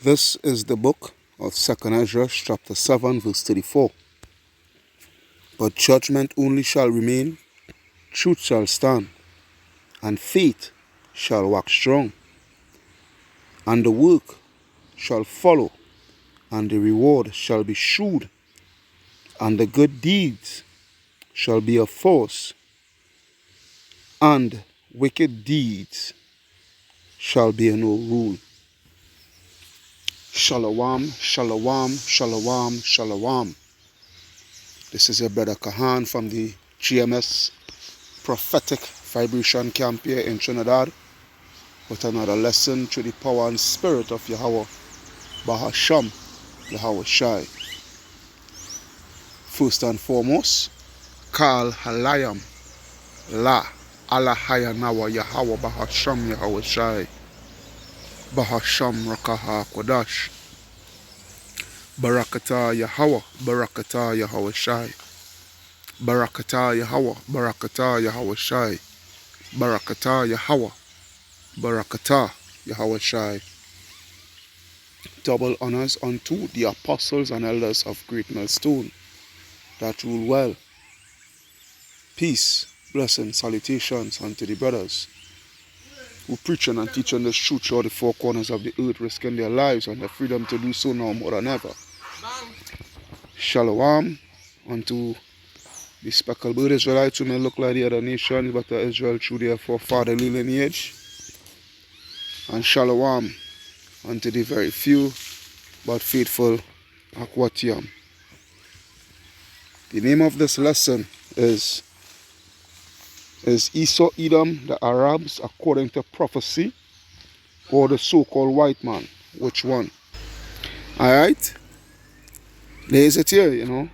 This is the book of 2nd Ezra, chapter 7, verse 34. But judgment only shall remain, truth shall stand, and faith shall wax strong. And the work shall follow, and the reward shall be shrewd, and the good deeds shall be a force, and wicked deeds shall be no rule. Shalom, shalom, shalom, shalom. This is your brother Kahan from the GMS Prophetic Vibration Camp here in Trinidad with another lesson through the power and spirit of Yahweh Bahasham, Yahweh Shai. First and foremost, Kal Halayam La Alahayanawa Yahweh Bahasham Yahweh Shai Bahasham Rakaha Kodash Barakata Yahweh Barakata Yahweh Shai Barakata Yahweh Barakata Yahweh Shai Barakata Yahweh Barakata Yahweh Shai. Double honors unto the apostles and elders of Great Millstone that rule well. Peace, blessing, salutations unto the brothers who preaching and teaching the truth throughout the four corners of the earth, risking their lives and their freedom to do so now more than ever. Shalom unto the speckled bird Israelites who may look like the other nations, but are Israel through their forefatherly lineage. And shalom unto the very few but faithful Akwatiam. The name of this lesson is Esau, Edom, the Arabs according to prophecy, or the so-called Whiteman? Which one? Alright? There's it here, you know.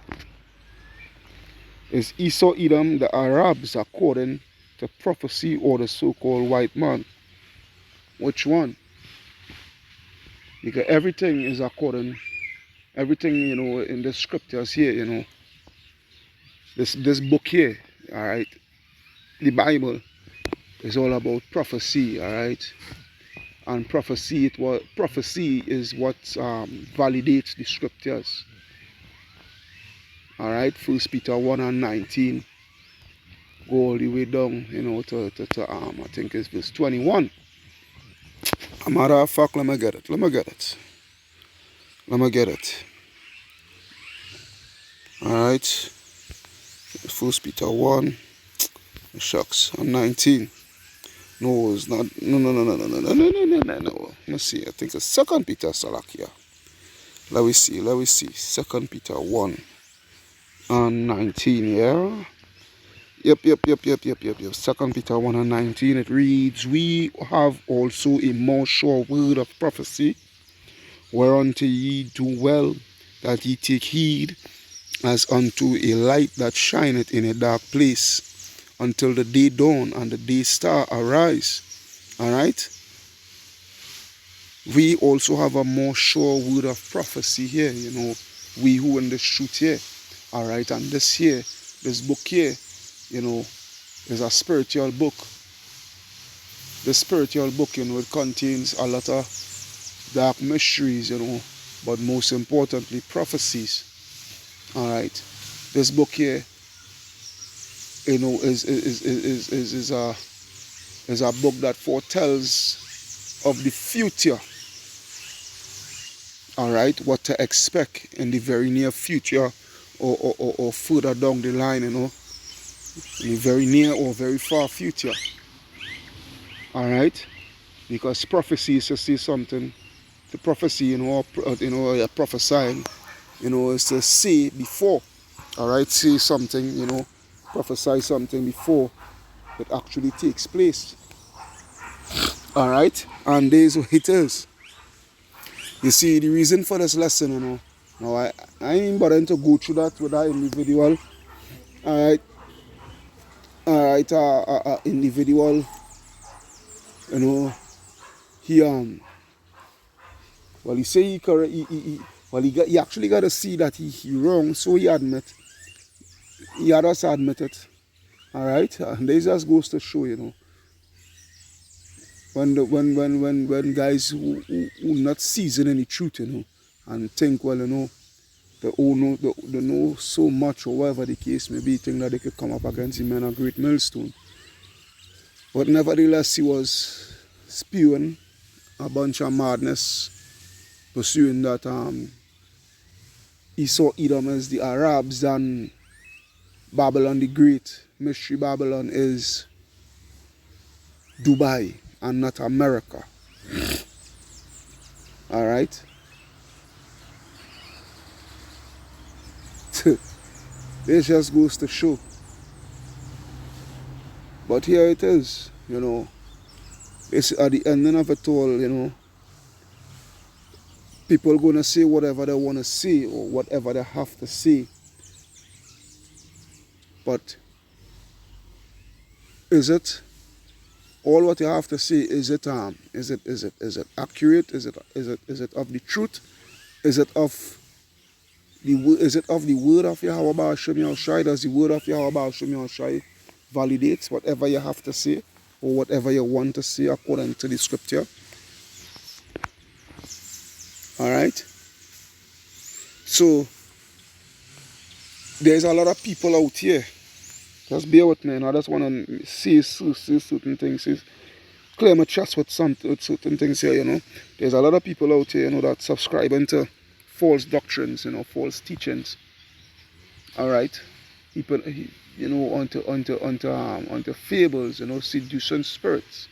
Is Esau, Edom, the Arabs according to prophecy, or the so-called Whiteman? Which one? Because everything is according, everything, you know, in the scriptures here, you know. This book here, alright, the Bible is all about prophecy, alright. And prophecy is what validates the scriptures. Alright, 1 Peter 1 and 19. Go all the way down, you know, to I think it's verse 21. A matter of fact, let me get it. Alright. 1 Peter 1. Shucks. And 19. No, it's not. No. Let's see. I think it's 2 Peter Salakia. Let me see. 2 Peter 1 and 19, yeah? Yep. 2 Peter 1 and 19, it reads, We have also a more sure word of prophecy, whereunto ye do well that ye take heed, as unto a light that shineth in a dark place, until the day dawn and the day star arise. Alright? We also have a more sure word of prophecy here, you know, we who in this truth here. Alright, and this book here, you know, is a spiritual book. The spiritual book, you know, it contains a lot of dark mysteries, you know, but most importantly, prophecies. Alright, this book here, you know, is a book that foretells of the future. Alright, what to expect in the very near future, or further down the line, you know, in the very near or very far future. Alright, because prophecy is to say something. The prophecy, you know, prophesying, you know, is to say before. Alright, say something, you know, prophesy something before it actually takes place. Alright, and there's what it is. You see, the reason for this lesson, you know, now I ain't bothering to go through that with that individual. Alright, individual, you know, he well, he say he correct, he actually got to see that he wrong, so he had us admit it. Alright, and this just goes to show, you know, when guys who not season any truth, and think, well, they know so much, or whatever the case may be, think that they could come up against him in a great millstone. But nevertheless, he was spewing a bunch of madness, pursuing that Esau, Edom is the Arabs, and Babylon the Great, Mystery Babylon, is Dubai and not America. Alright? This just goes to show. But here it is, It's at the ending of it all, people gonna say whatever they wanna say or whatever they have to say. But is it all what you have to say? Is it accurate? Is it of the truth? Is it of the word of Yahweh Ba'ashem Yahushai? Does the word of Yahweh Ba'ashem Yahushai validate whatever you have to say or whatever you want to say according to the scripture? Alright? So there's a lot of people out here. Just bear with me, I just want to say certain things. Clear my chest with certain things here, There's a lot of people out here, that subscribing to false doctrines, false teachings. Alright? People, onto fables, seducing spirits.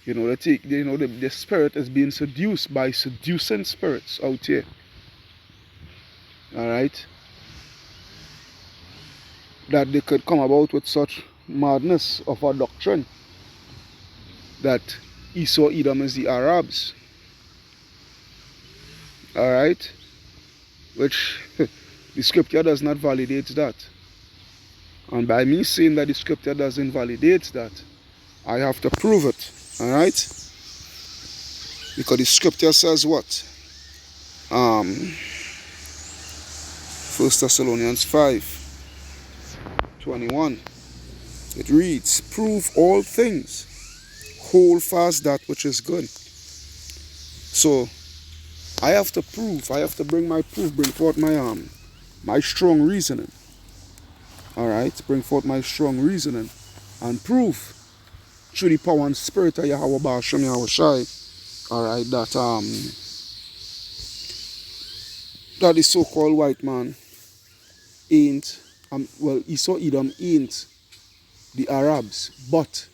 The spirit is being seduced by seducing spirits out here. Alright? That they could come about with such madness of a doctrine that Esau, Edom is the Arabs. Alright? Which the scripture does not validate that. And by me saying that the scripture doesn't validate that, I have to prove it. Alright? Because the scripture says what? 1 Thessalonians 5:21. It reads, prove all things, hold fast that which is good. So I have to prove, I have to bring forth my strong reasoning. Alright, bring forth my strong reasoning and prove through the power and spirit of Yahweh Ba'ashem Yahushai, alright, that the so-called white man ain't, Esau Edom ain't the Arabs, but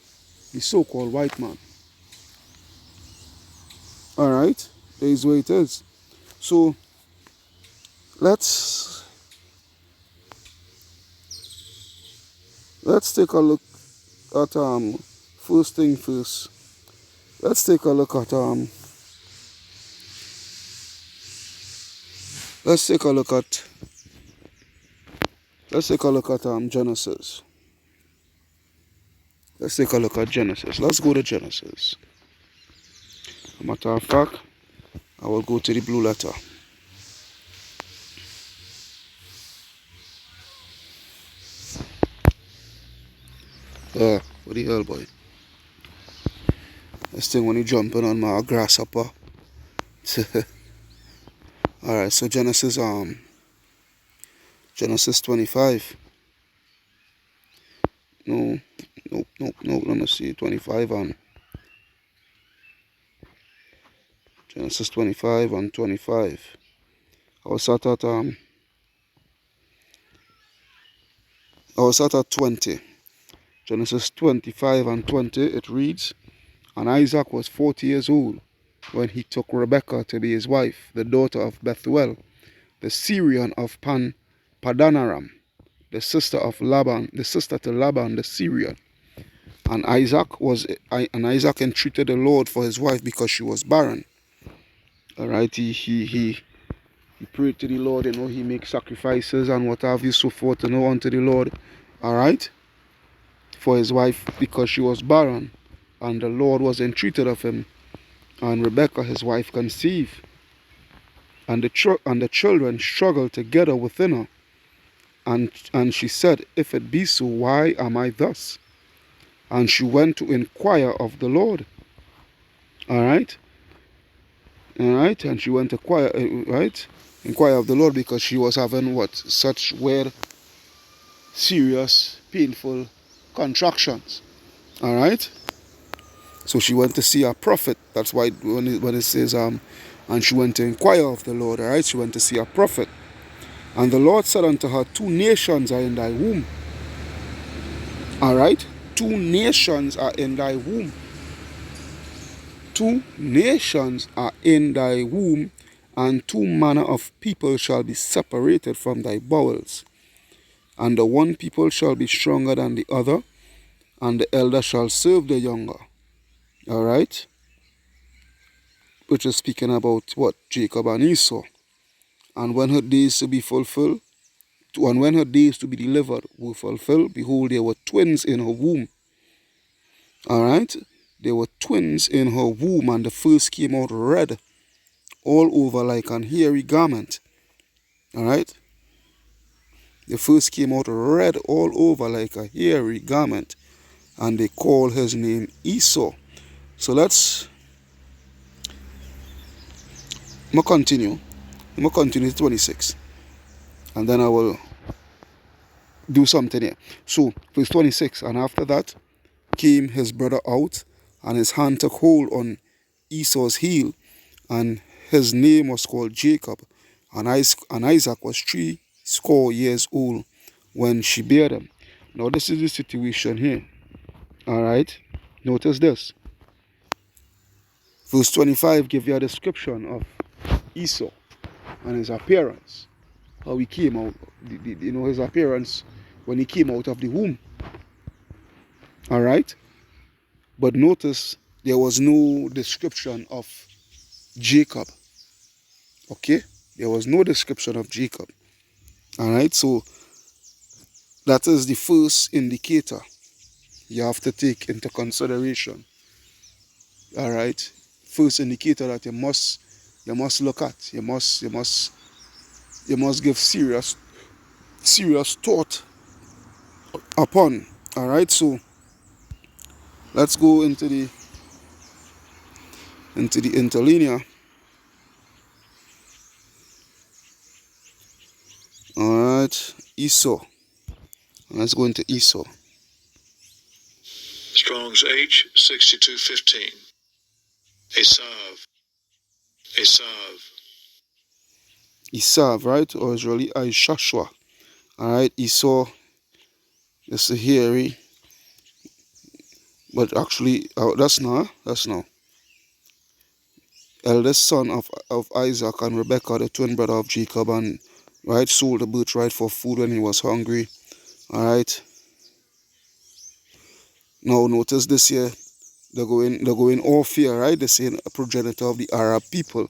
the so-called white man. Alright, there is where it is. So let's take a look at first thing first. Let's take a look at Genesis. Let's take a look at Genesis. Let's go to Genesis. As a matter of fact, I will go to the blue letter. What the hell, boy? This thing when you jumping on my grasshopper. Alright, so Genesis 25. No, let me see, 25 on Genesis 25 and 25. I was at 20. Genesis 25 and 20, it reads, and Isaac was 40 years old when he took Rebekah to be his wife, the daughter of Bethuel, the Syrian of Padanaram, the sister to Laban the Syrian. And Isaac entreated the Lord for his wife because she was barren. Alright, he prayed to the Lord, he makes sacrifices and what have you, so forth, unto the Lord. Alright, for his wife because she was barren, and the Lord was entreated of him, and Rebekah his wife conceived, and the children struggled together within her, and she said, if it be so, why am I thus? and she went to inquire of the Lord. All right, and she went to inquire of the Lord, because she was having what, such weird, serious, painful contractions. All right, so she went to see a prophet. That's why when it says and she went to inquire of the Lord. All right, she went to see a prophet, and the Lord said unto her, two nations are in thy womb. All right, two nations are in thy womb. Two nations are in thy womb, and two manner of people shall be separated from thy bowels. And the one people shall be stronger than the other, and the elder shall serve the younger. All right? Which is speaking about what? Jacob and Esau. And when her days to be fulfilled, and when her days to be delivered were fulfilled, behold, there were twins in her womb. All right? There were twins in her womb, and the first came out red all over like an hairy garment. All right? The first came out red all over like a hairy garment, and they call his name Esau. So let's continue. I'm going to continue to 26, and then I will do something here. So, verse 26, and after that came his brother out, and his hand took hold on Esau's heel, and his name was called Jacob. And Isaac was 80 years old when she bare him. Now this is the situation here. Alright, notice this. Verse 25 gives you a description of Esau and his appearance. How he came out, his appearance when he came out of the womb. Alright, but notice there was no description of Jacob. Okay, there was no description of Jacob. Alright, so that is the first indicator you have to take into consideration. Alright, first indicator that you must look at. You must give serious thought upon. Alright, so let's go into the interlinear. Alright, Esau. Let's go into Esau. Strong's H 6215. Esau, right? Or it's really Joshua. Alright, Esau is a hairy. But actually, that's not. Eldest son of Isaac and Rebekah, the twin brother of Jacob, and right, sold the birthright for food when he was hungry. Alright. Now notice this here, they're going off here, right? They're saying a progenitor of the Arab people.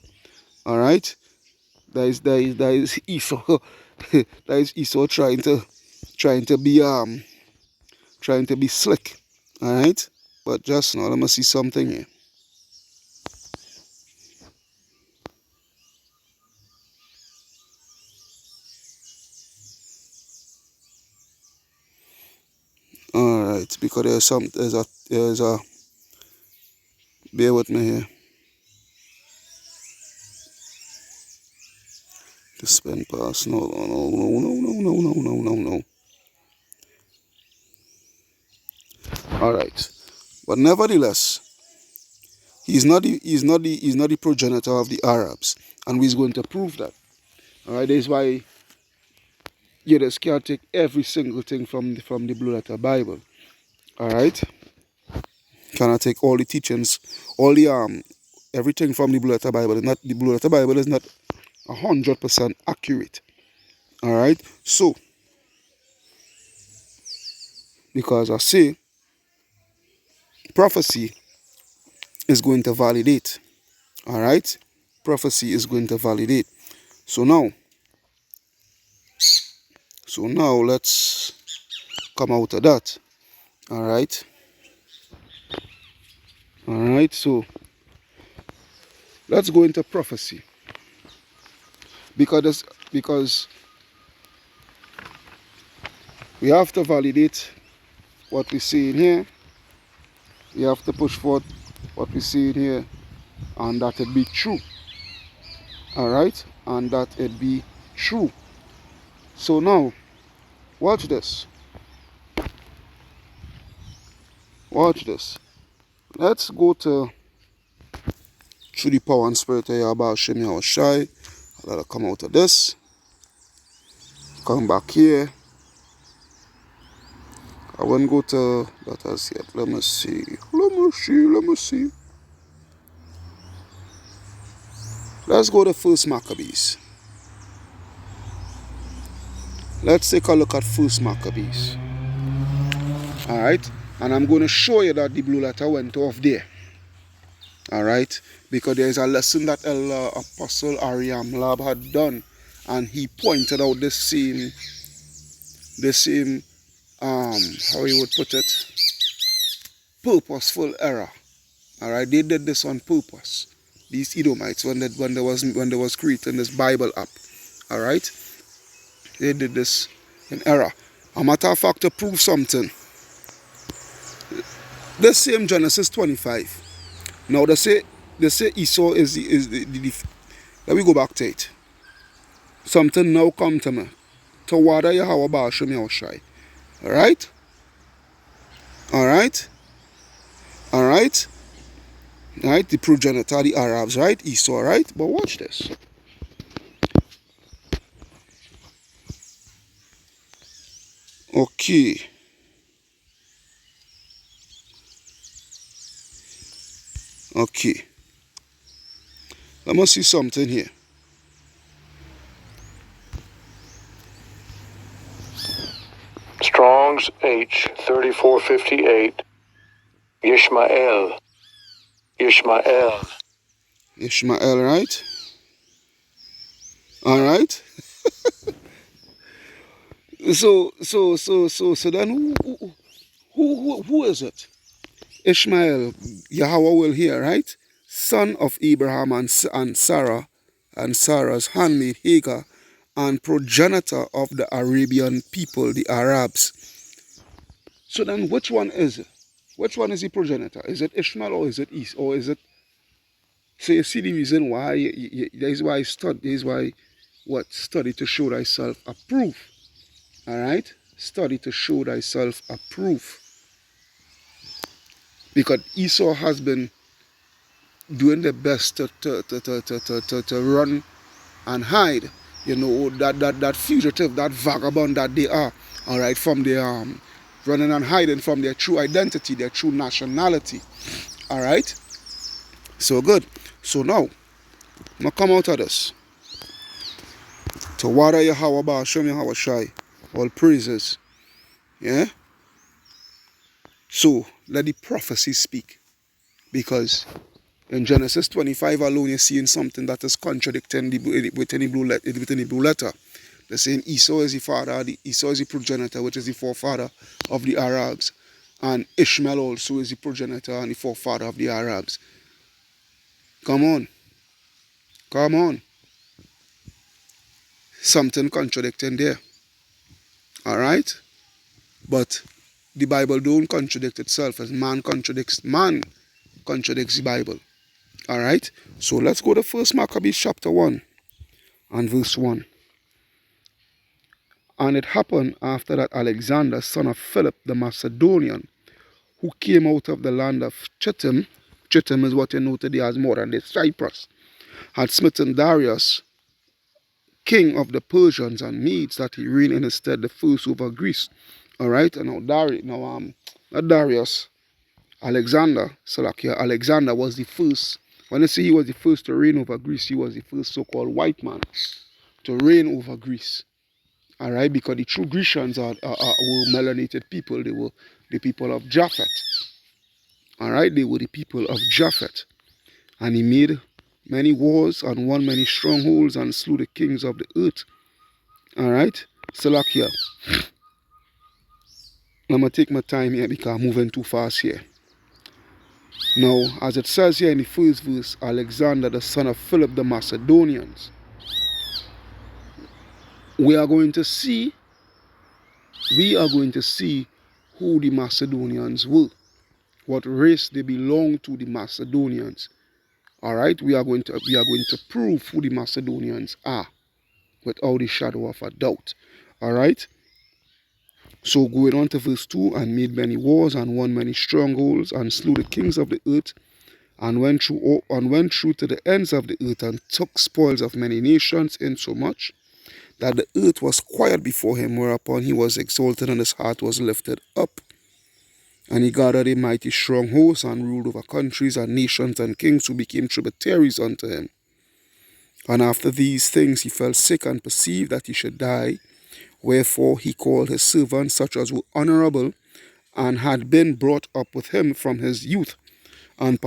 Alright. That is Esau. That is Esau trying to be slick. Alright? But just now let me see something here. Alright, because there's a bear with me here. The spin pass. No. Alright. But nevertheless, he's not the progenitor of the Arabs. And we're going to prove that. Alright, that is why you just can't take every single thing from the Blue Letter Bible. Alright? Cannot take all the teachings, all the everything from the Blue Letter Bible. The Blue Letter Bible is not 100% accurate. Alright? So, because I say prophecy is going to validate. Alright? Prophecy is going to validate. So now let's come out of that. Alright? Alright, so let's go into prophecy. Because we have to validate what we see in here, You have to push forth what we see in here, and that it be true. Alright? And that it be true. So now, watch this. Watch this. Let's go to through the power and spirit of Yahweh Shem Yahweh Shai. Let it come out of this. Come back here. I won't go to that as yet. Let me see. Let me see. Let's go to First Maccabees. Let's take a look at First Maccabees. Alright? And I'm going to show you that the blue letter went off there. Alright? Because there is a lesson that Apostle Ariam Lab had done. And he pointed out the same how he would put it, purposeful error. Alright? They did this on purpose. These Edomites, when they was creating this Bible app. Alright? They did this in error. A matter of fact, to prove something, this same Genesis 25. Now they say Esau is the let me go back to it. Something now come to me. Tawada Yahweh Ba'ashem Yahushai. Alright? Alright? Alright? Alright, the progenitor, the Arabs, right? Esau, right? But watch this. Okay. Okay. Let me see something here. Strong's H 3458. Yishmael. Yishmael. Ishmael, right? Alright. So then who is it? Ishmael, Yahweh will hear, right? Son of Abraham and Sarah, and Sarah's handmaid Hagar, and progenitor of the Arabian people, the Arabs. So then which one is it? Which one is the progenitor? Is it Ishmael or is it Esau? Or is it... So you see the reason why, that is why I study, that is why what? Study to show thyself approved. Alright? Study to show thyself approved. Because Esau has been doing their best to run and hide, you know, that fugitive, that vagabond that they are, all right, from their running and hiding from their true identity, their true nationality, all right. So good. So now, I'm gonna come out of this. To water Yahweh Ba'ashem Yahweh Shai, all praises, yeah. So let the prophecy speak, because in Genesis 25 alone, you're seeing something that is contradicting within the blue letter. They're saying Esau is the father, Esau is the progenitor, which is the forefather of the Arabs. And Ishmael also is the progenitor and the forefather of the Arabs. Come on. Come on. Something contradicting there. Alright? But the Bible don't contradict itself, as man contradicts the Bible. Alright, so let's go to 1 Maccabees chapter 1 and verse 1. And it happened after that Alexander, son of Philip the Macedonian, who came out of the land of Chittim is what you know today as modern day Cyprus, had smitten Darius, king of the Persians and Medes, that he reigned in his stead the first over Greece. Alright, and not Darius, Alexander, Salakia, Alexander was the first. When I say he was the first to reign over Greece, he was the first so-called Whiteman to reign over Greece. Alright, because the true Grecians were melanated people. They were the people of Japhet. Alright, they were the people of Japhet. And he made many wars and won many strongholds and slew the kings of the earth. Alright, Salakia. I'm going to take my time here because I'm moving too fast here. Now, as it says here in the first verse, Alexander, the son of Philip the Macedonians, we are going to see who the Macedonians were. what race they belong to, the Macedonians. All right, we are going to prove who the Macedonians are without a shadow of a doubt. All right. So going on to verse 2, and made many wars and won many strongholds and slew the kings of the earth and went through to the ends of the earth and took spoils of many nations, insomuch that the earth was quiet before him, whereupon he was exalted and his heart was lifted up. And he gathered a mighty strong host and ruled over countries and nations and kings who became tributaries unto him. And after these things he fell sick and perceived that he should die. Wherefore he called his servants, such as were honorable, and had been brought up with him from his youth, and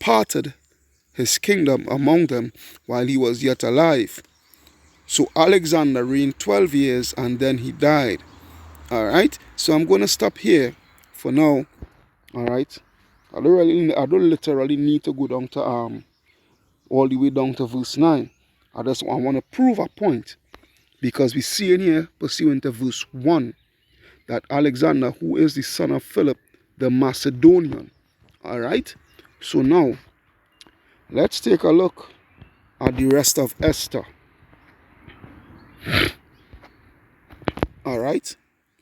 parted his kingdom among them while he was yet alive. So Alexander reigned 12 years, and then he died. All right, so I'm going to stop here for now. All right, I don't literally need to go down to all the way down to verse 9. I want to prove a point, because we see in here, pursuant to verse 1, that Alexander, who is the son of Philip the Macedonian. All right, so now let's take a look at the rest of Esther. All right,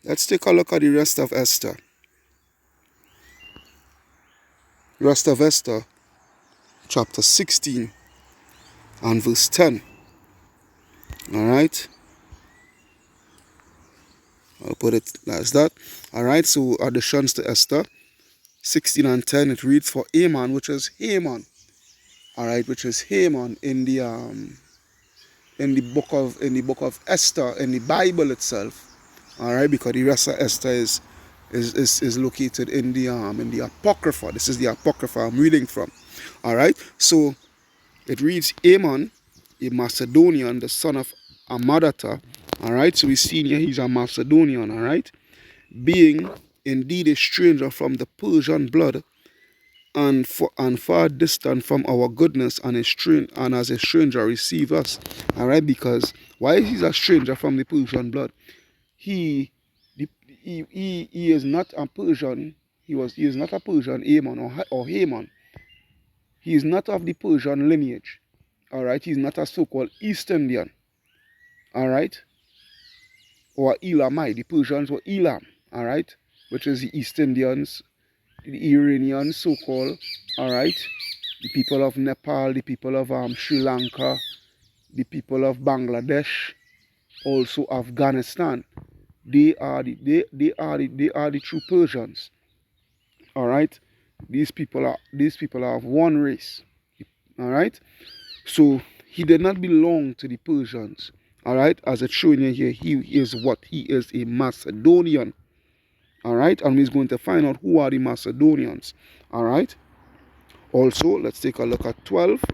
let's take a look at the rest of Esther. Rest of Esther, chapter 16 and verse 10. All right, I'll put it as that. All right, so additions to Esther 16 and 10, it reads, for Haman, which is Haman. All right, which is Haman in the book of Esther, in the Bible itself. All right, because the rest of Esther is located in the Apocrypha. This is the Apocrypha I'm reading from. All right, so it reads, Haman, a Macedonian, the son of Amadatha. All right, so we see here he's a Macedonian. All right, being indeed a stranger from the Persian blood, and far distant from our goodness, and as a stranger receive us. All right, because why is he a stranger from the Persian blood? He is not a Persian. He is not a Persian, Haman or Haman. He is not of the Persian lineage. All right, he's not a so-called East Indian. All right, or Elamite. The Persians were Elam. All right, which is the East Indians, the Iranians, so-called. All right, the people of Nepal, the people of Sri Lanka, the people of Bangladesh, also Afghanistan. They are the true Persians. All right, these people are of one race. All right, so he did not belong to the Persians. All right, as it's showing you here, he is a Macedonian. All right, and we're going to find out who are the Macedonians. All right, also let's take a look at 12,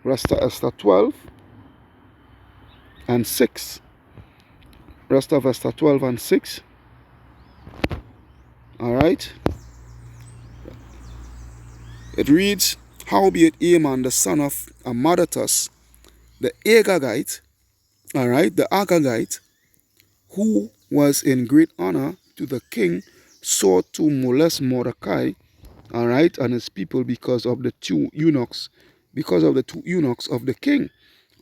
rest of Esther 12 and 6. Rest of Esther 12 and 6. All right, it reads, howbeit Haman the son of Amadatha, the Agagite, all right, the Agagite, who was in great honor to the king, sought to molest Mordecai, all right, and his people because of the two eunuchs of the king.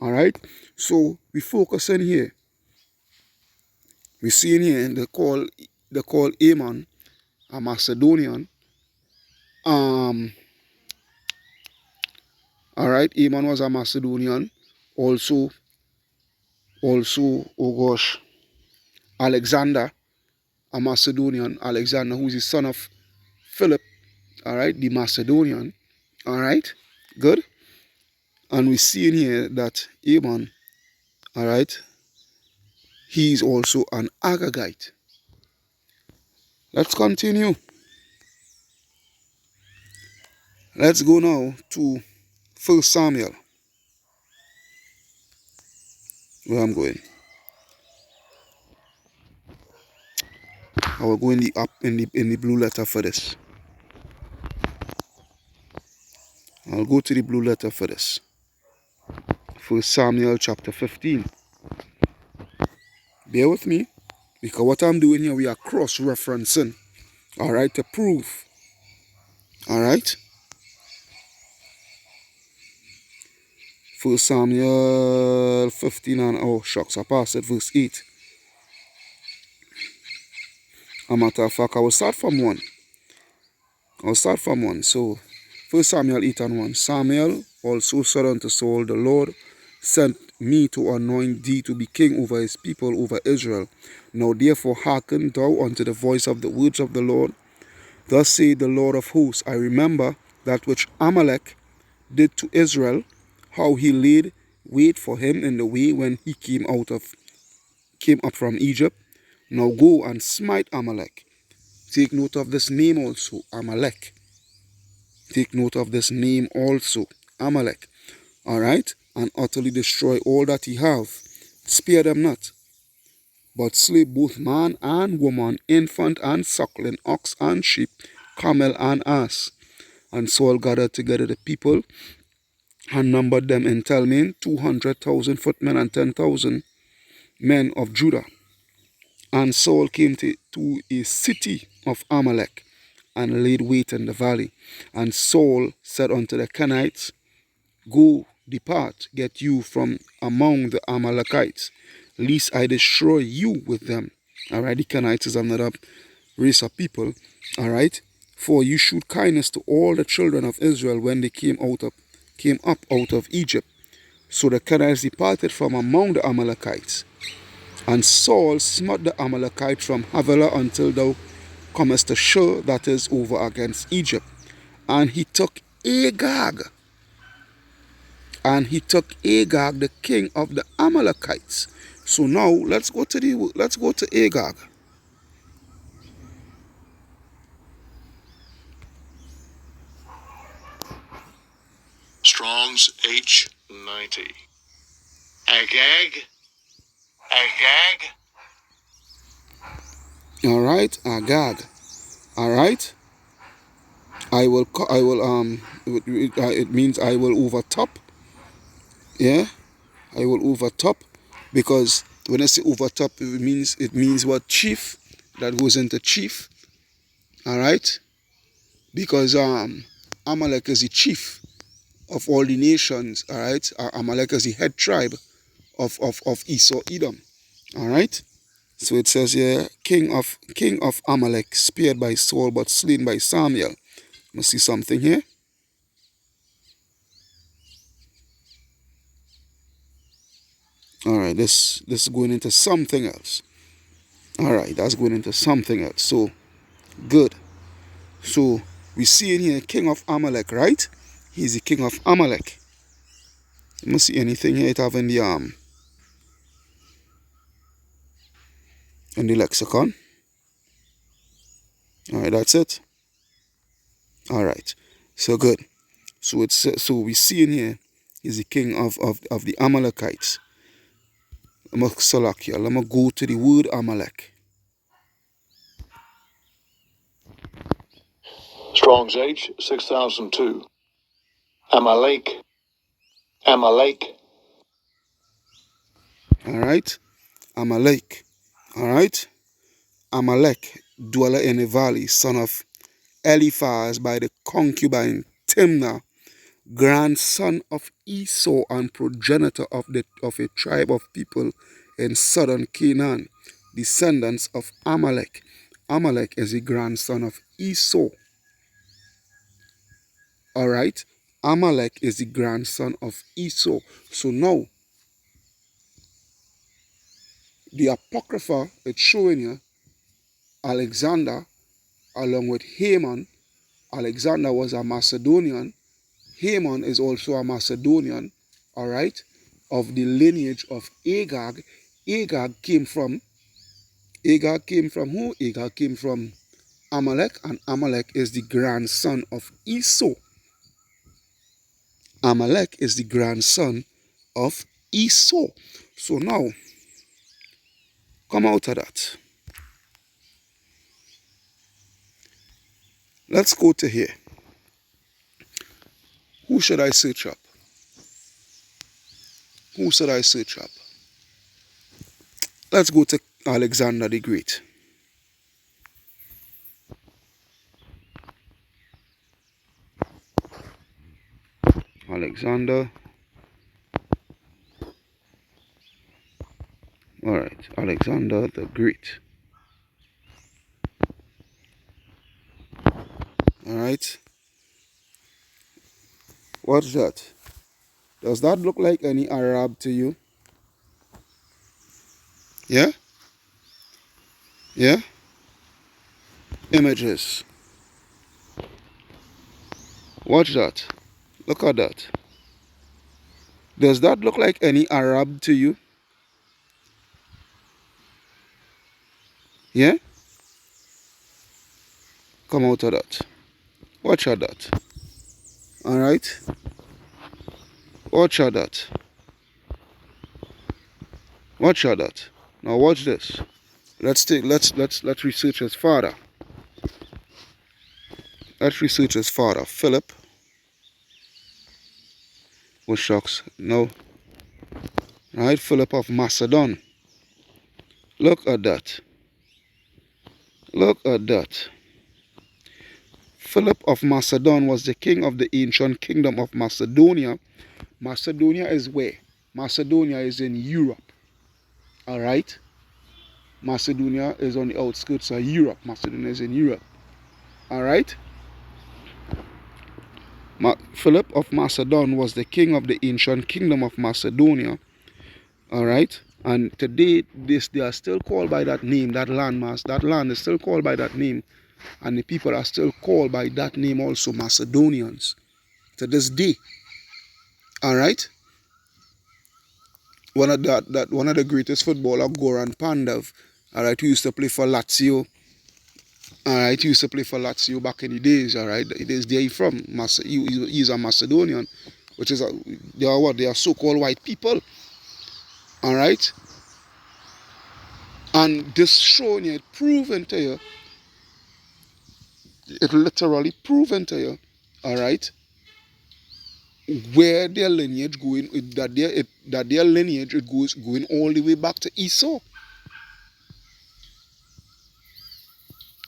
All right, so we focus in here. We see in here they call Haman a Macedonian. All right, Haman was a Macedonian. Also, oh gosh, Alexander, a Macedonian. Alexander, who is the son of Philip, all right, the Macedonian. All right, good. And we see in here that Haman, all right, he is also an Agagite. Let's continue. Let's go now to 1 Samuel, where I'm going. I will go in the blue letter for this. I'll go to the blue letter for this. 1 Samuel chapter 15. Bear with me, because what I'm doing here, we are cross-referencing, all right, to prove All right. 1 Samuel 15 and, oh shucks, I passed it, verse 8. As a matter of fact, I will start from 1. So, 1 Samuel 8 and 1. Samuel also said unto Saul, the Lord sent me to anoint thee to be king over his people, over Israel. Now therefore hearken thou unto the voice of the words of the Lord. Thus saith the Lord of hosts, I remember that which Amalek did to Israel, how he laid wait for him in the way when he came up from Egypt. Now go and smite Amalek. Take note of this name also, Amalek. Take note of this name also, Amalek. All right? And utterly destroy all that he have. Spare them not, but slay both man and woman, infant and suckling, ox and sheep, camel and ass. And Saul gathered together the people and numbered them in Telmain 200,000 footmen and 10,000 men of Judah. And Saul came to a city of Amalek and laid wait in the valley. And Saul said unto the Kenites, Go, depart, get you from among the Amalekites, lest I destroy you with them. All right, the Kenites is another race of people. All right, for you shewed kindness to all the children of Israel when they came up out of Egypt. So the Kenites departed from among the Amalekites. And Saul smote the Amalekites from Havilah until thou comest to Shur, that is over against Egypt. And he took Agag, the king of the Amalekites. So now let's go to Agag. Strong's H90. Agag. Agag. All right, Agag. All right. It means I will overtop. Yeah, I will overtop, because when I say overtop, it means what? Chief. That goes into chief. All right, because Amalek is the chief of all the nations. All right, Amalek is the head tribe of Esau, Edom. All right. So it says here, king of Amalek, spared by Saul but slain by Samuel. Must see something here. All right, this is going into something else. All right, that's going into something else. So good. So we see in here, king of Amalek, right? He's the king of Amalek. You must see anything here it have in the lexicon. All right, that's it. All right, so good. So we see in here, he's the king of the Amalekites. Let me go to the word Amalek. Strong's H 6002. Amalek. Amalek. All right, Amalek. All right, Amalek, dweller in the valley, son of Eliphaz by the concubine Timnah, grandson of Esau and progenitor of a tribe of people in southern Canaan, descendants of Amalek. Amalek is the grandson of Esau. All right, Amalek is the grandson of Esau. So now the Apocrypha is showing you Alexander along with Haman. Alexander was a Macedonian. Haman is also a Macedonian, all right, of the lineage of Agag. Agag came from who? Agag came from Amalek, and Amalek is the grandson of Esau. Amalek is the grandson of Esau. So now, come out of that. Let's go to here. Who should I search up? Who should I search up? Let's go to Alexander the Great. Alexander. Alright, Alexander the Great. Alright. What's that? Does that look like any Arab to you? Yeah? Yeah? Images. Watch that. Look at that. Does that look like any Arab to you? Yeah? Come out of that. Watch out that. Alright? Watch out that. Watch out that. Now watch this. Let's research his father. Let's research his father. Philip. What shocks? No. Right? Philip of Macedon. Look at that. Look at that. Philip of Macedon was the king of the ancient kingdom of Macedonia. Macedonia is where? Macedonia is in Europe. Alright? Macedonia is on the outskirts of Europe. Macedonia is in Europe. Alright? Philip of Macedon was the king of the ancient kingdom of Macedonia. Alright? And today, they are still called by that name, that landmass. That land is still called by that name. And the people are still called by that name also, Macedonians. To this day. Alright? One of the greatest footballer, Goran Pandev, alright, who used to play for Lazio. Alright, he used to play for Lazio back in the days, alright. It is there from. He's a Macedonian, which is they are what? They are so-called white people. Alright? And this showing you, it proven to you, it literally proven to you, alright, where their lineage going, that their lineage it goes going all the way back to Esau.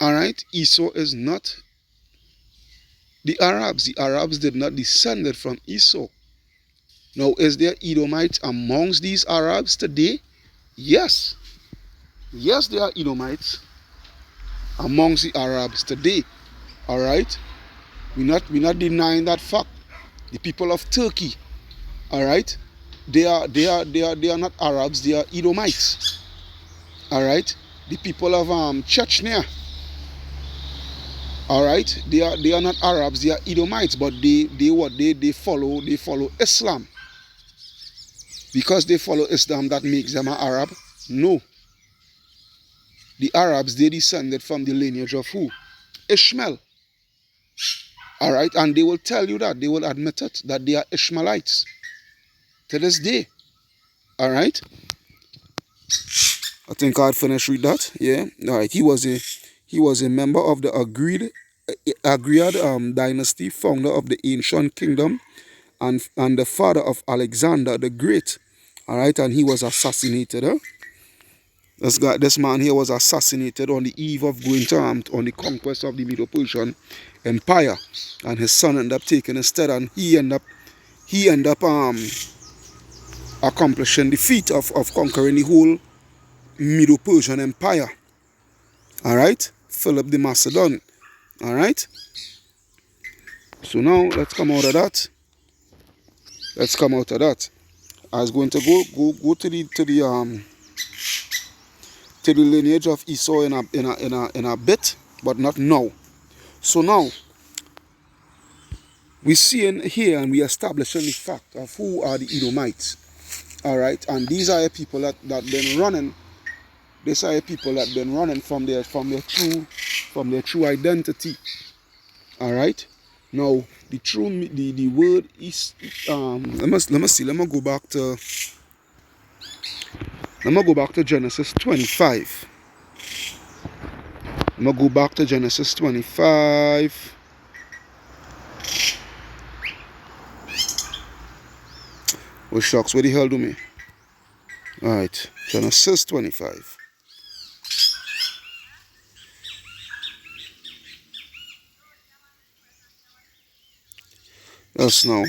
Alright? Esau is not the Arabs. The Arabs did not descend from Esau. Now, is there Edomites amongst these Arabs today? Yes. Yes, there are Edomites amongst the Arabs today. Alright? We're not denying that fact. The people of Turkey, alright, they are not Arabs, they are Edomites. Alright? The people of Chechnya, alright, they are not Arabs, they are Edomites, but they follow Islam. Because they follow Islam, that makes them an Arab? No. The Arabs, they descended from the lineage of who? Ishmael. Alright, and they will tell you that, they will admit it, that they are Ishmaelites. To this day. Alright? I think I'd finish with that. Yeah. Alright, he was a member of the Agriad dynasty, founder of the ancient kingdom, and the father of Alexander the Great. Alright, and he was assassinated. This man here was assassinated on the eve of going to on the conquest of the Medo-Persian Empire, and his son ended up taking his stead, and he ended up accomplishing the feat of conquering the whole Medo-Persian Empire. Alright? Philip the Macedon. Alright? So now let's come out of that. Let's come out of that. I was going to go to the lineage of Esau in a bit, but not now. So now we see in here and we establishing the fact of who are the Edomites. Alright, and these are the people that been running. These are the people that been running from their true identity. Alright. Now the word is let me see, let me go back to Genesis 25. I'm gonna go back to Genesis 25. What shucks, where the hell do me? Alright, Genesis 25. Yes, now.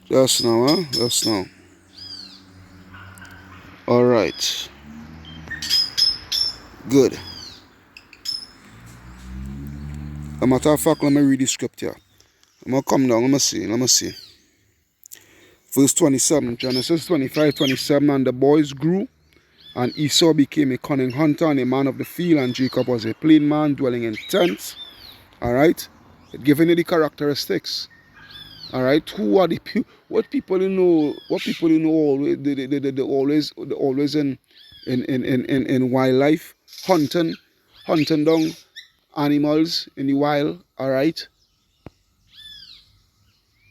Just now, huh? Just now. Alright. Good. A matter of fact, let me read the scripture. I'm going to come down. Let me see. Let me see. Verse 27. Genesis 25:27. And the boys grew, and Esau became a cunning hunter and a man of the field, and Jacob was a plain man dwelling in tents. Alright. It giving you the characteristics. Alright. Who are the people? What people you know? What people you know always? They always in wildlife hunting down animals in the wild. All right,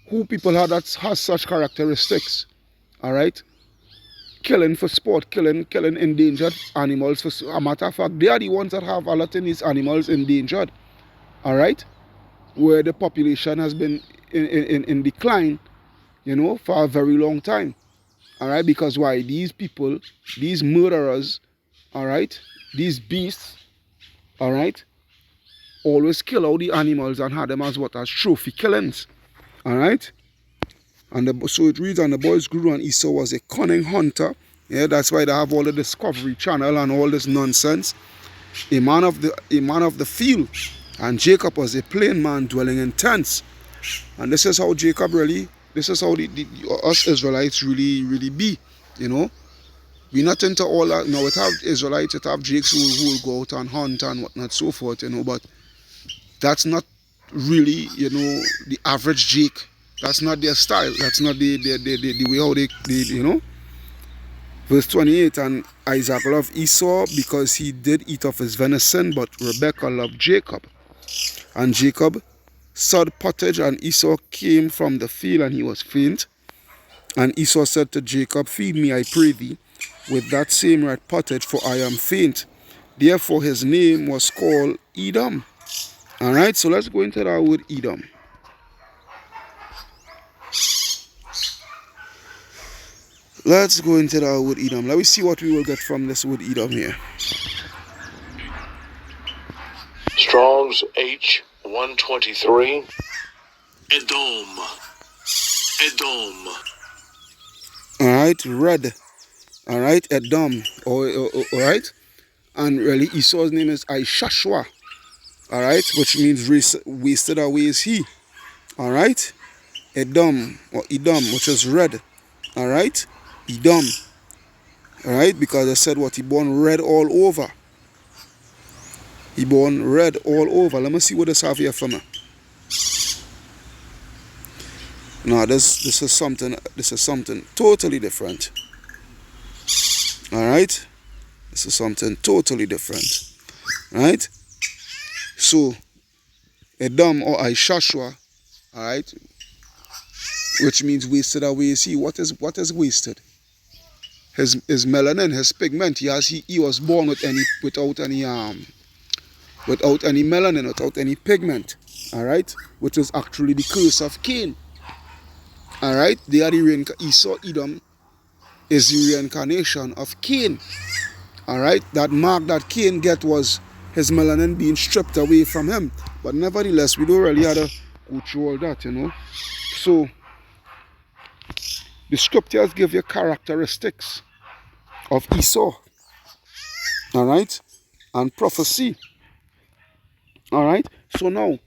who people have that has such characteristics? All right, killing for sport, killing endangered animals. For a matter of fact, they are the ones that have a lot of these animals endangered. All right, where the population has been in decline, you know, for a very long time. All right, because why? These people, these murderers, all right, these beasts, all right, always kill all the animals and have them as what? As trophy killings. All right. So it reads, and the boys grew, and Esau was a cunning hunter. Yeah, that's why they have all the Discovery Channel and all this nonsense. A man of the field, and Jacob was a plain man dwelling in tents. And this is how Jacob really, this is how us Israelites really be. You know, we're not into all that. Now it have Israelites, it have Jakes who will go out and hunt and whatnot, so forth. You know, but that's not really, you know, the average Jake. That's not their style. That's not the way how they, you know. Verse 28, and Isaac loved Esau because he did eat of his venison, but Rebekah loved Jacob. And Jacob sowed pottage, and Esau came from the field, and he was faint. And Esau said to Jacob, feed me, I pray thee, with that same red pottage, for I am faint. Therefore his name was called Edom. Alright, so let's go into that word Edom. Let's go into that word Edom. Let me see what we will get from this word Edom here. Strong's H 123. Edom. Edom. Alright, red. Alright, Edom. Alright. And really Esau's name is Ishashua. Alright, which means wasted away is he. Alright. Edom or Edom, which is red. Alright. Edom. Alright, because I said what? He born red all over. He born red all over. Let me see what this have here for me. No, this is something totally different. Alright? This is something totally different. Alright? So Edom or Ishashua, alright, which means wasted away is he. What is wasted? His melanin, his pigment. He was born without any melanin, without any pigment. Alright? Which is actually the curse of Cain. Alright? They are the Esau, Edom is the reincarnation of Cain. Alright? That mark that Cain get was his melanin being stripped away from him. But nevertheless, we don't really have to go through all that, you know. So the scriptures give you characteristics of Esau. Alright? And prophecy. Alright? So now,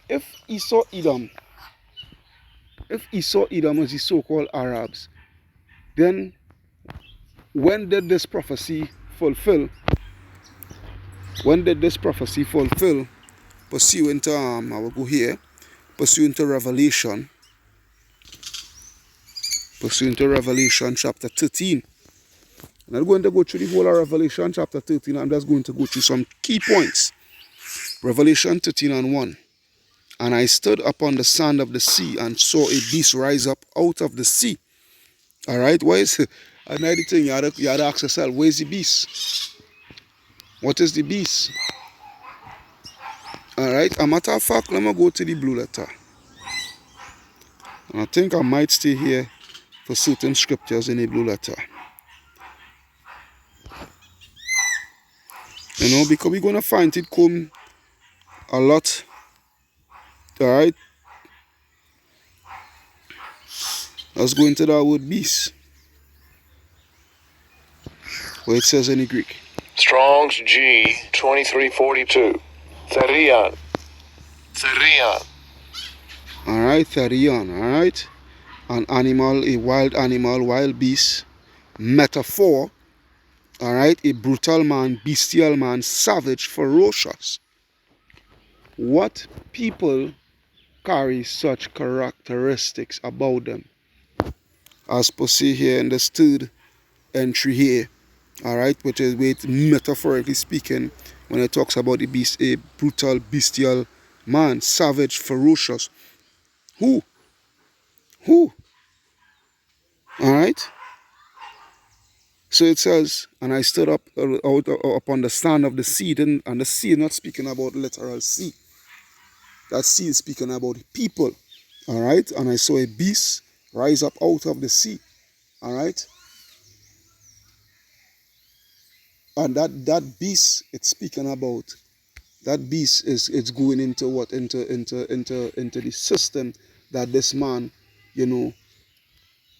if Esau Edom is the so-called Arabs, then when did this prophecy fulfill? When did this prophecy fulfill? Pursuant to, I will go here, pursuant to Revelation chapter 13. I'm not going to go through the whole of Revelation chapter 13. I'm just going to go through some key points. Revelation 13 and 1. And I stood upon the sand of the sea and saw a beast rise up out of the sea. Alright, why is it? Another thing you had to ask yourself, where is the beast? What is the beast? Alright, a matter of fact, let me go to the blue letter. And I think I might stay here for certain scriptures in the blue letter. You know, because we're going to find it come a lot. Alright. Let's go into that word beast, where it says in the Greek. Strong's G 2342. Therion. Therion. Alright, therion, alright? An animal, a wild beast, metaphor, alright? A brutal man, bestial man, savage, ferocious. What people carry such characteristics about them? As per se here in this third entry here, alright, which is with metaphorically speaking, when it talks about the beast, a brutal, bestial man, savage, ferocious. Who? Who? Alright? So it says, and I stood up upon the stand of the sea, and the sea is not speaking about literal sea. That sea is speaking about people. Alright? And I saw a beast rise up out of the sea. Alright? And that beast it's speaking about, that beast is it's going into what? Into the system that this man, you know,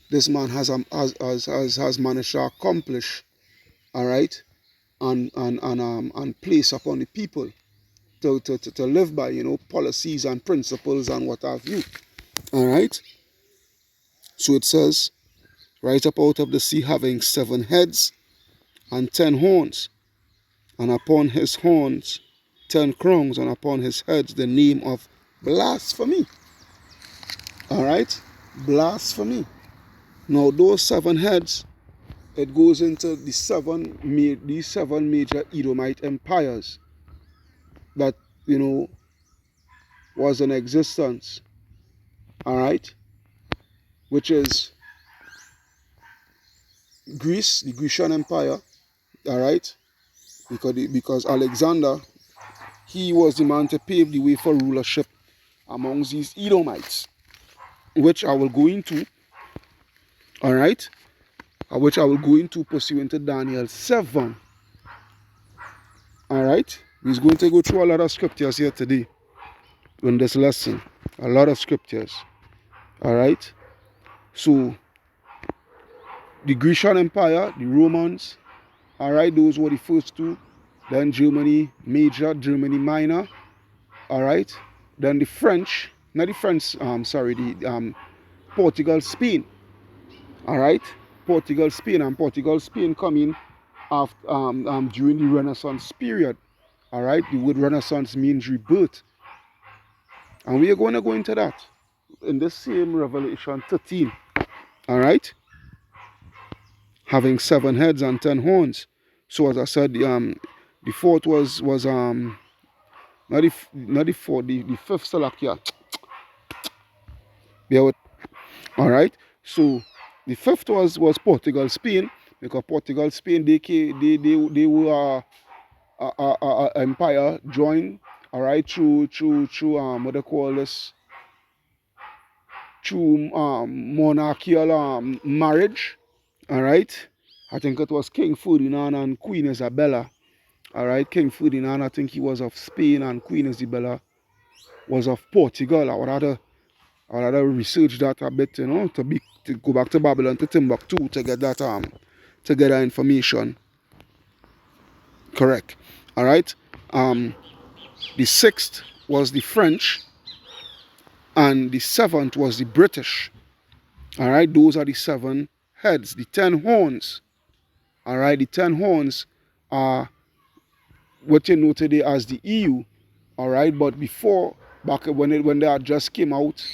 this man has managed to accomplish, all right, and place upon the people to live by, you know, policies and principles and what have you. All right. So it says, right up out of the sea, having 7 heads and 10 horns, and upon his horns 10 crowns, and upon his heads the name of blasphemy. All right, blasphemy. Now those 7 heads, it goes into these seven major Edomite empires that, you know, was in existence. All right, which is Greece, the Grecian Empire. All right, because Alexander, he was the man to pave the way for rulership amongst these Edomites, which I will go into. All right, which I will go into pursuant to Daniel 7. All right, we're going to go through a lot of scriptures here today in this lesson. A lot of scriptures. All right, so the Grecian Empire, the Romans, all right, those were the first two. Then Germany Major, Germany Minor, all right. Then the French, not the French, the Portugal, Spain, all right. Portugal, Spain, and Portugal, Spain coming after during the Renaissance period, all right. The word Renaissance means rebirth, and we are going to go into that in this same Revelation 13, all right. Having 7 heads and 10 horns. So as I said, the fourth was not the fourth, the fifth Salakia. All right. So the fifth was Portugal, Spain, because Portugal, Spain, they were a empire joined, all right, through what they call this, through monarchical marriage, all right. I think it was King Ferdinand and Queen Isabella. All right, King Ferdinand, I think he was of Spain, and Queen Isabella was of Portugal. I would have to research that a bit, you know, to go back to Babylon, to Timbuktu, to get that information correct. All right. The sixth was the French, and the seventh was the British. All right, those are the 7 heads, the 10 horns. All right, the 10 horns are what you know today as the EU. All right, but before, back when they had just came out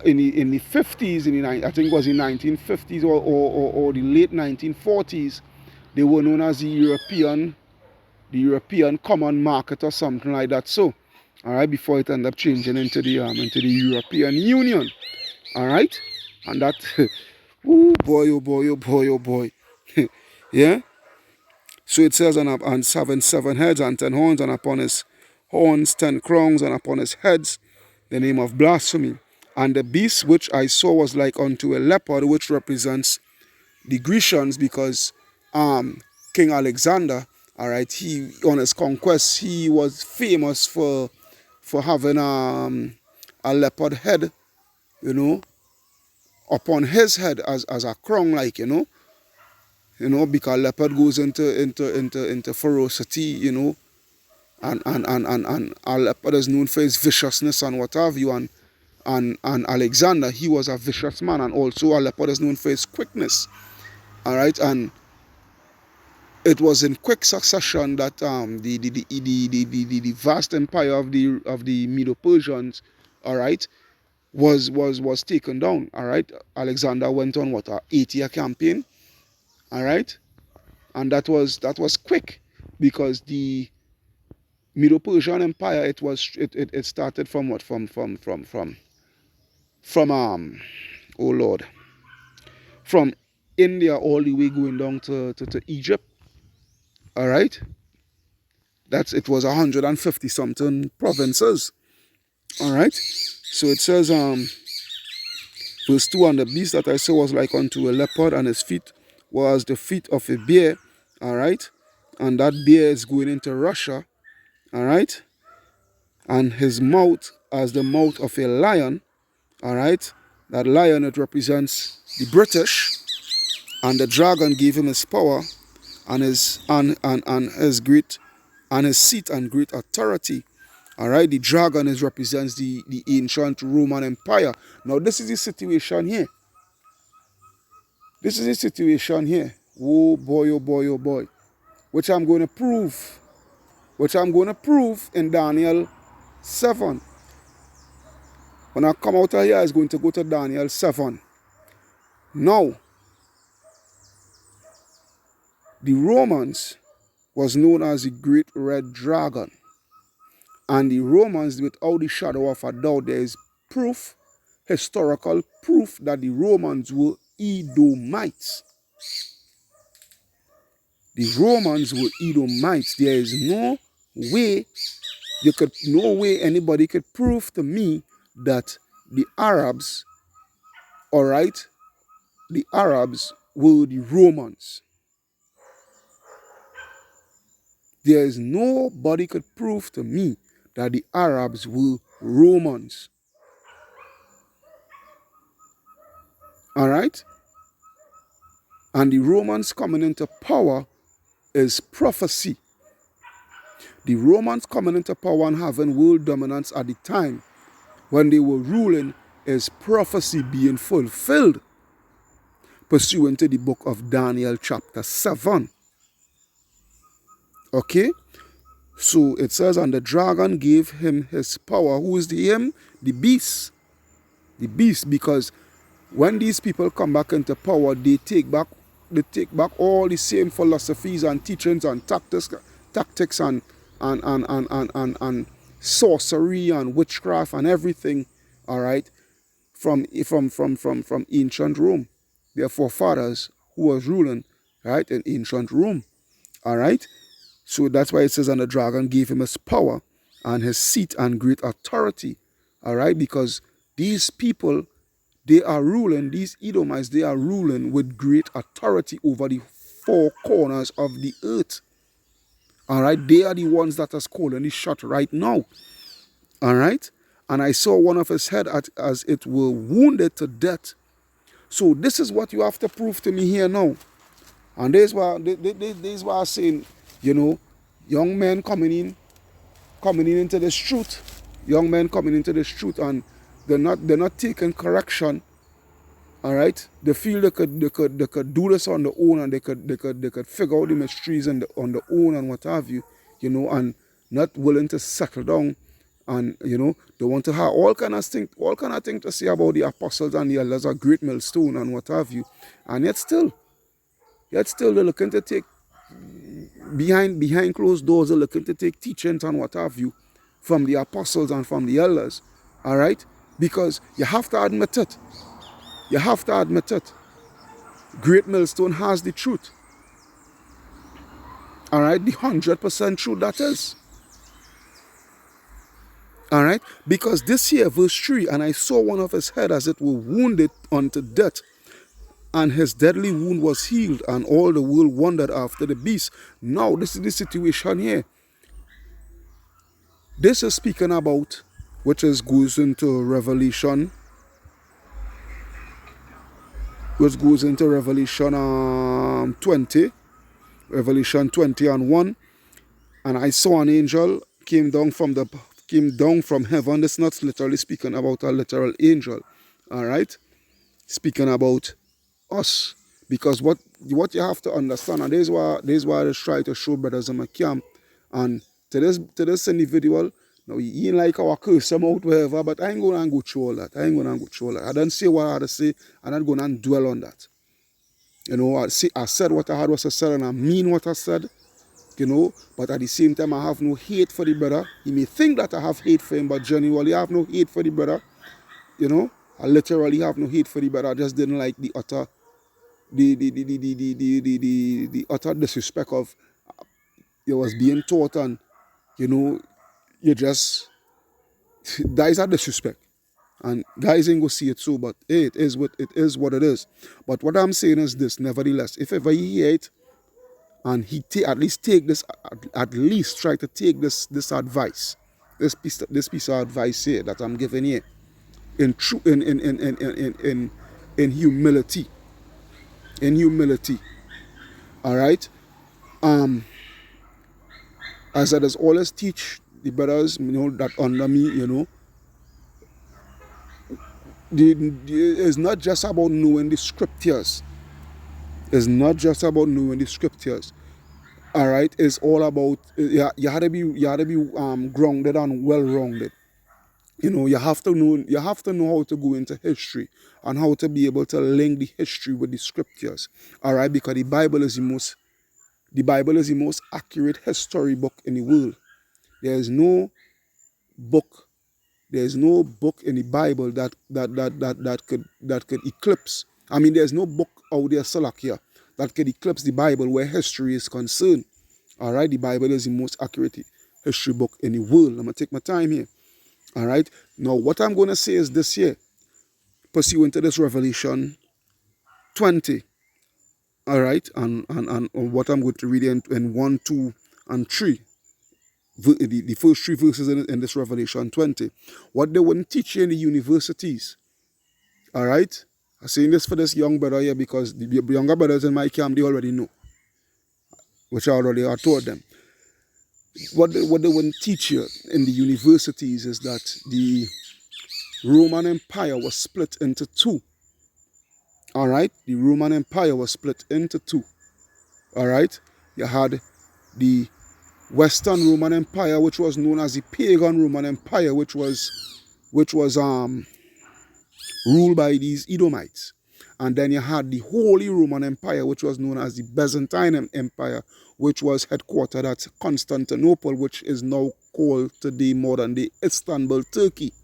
in the 50s, I think it was in 1950s or the late 1940s, they were known as the European Common Market or something like that. So, all right, before it ended up changing into the European Union. All right, and that, oh boy, oh boy, oh boy, oh boy, yeah. So it says, on 7 heads and 10 horns, and upon his horns 10 crowns, and upon his heads the name of blasphemy. And the beast which I saw was like unto a leopard, which represents the Grecians, because King Alexander, all right, he on his conquest, he was famous for having a leopard head, you know, upon his head as a crown, like, because leopard goes into ferocity, and a leopard is known for his viciousness and what have you, and Alexander, he was a vicious man, and also a leopard is known for his quickness. All right, and it was in quick succession that the vast empire of the Medo-Persians, all right, was taken down. All right, Alexander went on what, a 8-year campaign. All right, and that was quick, because the Medo-Persian Empire, it started from what, oh Lord, from India all the way going down to Egypt. All right, it was 150 something provinces. All right, so it says verse 2, and the beast that I saw was like unto a leopard, and his feet was the feet of a bear. All right, and that bear is going into Russia. All right, and his mouth as the mouth of a lion. All right, that lion, it represents the British, and the dragon gave him his power and his great and his seat and great authority. All right, the dragon represents the ancient Roman Empire. Now this is the situation here. This is the situation here. Oh boy, oh boy, oh boy. Which I'm going to prove. Which I'm going to prove in Daniel 7. When I come out of here, I'm going to go to Daniel 7. Now, the Romans was known as the Great Red Dragon. And the Romans, without the shadow of a doubt, there is proof, historical proof, that the Romans were Edomites. The Romans were Edomites. There is no way anybody could prove to me that the Arabs, all right, the Arabs were the Romans. There is nobody could prove to me that the Arabs were Romans. All right? And the Romans coming into power is prophecy. The Romans coming into power and having world dominance at the time when they were ruling is prophecy being fulfilled, pursuant to the book of Daniel chapter 7. Okay? So it says, and the dragon gave him his power. Who is the him? The beast. The beast, because when these people come back into power, they take back all the same philosophies and teachings and tactics and sorcery and witchcraft and everything, all right, from ancient Rome. Their forefathers who was ruling, right, in ancient Rome. All right. So that's why it says, and the dragon gave him his power and his seat and great authority. All right, because these people, they are ruling, these Edomites, they are ruling with great authority over the four corners of the earth. All right, they are the ones that are calling the shot right now. All right, and I saw one of his head as it were wounded to death. So this is what you have to prove to me here now. And this is why I'm saying, young men coming in into this truth, and they're not taking correction. All right, they feel they could do this on their own, and they could figure out the mysteries on their own and what have you, and not willing to settle down, and they want to have all kind of things to say about the apostles and the elders, a great millstone and what have you, and yet still they're looking to take behind closed doors. They're looking to take teachings and what have you from the apostles and from the elders. All right, because you have to admit it. Great millstone has the truth. All right, the 100% truth that is. All right, because this here, verse 3, and I saw one of his head as it were wounded unto death, and his deadly wound was healed, and all the world wondered after the beast. Now, this is the situation here. This is speaking about, which goes into Revelation which goes into Revelation 20, Revelation 20 and 1. And I saw an angel came down from heaven. It's not literally speaking about a literal angel, all right? Speaking about us, because what you have to understand, and this is why I just try to show brothers in my camp, and to this individual, now he ain't like our curse him out wherever, but I ain't gonna go through all that. I don't say what I had to say. I'm not gonna dwell on that. You know, I said what I had was to say, and I mean what I said. You know, but at the same time, I have no hate for the brother. He may think that I have hate for him, but genuinely, I have no hate for the brother. You know, I literally have no hate for the brother. I just didn't like the utter, the utter disrespect of you was being taught, and you know, you just that is a disrespect. And guys ain't gonna see it so, but hey, it is what it is. But what I'm saying is this: nevertheless, if ever he hear it, and he at least take this, at least try to take this advice, this piece of advice here that I'm giving here, in true in humility, all right. As I just always teach the brothers, you know, that under me, you know, it's not just about knowing the scriptures. It's not just about knowing the scriptures. All right, it's all about you had to be grounded and well rounded. You know, you have to know how to go into history and how to be able to link the history with the scriptures. All right, because the Bible is the most accurate history book in the world. There is no book in the Bible that could eclipse. I mean, there's no book out there, Salakia, that could eclipse the Bible where history is concerned. All right, the Bible is the most accurate history book in the world. I'm gonna take my time here. All right. Now, what I'm gonna say is this here, pursuant to this Revelation 20. All right, and what I'm going to read in 1, 2, and 3. The first 3 verses in this Revelation 20. What they wouldn't teach you in the universities. All right. I'm saying this for this young brother here because the younger brothers in my camp, they already know, which I already taught them. What they wouldn't teach you in the universities is that the Roman Empire was split into 2. All right, the Roman Empire was split into 2. All right, you had the Western Roman Empire, which was known as the pagan Roman Empire, which was ruled by these Edomites. And then you had the Holy Roman Empire, which was known as the Byzantine Empire, which was headquartered at Constantinople, which is now called today modern day Istanbul, Turkey.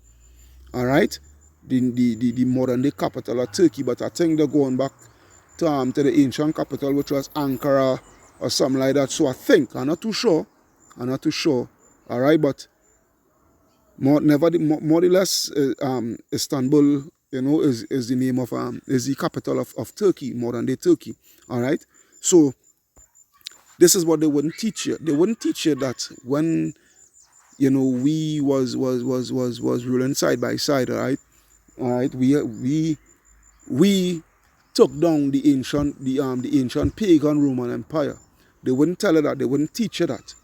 All right, the modern day capital of Turkey. But I think they're going back to the ancient capital, which was Ankara or something like that. So I think, I'm not too sure. All right, but more or less, Istanbul, you know, is the name of is the capital of Turkey, modern day Turkey. All right, so this is what they wouldn't teach you. They wouldn't teach you that when, you know, we was ruling side by side. All right, we took down the ancient pagan Roman Empire. They wouldn't tell you that. They wouldn't teach you that.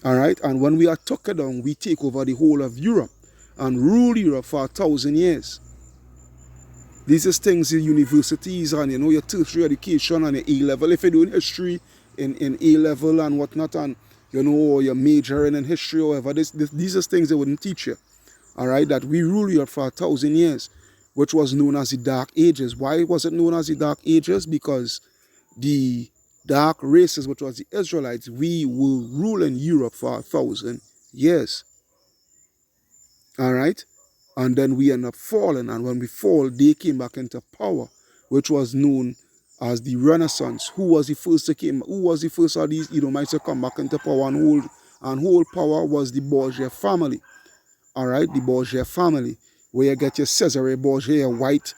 All right, and when we are took it down, we take over the whole of Europe and rule Europe for 1,000 years. These is things in universities and, you know, your tertiary education and your A-level. If you're doing history in A-level and whatnot, and, you know, or you're majoring in history or whatever, these are things they wouldn't teach you. All right, that we rule Europe for 1,000 years, which was known as the Dark Ages. Why was it known as the Dark Ages? Because the dark races, which was the Israelites, we will rule in Europe for 1,000 years. All right, and then we end up falling, and when we fall, they came back into power, which was known as the Renaissance. Who was the first of these Edomites to come back into power and hold power? Was the Borgia family. All right, the Borgia family, where you get your Cesare Borgia, your white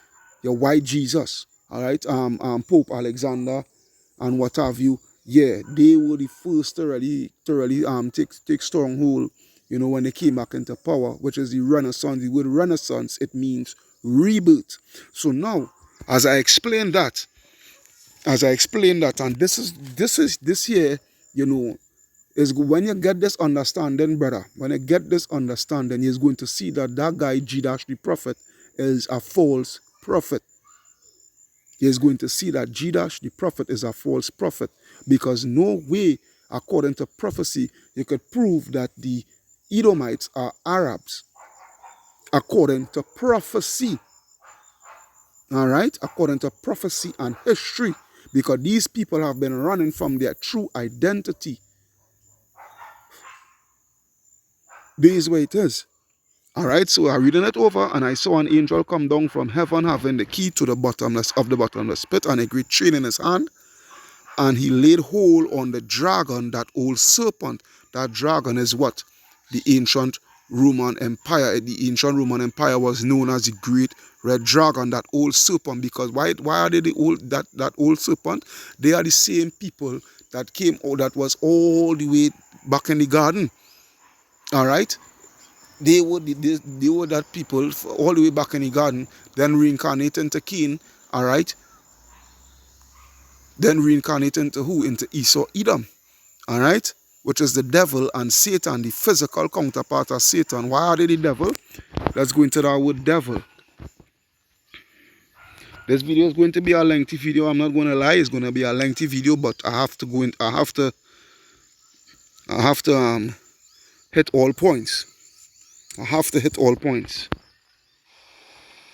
Jesus. All right, Pope Alexander and what have you. Yeah, they were the first to really take stronghold, you know, when they came back into power, which is the Renaissance. The word Renaissance, it means rebirth. So now, As I explained that, and this here, you know, is when you get this understanding, brother. When you get this understanding, you're going to see that guy Judas the prophet is a false prophet. You're going to see that Judas the prophet is a false prophet, because no way, according to prophecy, you could prove that the Edomites are Arabs, according to prophecy. All right, according to prophecy and history, because these people have been running from their true identity. This is where it is. All right, so I'm reading it over, and I saw an angel come down from heaven, having the key to the bottomless pit, and a great chain in his hand. And he laid hold on the dragon, that old serpent. That dragon is what? The ancient Roman Empire. The ancient Roman Empire was known as the Great Red Dragon, that old serpent. Because why are they that old serpent? They are the same people that came, or that was all the way back in the garden. All right. They were that people all the way back in the garden, then reincarnate into Cain. All right. Then reincarnate into who? Into Esau, Edom. All right, which is the devil and Satan, the physical counterpart of Satan. Why are they the devil? Let's go into that word devil. This video is going to be a lengthy video. I'm not going to lie, it's going to be a lengthy video, but I have to go in. I have to hit all points. I have to hit all points.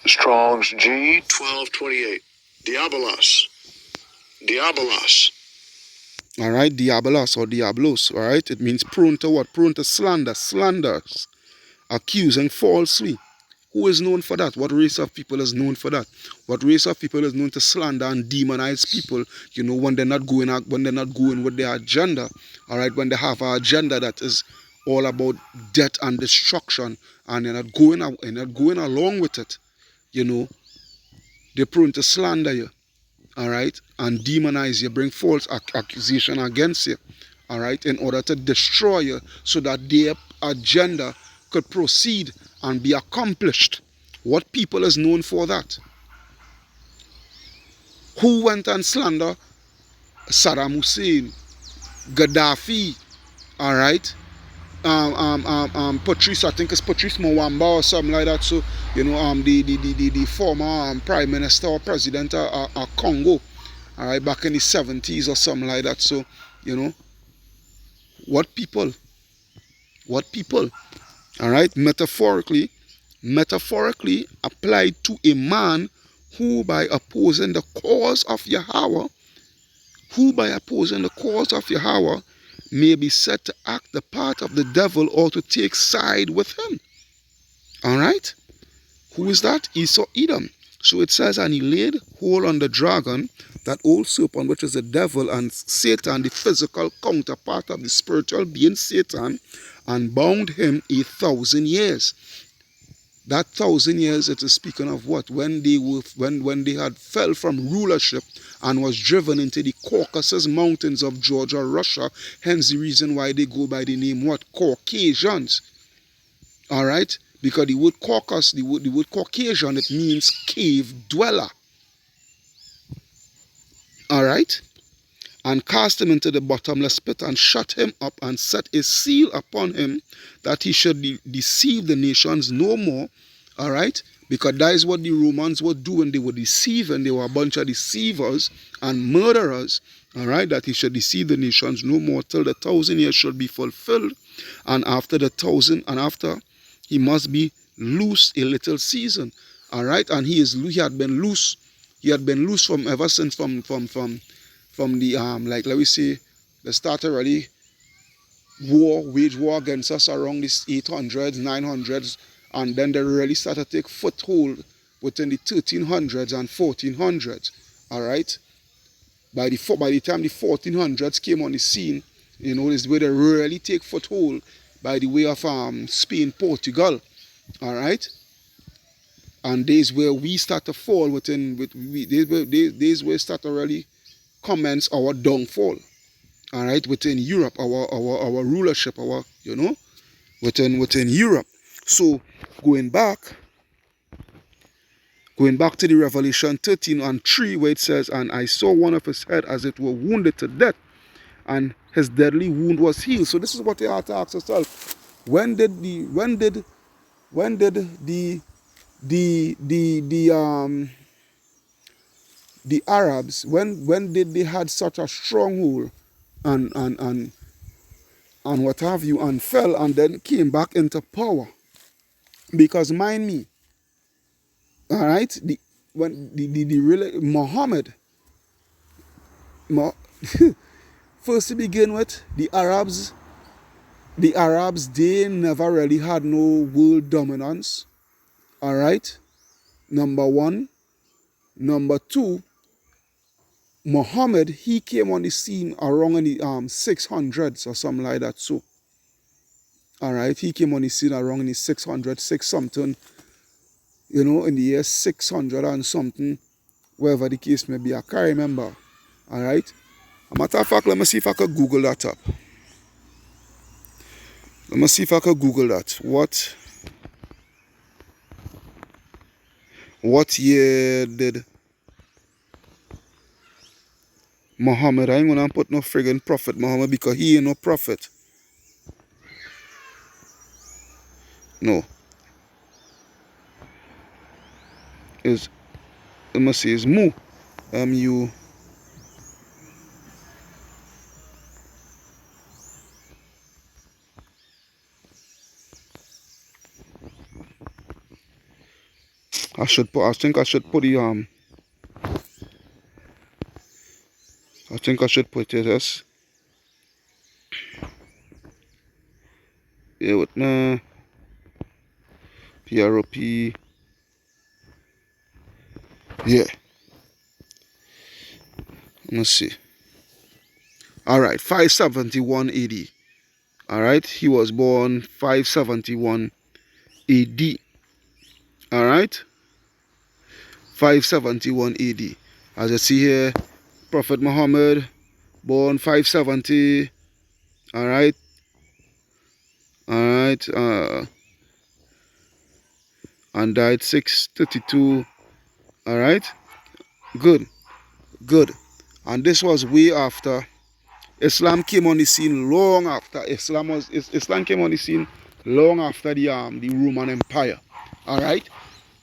Strong's G 1228. Diabolos. Diabolos. All right, diabolos or diablos. All right, it means prone to what? Prone to slander, slanders, accusing falsely. Who is known for that? What race of people is known for that? What race of people is known to slander and demonize people? You know, when they're not going out, when they're not going with their agenda. All right, when they have an agenda that is all about death and destruction, and they're not going along with it. You know, they're prone to slander you. All right, and demonize you, bring false accusation against you. All right, in order to destroy you, so that their agenda could proceed and be accomplished. What people is known for that? Who went and slandered Saddam Hussein, Gaddafi, all right? Patrice, I think it's Patrice Mwamba or something like that. So, you know, the former prime minister or president of Congo, all right, back in the 70s or something like that. So, you know, what people, all right, metaphorically applied to a man who, by opposing the cause of Yahweh, may be said to act the part of the devil or to take side with him. All right? Who is that? Esau, Edom. So it says, and he laid hold on the dragon, that old serpent, which is the devil and Satan, the physical counterpart of the spiritual being Satan, and bound him 1,000 years. That 1,000 years, it is speaking of what? When they had fell from rulership and was driven into the Caucasus Mountains of Georgia, Russia. Hence the reason why they go by the name what? Caucasians. All right? Because the word Caucasus, the word Caucasian, it means cave dweller. All right? And cast him into the bottomless pit, and shut him up, and set a seal upon him, that he should deceive the nations no more. All right? Because that is what the Romans were doing. They were deceiving. They were a bunch of deceivers and murderers. All right? That he should deceive the nations no more, till the 1,000 years should be fulfilled. And after the 1,000, and after, he must be loose a little season. All right? And he had been loose. He had been loose from ever since from the like, let me say, they started already wage war against us around the 800s, 900s, and then they really started to take foothold within the 1300s and 1400s. All right, by the time the 1400s came on the scene, you know, is where they really take foothold by the way of Spain, Portugal. All right, and days where we start to fall within, days where start to really commence our downfall. All right, within Europe, our rulership, you know, within Europe. So going back, Going back to the Revelation 13 and 3, where it says, and I saw one of his head as it were wounded to death, and his deadly wound was healed. So this is what you have to ask yourself. When did the Arabs, when did they had such a stronghold and what have you, and fell and then came back into power? Because mind me, all right, Muhammad, first to begin with, the Arabs, they never really had no world dominance. All right, number one. Number two, Muhammad, he came on the scene around in the 600s or something like that. So, all right, he came on the scene around in the 600, 6 something, in the year 600 and something, wherever the case may be. I can't remember. All right. A matter of fact, let me see if I can Google that up. Let me see if I can Google that. What year did Muhammad? I ain't gonna put no friggin' prophet Muhammad because he ain't no prophet. No. Let me see, is Mu. M-U. I think I should put it as, yeah, with PROP. Yeah. Let's see. All right, 571 AD. All right, he was born 571 AD. All right, 571 AD. As I see here, Prophet Muhammad, born 570. All right, and died 632. All right, good. And this was way after Islam came on the scene. Long after Islam came on the scene, long after the Roman Empire. All right.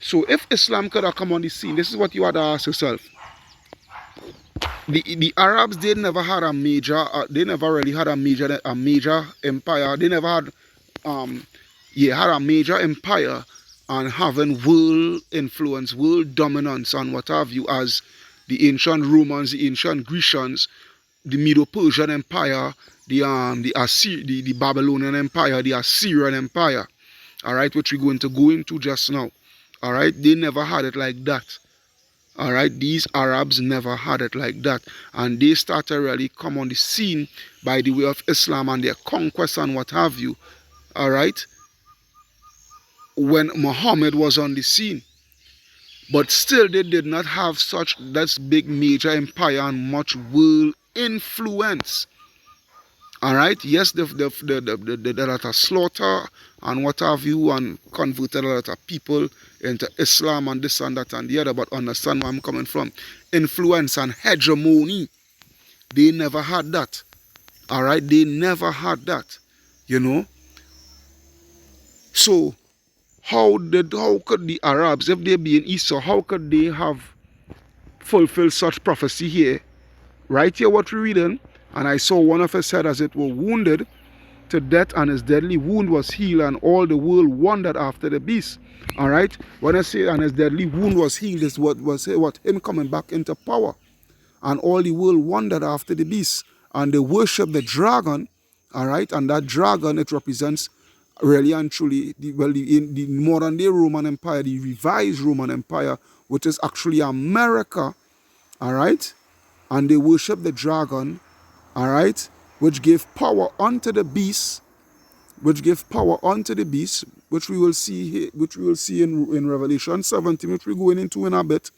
So if Islam could have come on the scene, this is what you had to ask yourself. The Arabs, they never had a major. They never really had a major empire. They never had had a major empire and having world influence, world dominance, and what have you, as the ancient Romans, the ancient Grecians, the Medo-Persian Empire, the Babylonian Empire, the Assyrian Empire, all right, which we're going to go into just now. All right, they never had it like that. All right, these Arabs never had it like that, and they started really come on the scene by the way of Islam and their conquest and what have you. All right, when Muhammad was on the scene, but still they did not have such that big major empire and much world influence. All right, yes, they lot of slaughter and what have you, and converted a lot of people into Islam and this and that and the other, but understand where I'm coming from. Influence and hegemony, they never had that. All right, they never had that, So, how could the Arabs, if they be in Esau, how could they have fulfilled such prophecy here? Right here, what we're reading, and I saw one of his head as it were wounded to death, and his deadly wound was healed, and all the world wondered after the beast. All right, when I say and his deadly wound was healed, is what him coming back into power, and all the world wondered after the beast, and they worship the dragon. All right, and that dragon, it represents really and truly the modern day Roman Empire, the revised Roman Empire, which is actually America. All right, and they worship the dragon. All right, which gave power unto the beast, which we will see here, which we will see in Revelation 17, which we're going into in a bit.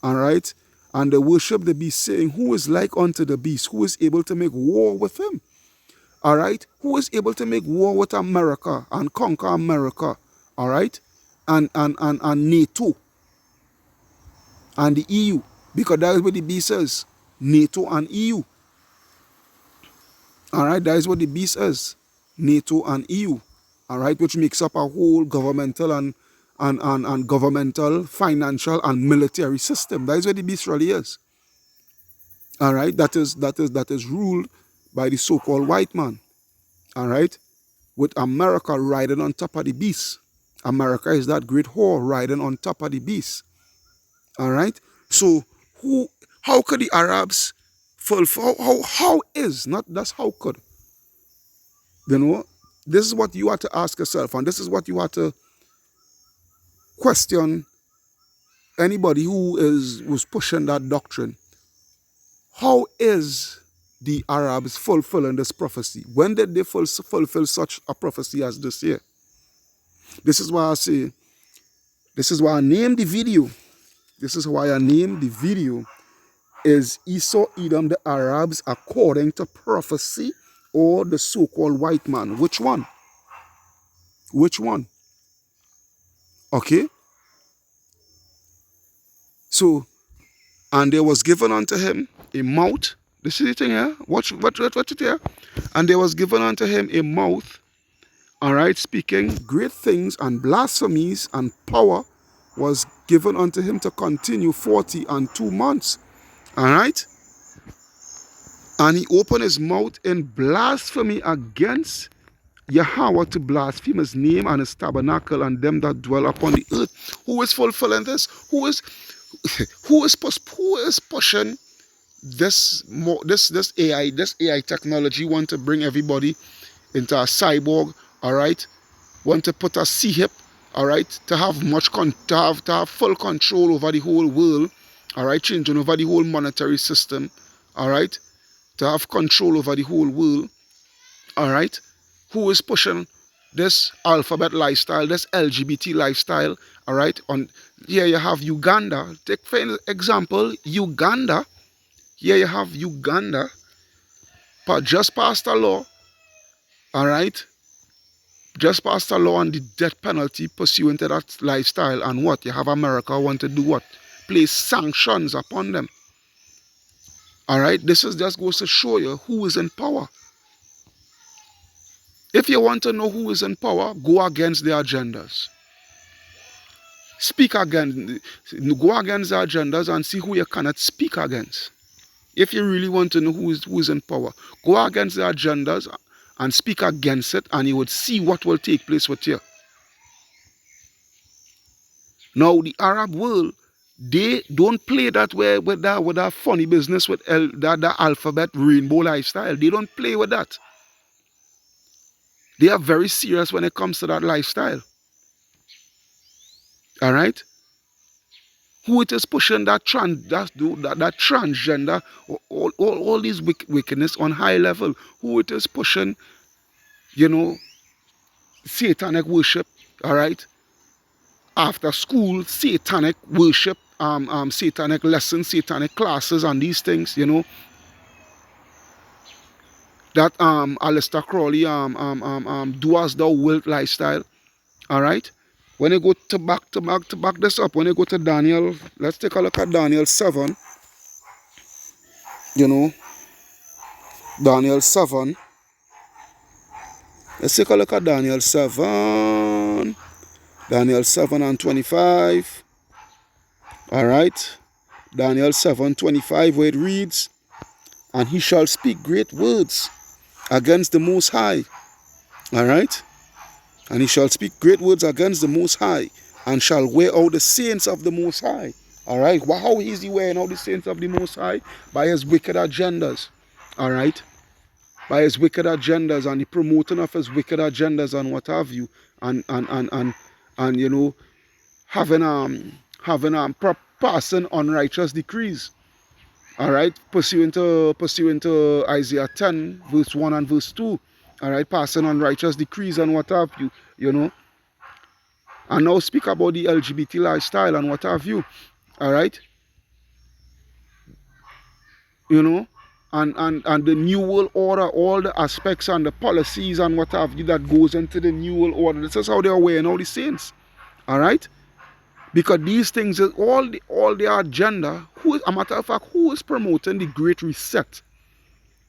All right, and they worship the beast, saying, who is like unto the beast? Who is able to make war with him? All right, who is able to make war with America and conquer America? All right, and NATO. and the EU, because that is what the beast is. NATO and EU. All right, that is what the beast is. NATO and EU. All right, which makes up a whole governmental and governmental, financial and military system. That is what the beast really is. All right, that is ruled by the so-called white man. All right, with America riding on top of the beast. America is that great whore riding on top of the beast. All right. So how could the Arabs fulfill? How is not that's how could you know? This is what you have to ask yourself, and this is what you have to question anybody who's pushing that doctrine. How is the Arabs fulfilling this prophecy? When did they fulfill such a prophecy as this year? This is why I say. This is why I named the video. This is why I named the video is Esau, Edom, the Arabs, according to prophecy, or the so-called white man? Which one? Which one? Okay? So, and there was given unto him a mouth. This is the thing here. Watch it here. And there was given unto him a mouth, all right, speaking great things and blasphemies, and power was given unto him to continue 42 months. All right? And he opened his mouth in blasphemy against Yahweh, to blaspheme his name and his tabernacle and them that dwell upon the earth. Who is fulfilling this? Who is pushing this AI technology? Want to bring everybody into a cyborg, all right? Want to put a C-hip, all right? To have to have full control over the whole world, all right? Changing over the whole monetary system, all right? To have control over the whole world, all right? Who is pushing this alphabet lifestyle, this LGBT lifestyle, all right? On here you have Uganda. Take for example, Uganda. Here you have Uganda, just passed a law, all right? Just passed a law on the death penalty pursuant to that lifestyle. And what? You have America want to do what? Place sanctions upon them. All right? This is just goes to show you who is in power. If you want to know who is in power, go against their agendas. Speak against, go against their agendas and see who you cannot speak against. If you really want to know who is in power, go against their agendas and speak against it, and you would see what will take place with you. Now, the Arab world, they don't play that way with that funny business with that alphabet rainbow lifestyle. They don't play with that. They are very serious when it comes to that lifestyle. All right? Who it is pushing that transgender, all these wickedness on high level. Who it is pushing, satanic worship, all right? After school, satanic worship, satanic lessons, satanic classes, and these things, that Aleister Crowley do as thou wilt lifestyle. All right. When you go to back this up, when you go to Daniel, let's take a look at Daniel 7. Daniel 7. Let's take a look at Daniel 7. Daniel 7 and 25. All right. Daniel 7:25, where it reads, and he shall speak great words against the Most High. All right. And he shall speak great words against the Most High, and shall wear out the saints of the Most High. All right. Well, how is he wearing out the saints of the Most High? By his wicked agendas. All right. By his wicked agendas and the promoting of his wicked agendas and what have you, and having passing unrighteous decrees. All right, pursuant to Isaiah 10, verse 1 and verse 2. All right, passing unrighteous decrees and what have you, And now speak about the LGBT lifestyle and what have you. All right, and the New World Order, all the aspects and the policies and what have you that goes into the New World Order. This is how they are wearing all the saints. All right, Because these things is all their agenda. A matter of fact, who is promoting the Great Reset,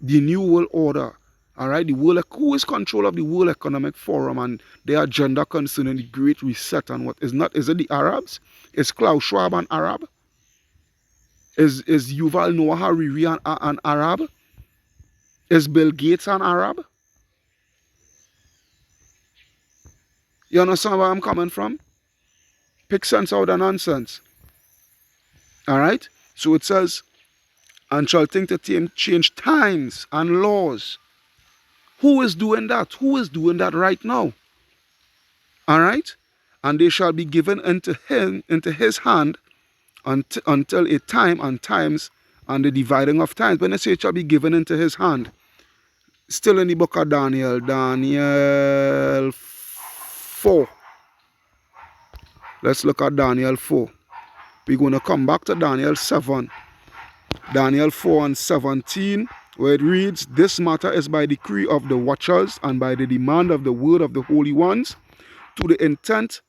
the New World Order? All right, who is control of the World Economic Forum and their agenda concerning the Great Reset and what is not? Is it the Arabs? Is Klaus Schwab an Arab? Is Yuval Noah Harari an Arab? Is Bill Gates an Arab? You understand where I'm coming from? Pick sense out of nonsense. All right? So it says, and shall think to change times and laws. Who is doing that? Who is doing that right now? All right? And they shall be given into his hand until a time and times and the dividing of times. When I say it shall be given into his hand, still in the book of Daniel, Daniel 4. Let's look at Daniel 4. We're going to come back to Daniel 7. Daniel 4 and 17, where it reads, this matter is by decree of the watchers and by the demand of the word of the holy ones, to the intent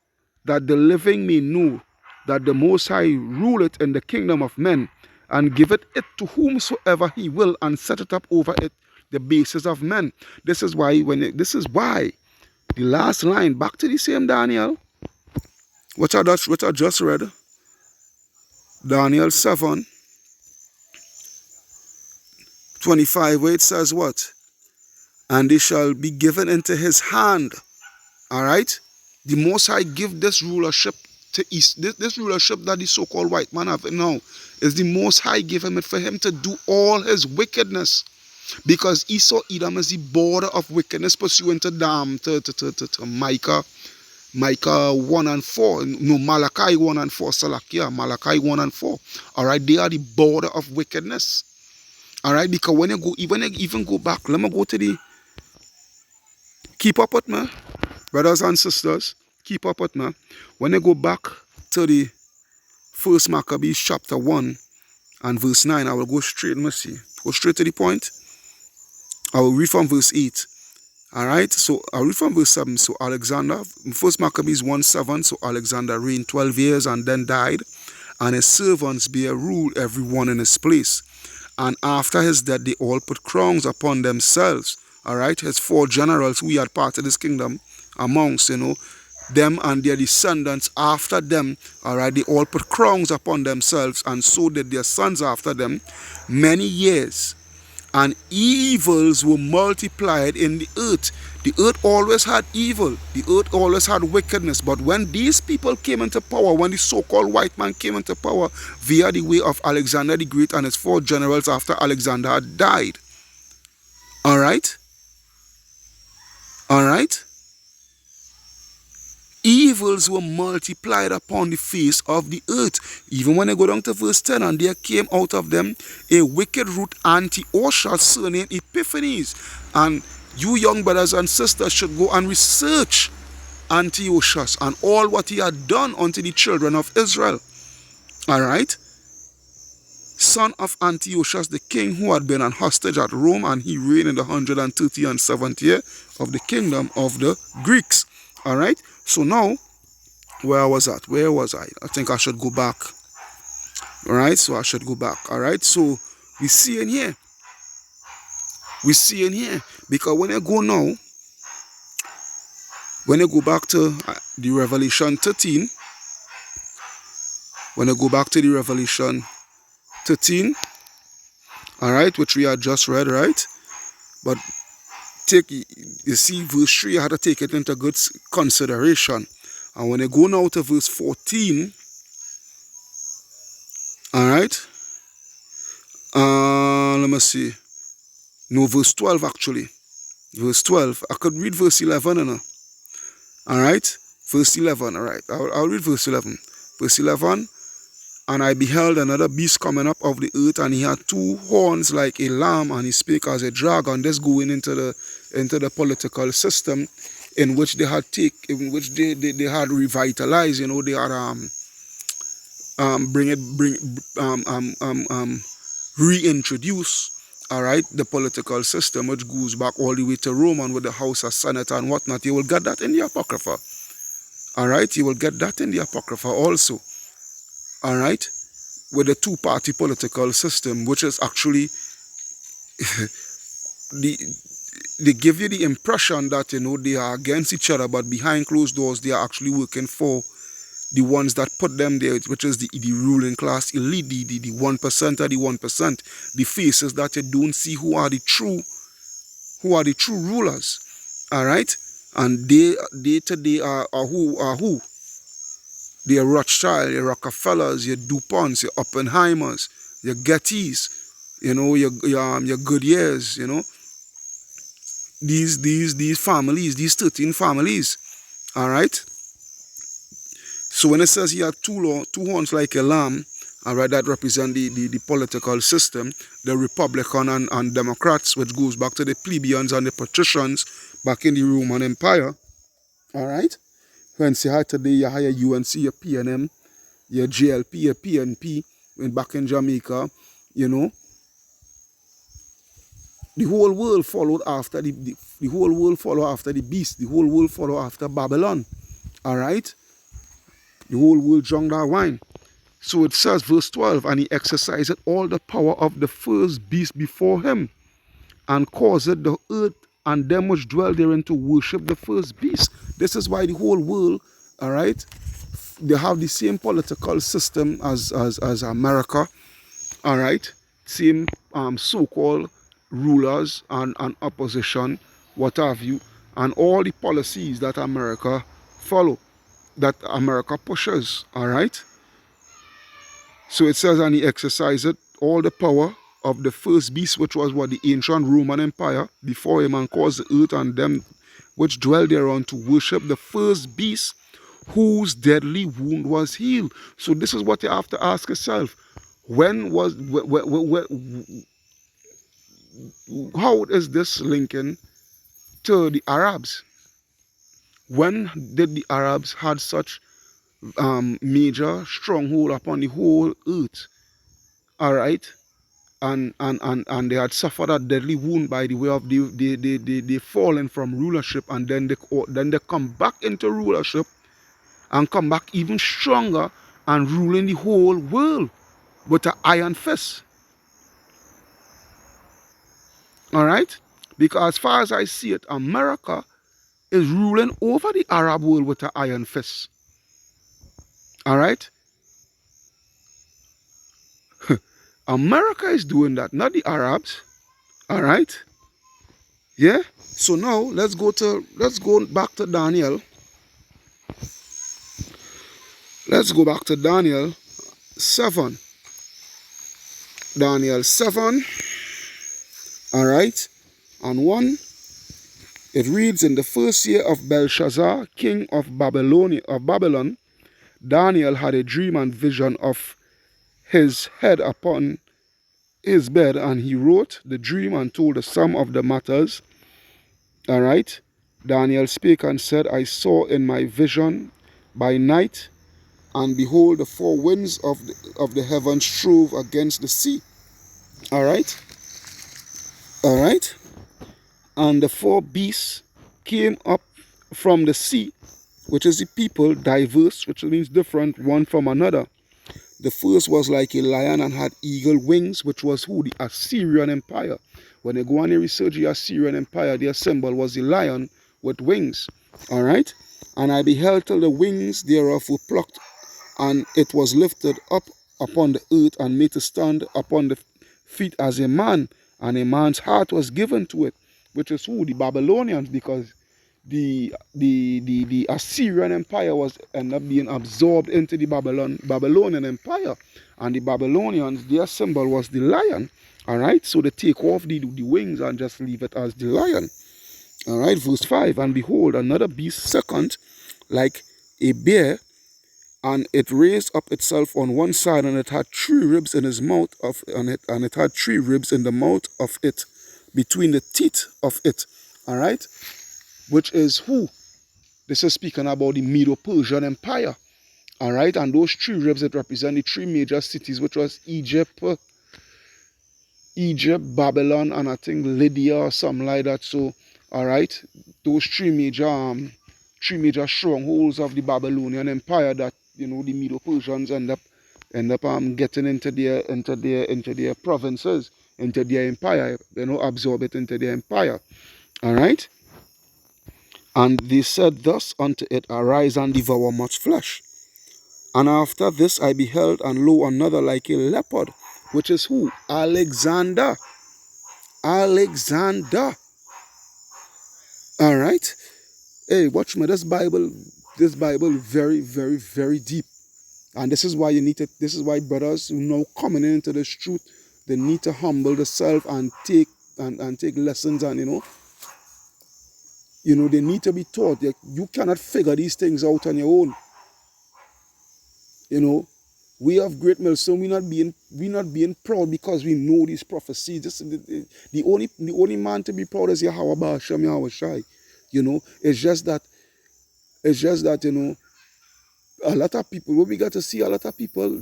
that the living may know that the Most High ruleth in the kingdom of men, and giveth it to whomsoever he will, and set it up over it the basis of men. This is why the last line, back to the same Daniel, which I just read, Daniel 7, 25, where it says what? And they shall be given into his hand. All right? The Most High give this rulership to East. This rulership that the so-called white man have now is the Most High give him it for him to do all his wickedness. Because Esau, Edom is the border of wickedness pursuant to Micah 1 and 4. No, Malachi 1 and 4. Salakia, Malachi 1 and 4. All right? They are the border of wickedness. All right, because when you even go back, let me go to the, keep up with me, brothers and sisters, keep up with me. When you go back to the first Maccabees chapter 1 and verse 9, I will go straight, let me see, go straight to the point. I will read from verse 8. All right, so I'll read from verse 7. So Alexander, first Maccabees 1:7, so Alexander reigned 12 years and then died, and his servants bare rule every one in his place. And after his death, they all put crowns upon themselves. All right, his 4 generals who had part of his kingdom amongst, them and their descendants after them. All right, they all put crowns upon themselves, and so did their sons after them many years. And evils were multiplied in the earth. The earth always had evil. The earth always had wickedness. But when these people came into power, when the so-called white man came into power via the way of Alexander the Great and his 4 generals after Alexander had died. All right? All right? Evils were multiplied upon the face of the earth. Even when I go down to verse 10, and there came out of them a wicked root, Antiochus, surnamed Epiphanes. And you young brothers and sisters should go and research Antiochus and all what he had done unto the children of Israel. All right? Son of Antiochus the king, who had been an hostage at Rome, and he reigned in the 137th year of the kingdom of the Greeks. All right? So now, where was that? Where was I? I think I should go back. All right? So I should go back. All right? So we see in here. We see in here. Because when I go now, when I go back to the Revelation 13, when I go back to the Revelation 13, all right, which we had just read, right? But you see, verse 3, I had to take it into good consideration. And when I go now to verse 14, all right, let me see. No, verse 12 actually. Verse 12. I could read verse 11, all right, verse 11, all right. I'll read verse 11. Verse 11. And I beheld another beast coming up of the earth, and he had 2 horns like a lamb, and he spake as a dragon. This going into the political system in which they had they had revitalized. They had reintroduce, all right, the political system, which goes back all the way to Rome and with the House of Senate and whatnot. You will get that in the Apocrypha. All right, you will get that in the Apocrypha also. All right, with the two-party political system, which is actually the they give you the impression that they are against each other, but behind closed doors they are actually working for the ones that put them there, which is the ruling class elite, the 1% of the 1%, the faces that you don't see who are the true rulers. All right, and they today are who they are Rothschild, your Rockefellers, your DuPonts, your Oppenheimers, your Gettys, your Goodyears, these families, these 13 families. All right. So when it says he had two horns like a lamb, all right, that represent the political system, the Republican and Democrats, which goes back to the plebeians and the patricians back in the Roman Empire. All right. When you had today, you have your UNC, your PNM, your JLP, your PNP, and back in Jamaica, the whole world followed after the whole world followed after the beast. The whole world followed after Babylon. All right. The whole world drank that wine. So it says, verse 12, and he exercised all the power of the first beast before him, and caused the earth and them which dwell therein to worship the first beast. This is why the whole world, all right, they have the same political system as America, all right, same so-called rulers and opposition, what have you, and all the policies that America follow, that America pushes, all right. So it says, and he exercised all the power of the first beast, which was what the ancient Roman Empire before him, and caused the earth and them which dwell thereon to worship the first beast, whose deadly wound was healed. So this is what you have to ask yourself: how is this linking to the Arabs? When did the Arabs had such major stronghold upon the whole earth? All right. And they had suffered a deadly wound by the way of they fallen from rulership, and then they come back into rulership and come back even stronger and ruling the whole world with an iron fist. All right, because as far as I see it, America is ruling over the Arab world with an iron fist. All right, America is doing that, not the Arabs. All right, yeah. So now let's go back to Daniel. Let's go back to Daniel 7. Daniel 7, all right, and 1. It reads, in the first year of Belshazzar, king of Babylon, Daniel had a dream and vision of his head upon his bed, and he wrote the dream and told the sum of the matters. All right. Daniel spake and said, I saw in my vision by night, and behold, the four winds of the heavens strove against the sea. All right. All right. And the four beasts came up from the sea, which is the people, diverse, which means different one from another. The first was like a lion and had eagle wings, which was who? The Assyrian Empire. When they go and research the Assyrian Empire, their symbol was the lion with wings. All right. And I beheld till the wings thereof were plucked, and it was lifted up upon the earth and made to stand upon the feet as a man, and a man's heart was given to it, which is who? The Babylonians, because the Assyrian Empire was ended up being absorbed into the Babylonian Empire, and the Babylonians, their symbol was the lion. All right, so they take off the wings and just leave it as the lion. All right, verse 5, and behold, another beast second, like a bear, and it raised up itself on one side, and it had 3 ribs in his mouth and it had 3 ribs in the mouth of it, between the teeth of it. All right, which is who? This is speaking about the Medo-Persian Empire. All right, and those 3 ribs, it represent the 3 major cities, which was Egypt, Babylon, and I think Lydia or something like that. So, all right, those 3 three major strongholds of the Babylonian Empire that, you know, the Medo-Persians end up getting into their provinces, into their empire, you know, absorb it into their empire. All right. And they said thus unto it, Arise and devour much flesh. And after this I beheld, and lo, another like a leopard, which is who? Alexander. Alexander. All right. Hey, watch me. This Bible very, very, very deep. And this is why you need to, this is why brothers who now coming into this truth, they need to humble themselves and take take lessons, and they need to be taught that you cannot figure these things out on your own. We have great millstone. We not being proud because we know these prophecies. The only man to be proud is Yahweh Ba'ashem Yahweh Shai. It's just that a lot of people, what we got to see, a lot of people,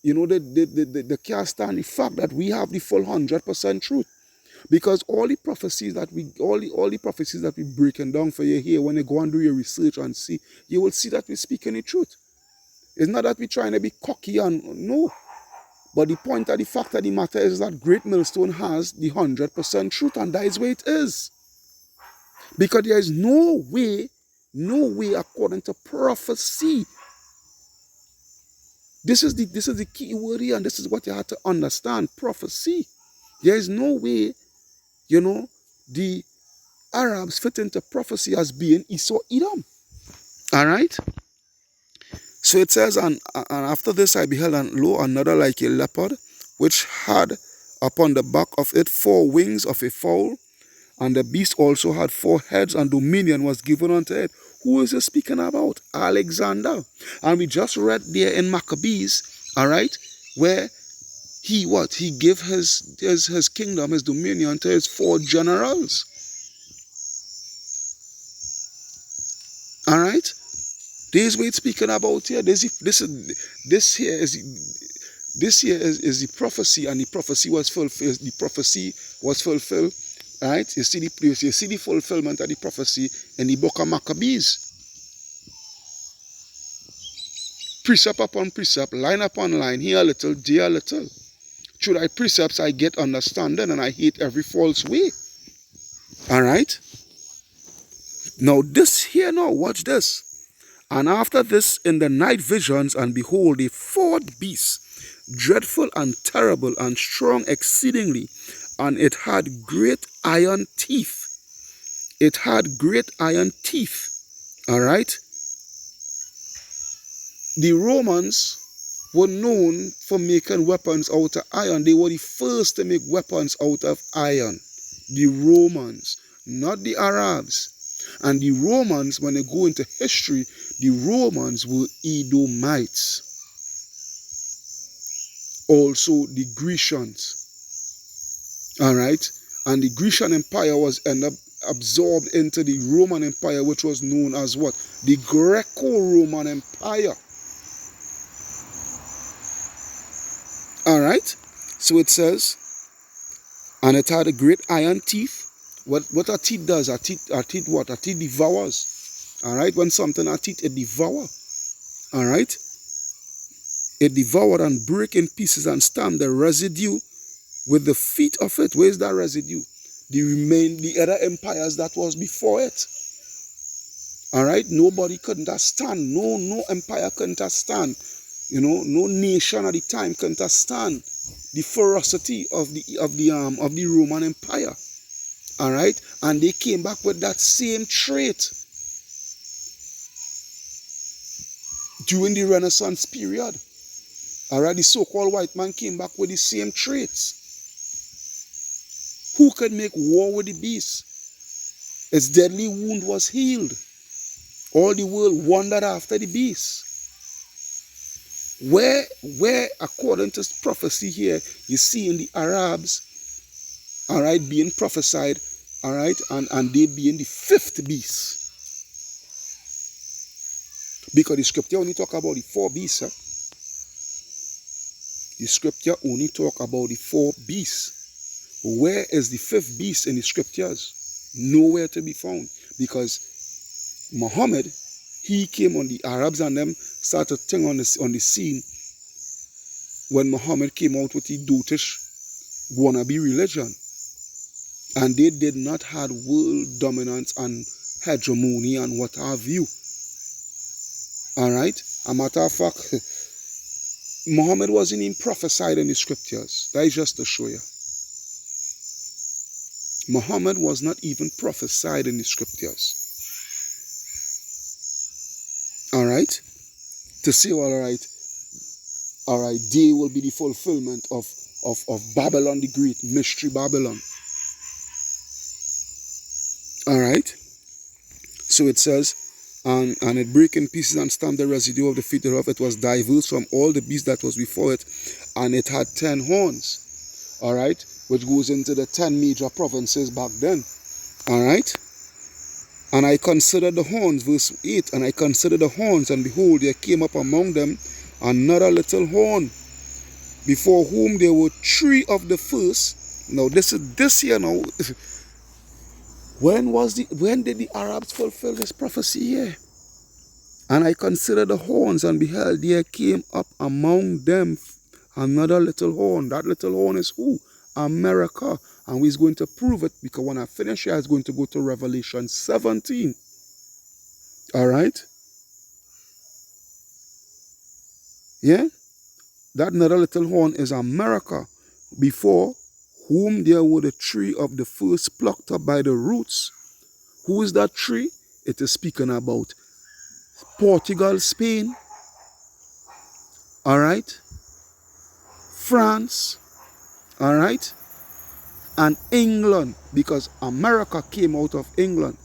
they can't stand the fact that we have the full 100% truth. Because all the prophecies that we breaking down for you here, when you go and do your research and see, you will see that we speaking the truth. It's not that we're trying to be cocky, no. But the point of the fact of the matter is that Great Millstone has the 100% truth, and that is where it is. Because there is no way according to prophecy. This is the key word here, and this is what you have to understand. Prophecy. There is no way, the Arabs fit into prophecy as being Esau, Edom. All right? So it says, and after this I beheld, and lo, another like a leopard, which had upon the back of it 4 wings of a fowl, and the beast also had 4 heads, and dominion was given unto it. Who is he speaking about? Alexander. And we just read there in Maccabees, all right, where he gave his kingdom, his dominion to his 4 generals. All right? This what it's speaking about here. This here is the prophecy, and the prophecy was fulfilled. The prophecy was fulfilled. Right? You see the fulfillment of the prophecy in the book of Maccabees. Precept upon precept, line upon line, here a little, there a little. Through thy precepts I get understanding, and I hate every false way. All right? Now this here, now watch this. And after this, in the night visions, and behold, a 4th beast, dreadful and terrible and strong exceedingly, and it had great iron teeth. It had great iron teeth. All right? The Romans were known for making weapons out of iron. They were the first to make weapons out of iron. The Romans, not the Arabs. And the Romans, when they go into history, the Romans were Edomites. Also the Grecians. All right? And the Grecian Empire was absorbed into the Roman Empire, which was known as what? The Greco-Roman Empire. All right? So it says, and it had a great iron teeth. What a teeth does, a teeth what? A teeth devours. All right? When something a teeth, it devours. All right? It devoured and break in pieces and stamped the residue with the feet of it. Where is that residue? The other empires that was before it. All right? Nobody couldn't stand. No empire couldn't stand. No nation at the time couldn't stand the ferocity of the Roman Empire. All right? And they came back with that same trait during the Renaissance period. All right? The so-called white man came back with the same traits. Who could make war with the beast? Its deadly wound was healed. All the world wondered after the beast. Where according to prophecy here, you see in the Arabs, all right, being prophesied, all right, and they being the 5th beast. Because the scripture only talk about the 4 beasts. The scripture only talk about the 4 beasts. Where is the 5th beast in the scriptures? Nowhere to be found. Because Muhammad, he came on the Arabs and them started thing on the scene when Muhammad came out with the dotish wannabe religion. And they did not have world dominance and hegemony and what have you. Alright? A matter of fact, Muhammad wasn't even prophesied in the scriptures. That is just to show you. Muhammad was not even prophesied in the scriptures. Alright? To say, alright, they will be the fulfillment of Babylon the Great, mystery Babylon. Alright? So it says, and it break in pieces and stamped the residue of the feet thereof. It was diverse from all the beasts that was before it, and it had 10 horns. Alright? Which goes into the 10 major provinces back then. Alright? And I considered the horns, verse 8, and I considered the horns, and behold, there came up among them another little horn, before whom there were 3 of the first. Now this here now. When did the Arabs fulfill this prophecy here? And I considered the horns, and beheld, there came up among them another little horn. That little horn is who? America. And we're going to prove it, because when I finish here, I'm going to go to Revelation 17. Alright? Yeah? That another little horn is America, before whom there were the tree of the first plucked up by the roots. Who is that tree? It is speaking about Portugal, Spain, alright, France, alright, and England, because America came out of England.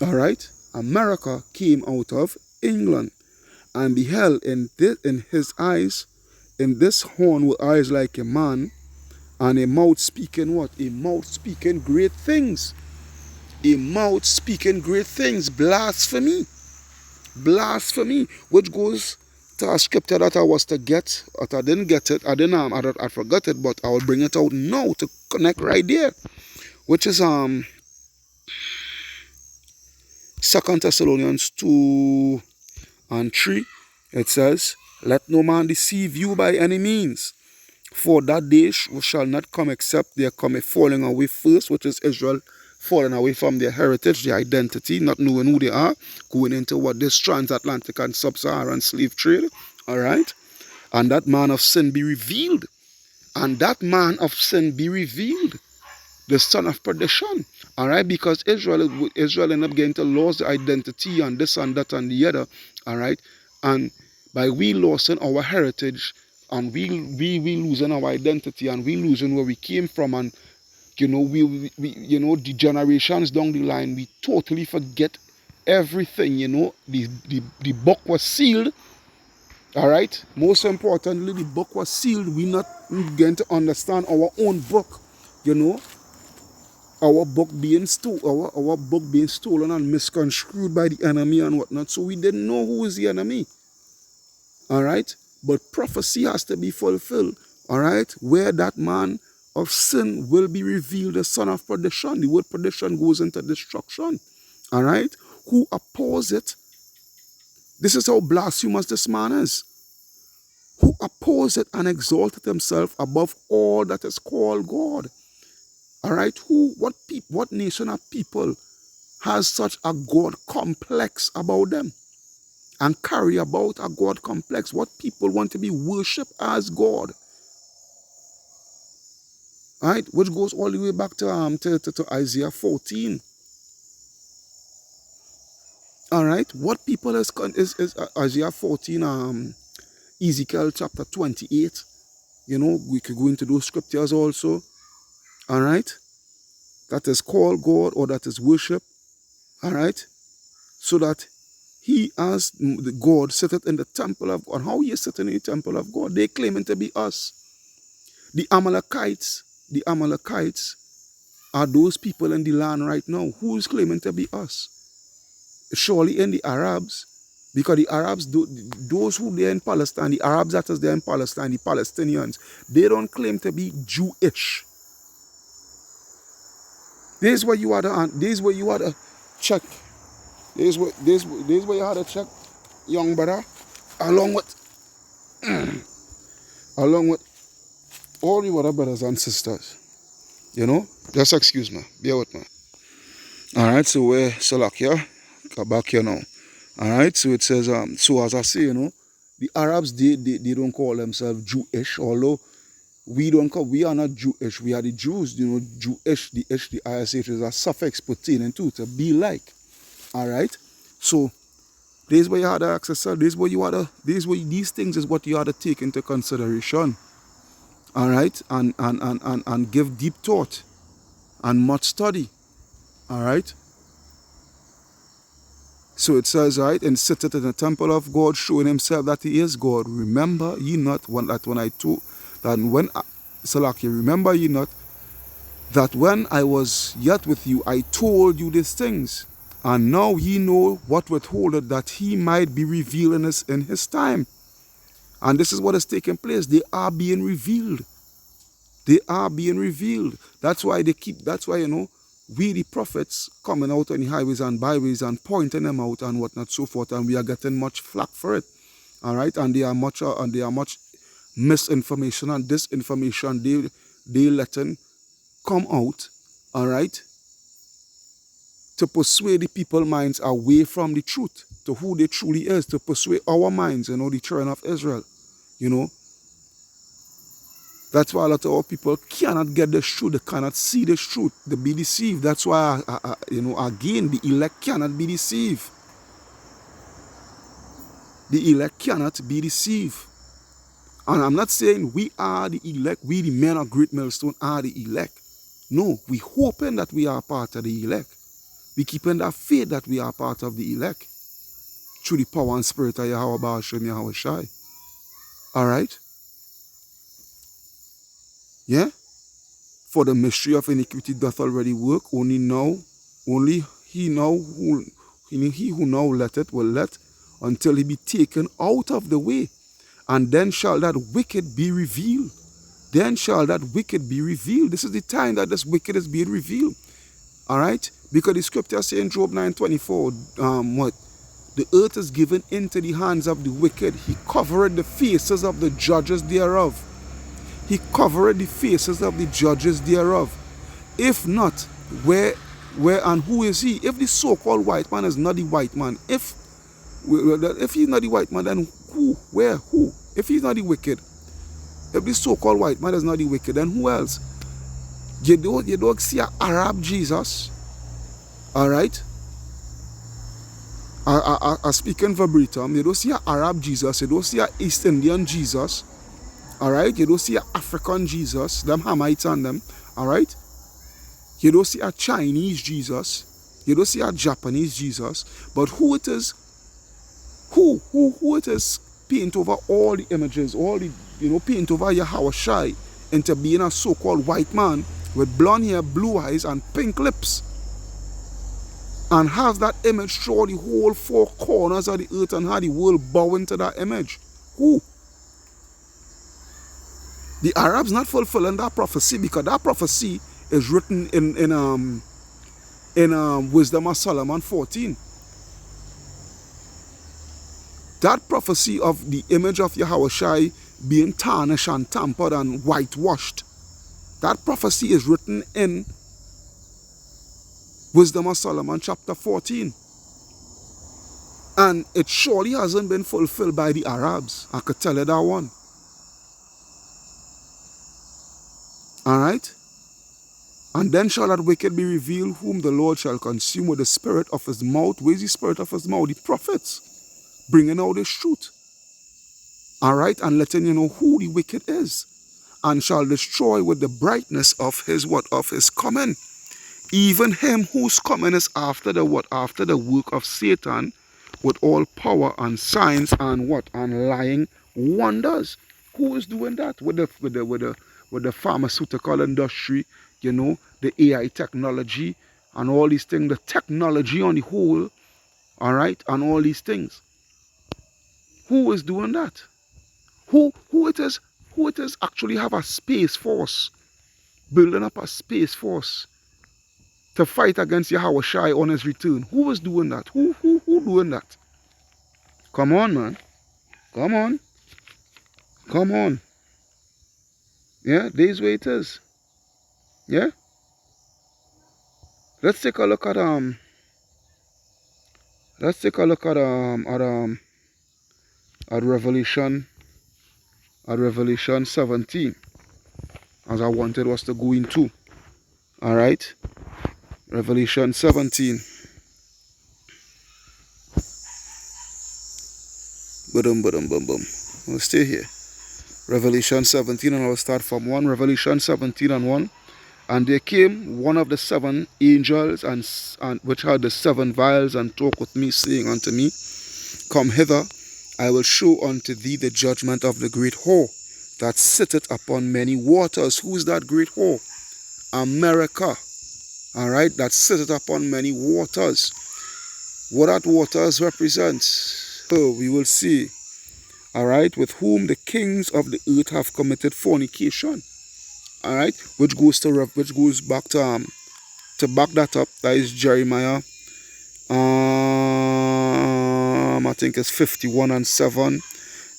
Alright, America came out of England. And beheld in his eyes, in this horn were eyes like a man, and a mouth speaking what? A mouth speaking great things. A mouth speaking great things. Blasphemy. Blasphemy. Which goes to a scripture that I was to get, but I didn't get it. I forgot it, but I will bring it out now to connect right there. Which is 2 Thessalonians 2 and 3. It says, let no man deceive you by any means, for that day shall not come except there come a falling away first, which is Israel falling away from their heritage, their identity, not knowing who they are, going into what this transatlantic and sub-Saharan slave trade. Alright? And that man of sin be revealed. And that man of sin be revealed, the son of perdition. Alright? Because Israel ended up getting to lose the identity and this and that and the other. Alright? And by we losing our heritage, and we losing our identity, and we losing where we came from, and we the generations down the line, we totally forget everything. The book was sealed. All right. Most importantly, the book was sealed. We not going to understand our own book. Our book being our book being stolen and misconstrued by the enemy and whatnot. So we didn't know who is the enemy. All right. But prophecy has to be fulfilled. All right. Where that man of sin will be revealed, the son of perdition. The word perdition goes into destruction. All right. Who oppose it? This is how blasphemous this man is. Who oppose it and exalted himself above all that is called God. All right. What nation of people has such a God complex about them and carry about a God complex? What people want to be worshipped as God? All right, which goes all the way back to Isaiah 14. All right, what people is Isaiah 14, Ezekiel chapter 28. We could go into those scriptures also. All right, that is called God, or that is worship. All right, so that he as the God sitteth in the temple of God. How he is sitting in the temple of God? They claiming to be us. The Amalekites are those people in the land right now. Who is claiming to be us? Surely in the Arabs, because the Arabs, those who are in Palestine, the Arabs that is there in Palestine, the Palestinians, they don't claim to be Jewish. This is where you are check. This what you had to check, young brother, along with along with all the other brothers and sisters. You know? Just excuse me. Bear with me. Alright, so we're Salakia. Come back here now. Alright, so it says, so as I say, you know, the Arabs, they don't call themselves Jewish, although we are not Jewish, we are the Jews, you know, Jewish, the ish, the ish is a suffix pertaining to be like. Alright? So this is what you had to access, these things is what you had to take into consideration. Alright, and give deep thought and much study. Alright. So it says, right, and sitteth in the temple of God, showing himself that he is God. Remember ye not when I told that when Salakia, remember ye not that when I was yet with you, I told you these things, and now ye know what withholdeth, that he might be revealed in his time. And this is what is taking place. They are being revealed. They are being revealed. That's why you know, we the prophets coming out on the highways and byways and pointing them out and whatnot, so forth, and we are getting much flack for it. Alright, and there are much misinformation and disinformation they letting come out, alright, to persuade the people's minds away from the truth, to who they truly is, to persuade our minds, you know, the children of Israel, you know. That's why a lot of our people cannot get this truth. They cannot see this truth. They be deceived. That's why, you know, again, the elect cannot be deceived. The elect cannot be deceived. And I'm not saying we are the elect, we the men of Great Millstone are the elect. No, we hoping that we are part of the elect. We keeping that faith that we are part of the elect. Through the power and spirit of Yahweh Ba'ashem Yahweh Shai. Alright? Yeah? For the mystery of iniquity doth already work, only he who now letteth will let until he be taken out of the way. And then shall that wicked be revealed. Then shall that wicked be revealed. This is the time that this wicked is being revealed. Alright? Because the scripture says in Job 9:24, what? The earth is given into the hands of the wicked. He covered the faces of the judges thereof. He covered the faces of the judges thereof. If not, where and who is he? If the so-called white man is not the white man, if he's not the white man, then who? Where? Who? If he's not the wicked, if the so-called white man is not the wicked, then who else? You don't see an Arab Jesus, all right? I speaking verbatim. You don't see an Arab Jesus. You don't see an East Indian Jesus. Alright, you don't see an African Jesus, them Hamites and them, alright? You don't see a Chinese Jesus, you don't see a Japanese Jesus, but who it is paint over all the images, all the, you know, paint over Yahweh Shai into being a so-called white man with blonde hair, blue eyes, and pink lips, and has that image through the whole four corners of the earth and have the world bowing to that image. Who? The Arabs not fulfilling that prophecy, because that prophecy is written in Wisdom of Solomon 14. That prophecy of the image of Yahweh Shai being tarnished and tampered and whitewashed, that prophecy is written in Wisdom of Solomon chapter 14. And it surely hasn't been fulfilled by the Arabs. I could tell you that one. Alright? And then shall that wicked be revealed, whom the Lord shall consume with the spirit of his mouth. Where's the spirit of his mouth? The prophets. Bringing out this truth. Alright? And letting you know who the wicked is. And shall destroy with the brightness of his what? Of his coming. Even him whose coming is after the what? After the work of Satan, with all power and signs and what? And lying wonders. Who is doing that? With the pharmaceutical industry, you know, the AI technology and all these things, the technology on the whole, all right, and all these things. Who is doing that? Who it is actually have a space force, building up a space force, to fight against Yahweh Shai on his return. Who was doing that? Who doing that? Come on, man. Come on. Come on. Yeah, this way it is. Yeah? Let's take a look at at Revelation 17, as I wanted us to go into. Alright? Revelation 17. Boom. We'll stay here. Revelation 17, and I'll start from 1. Revelation 17 and 1. And there came one of the 7 angels, and which had the 7 vials, and talked with me, saying unto me, Come hither, I will show unto thee the judgment of the great whore, that sitteth upon many waters. Who is that great whore? America. Alright, that sitteth upon many waters. What that waters represents, we will see. Alright, with whom the kings of the earth have committed fornication. Alright, which goes back to back that up. That is Jeremiah. I think it's 51 and 7.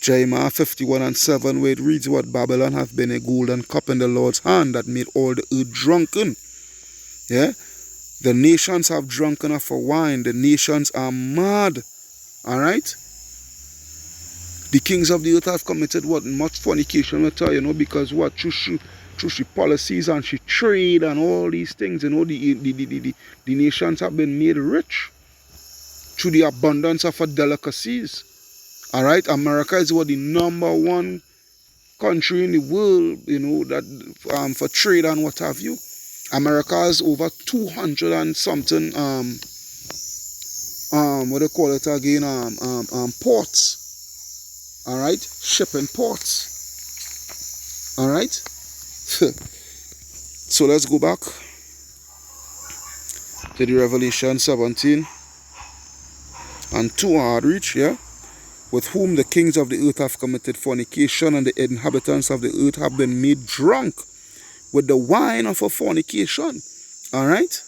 Jeremiah 51 and 7, where it reads, What Babylon hath been a golden cup in the Lord's hand, that made all the earth drunken. Yeah, the nations have drunken of a wine. The nations are mad. Alright. The kings of the earth have committed what? Much fornication with her, because what? Through she policies and she trade and all these things, the nations have been made rich through the abundance of her delicacies. Alright, America is what the #1 country in the world, that for trade and what have you. America has over 200 and something what do you call it again? Ports. Alright, shipping ports. Alright. So let's go back to the Revelation 17 and 2 hard reach, yeah? With whom the kings of the earth have committed fornication, and the inhabitants of the earth have been made drunk with the wine of her fornication. Alright?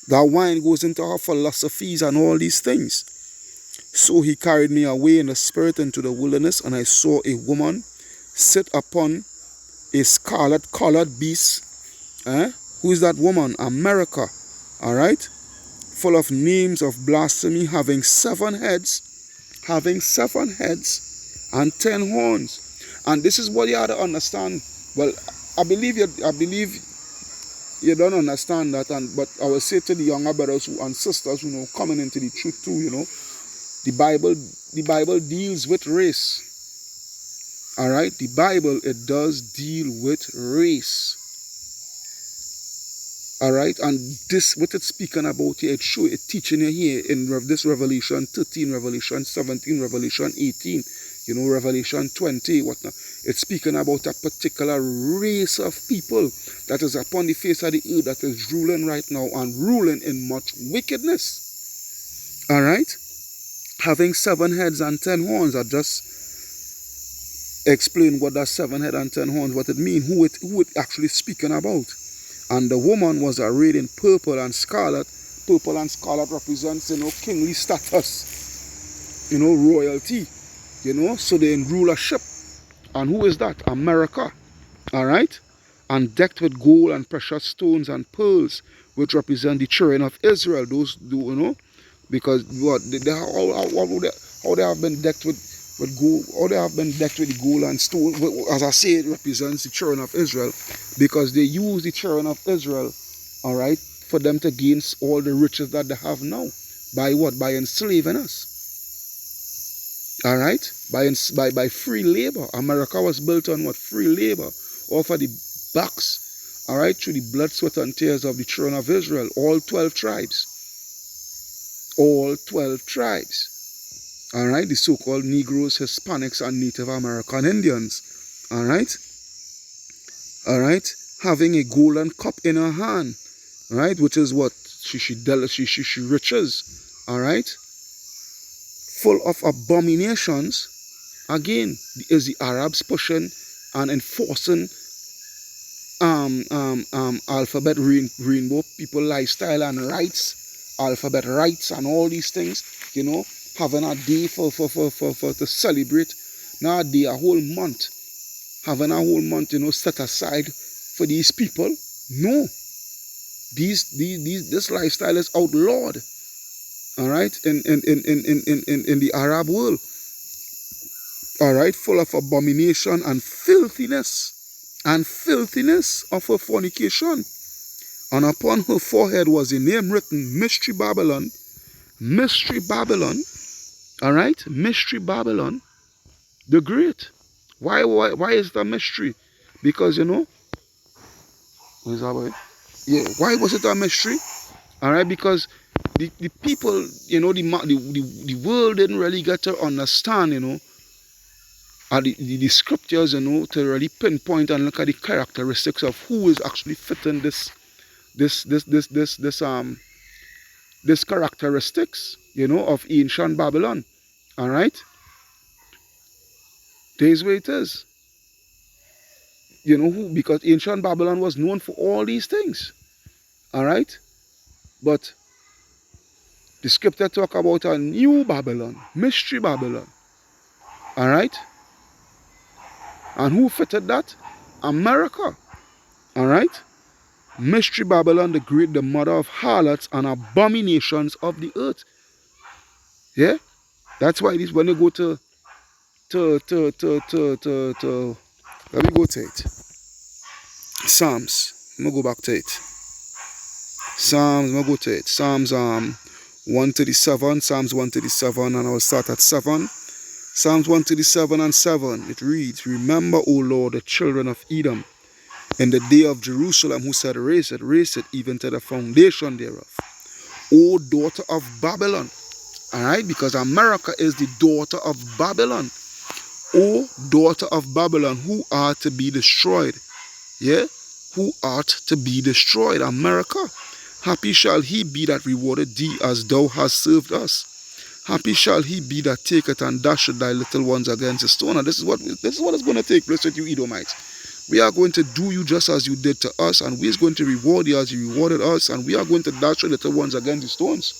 That wine goes into her philosophies and all these things. So he carried me away in the spirit into the wilderness, and I saw a woman sit upon a scarlet-colored beast. Who is that woman? America. Alright? Full of names of blasphemy, having 7 heads and 10 horns. And this is what you have to understand. Well, I believe you don't understand that, but I will say to the younger brothers and sisters coming into the truth too, the Bible deals with race. Alright, the Bible, it does deal with race. Alright, and this, what it's speaking about here, it's teaching you here in this Revelation 13, Revelation 17, Revelation 18, Revelation 20, whatnot. It's speaking about a particular race of people that is upon the face of the earth, that is ruling right now and ruling in much wickedness. Alright? Having 7 heads and 10 horns. I just explain what that 7 head and 10 horns, what it means, who it actually speaking about. And the woman was arrayed in purple and scarlet. Purple and scarlet represents, kingly status, royalty, so they in rulership. And who is that? America. Alright? And decked with gold and precious stones and pearls, which represent the children of Israel. Those do, because what how they have been decked with gold, how they have been decked with gold and stone. As I say, it represents the children of Israel, because they use the children of Israel, alright, for them to gain all the riches that they have now. By what? By enslaving us. Alright? By free labor. America was built on what? Free labor. Off of the backs, alright, through the blood, sweat, and tears of the children of Israel. All 12 tribes. All 12 tribes. Alright, the so-called Negroes, Hispanics, and Native American Indians. Alright? Alright? Having a golden cup in her hand. Alright? Which is what? She riches. Alright? Full of abominations. Again, is the Arabs pushing and enforcing alphabet rainbow people lifestyle and rights, alphabet rights and all these things, having a day for to celebrate. Now a day, a whole month, having a whole month, set aside for these people. No, this lifestyle is outlawed. All right, in the Arab world. All right, full of abomination and filthiness of her fornication. And upon her forehead was a name written, Mystery Babylon. Mystery Babylon. All right, Mystery Babylon the Great. Why is it a mystery? Because, what is that boy? Yeah, why was it a mystery? All right, because the people, the world didn't really get to understand, the scriptures, to really pinpoint and look at the characteristics of who is actually fitting this characteristics, of ancient Babylon. All right, there's where it is. Because ancient Babylon was known for all these things. All right, but the scripture talk about a new Babylon, mystery Babylon. All right, and who fitted that? America. All right. Mystery Babylon the Great, the mother of harlots and abominations of the earth. Yeah, that's why this when you go to let me go to it. Psalms. I'm gonna go back to it. Psalms. I'm gonna go to it. Psalms 137. Psalms 137, and I'll start at 7. Psalms 137 and 7. It reads, "Remember, O Lord, the children of Edom, in the day of Jerusalem, who said, raise it, even to the foundation thereof. O daughter of Babylon." All right, because America is the daughter of Babylon. O daughter of Babylon, who are to be destroyed. Yeah, who art to be destroyed. America, happy shall he be that rewarded thee as thou hast served us. Happy shall he be that taketh and dasheth thy little ones against a stone. And this is what is going to take place with you Edomites. We are going to do you just as you did to us, and we are going to reward you as you rewarded us, and we are going to dash your little ones against the stones.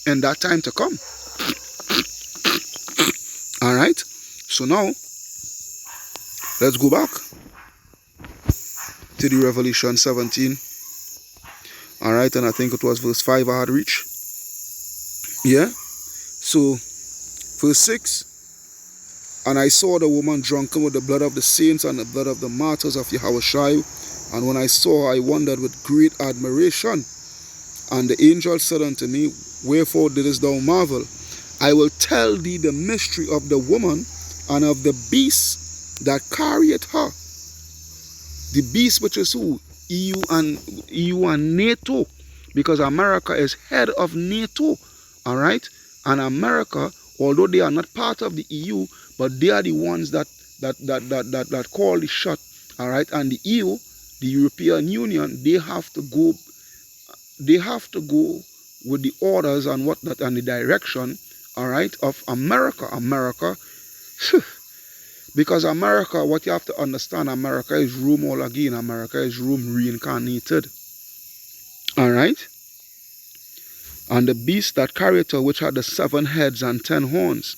And that time to come. All right. So now, let's go back to the Revelation 17. All right, and I think it was verse 5 I had reached. Yeah. So, verse 6. "And I saw the woman drunken with the blood of the saints and the blood of the martyrs of Yahushua. And when I saw, I wondered with great admiration. And the angel said unto me, Wherefore didst thou marvel? I will tell thee the mystery of the woman and of the beast that carrieth her." The beast, which is who? EU and NATO. Because America is head of NATO. All right? And America, although they are not part of the EU, but they are the ones that call the shot. All right? And the EU, the European Union, they have to go with the orders and whatnot and the direction, all right, of America. Because America, what you have to understand, America is Rome all again. America is Rome reincarnated. All right? "And the beast that carried her, which had the 7 heads and 10 horns."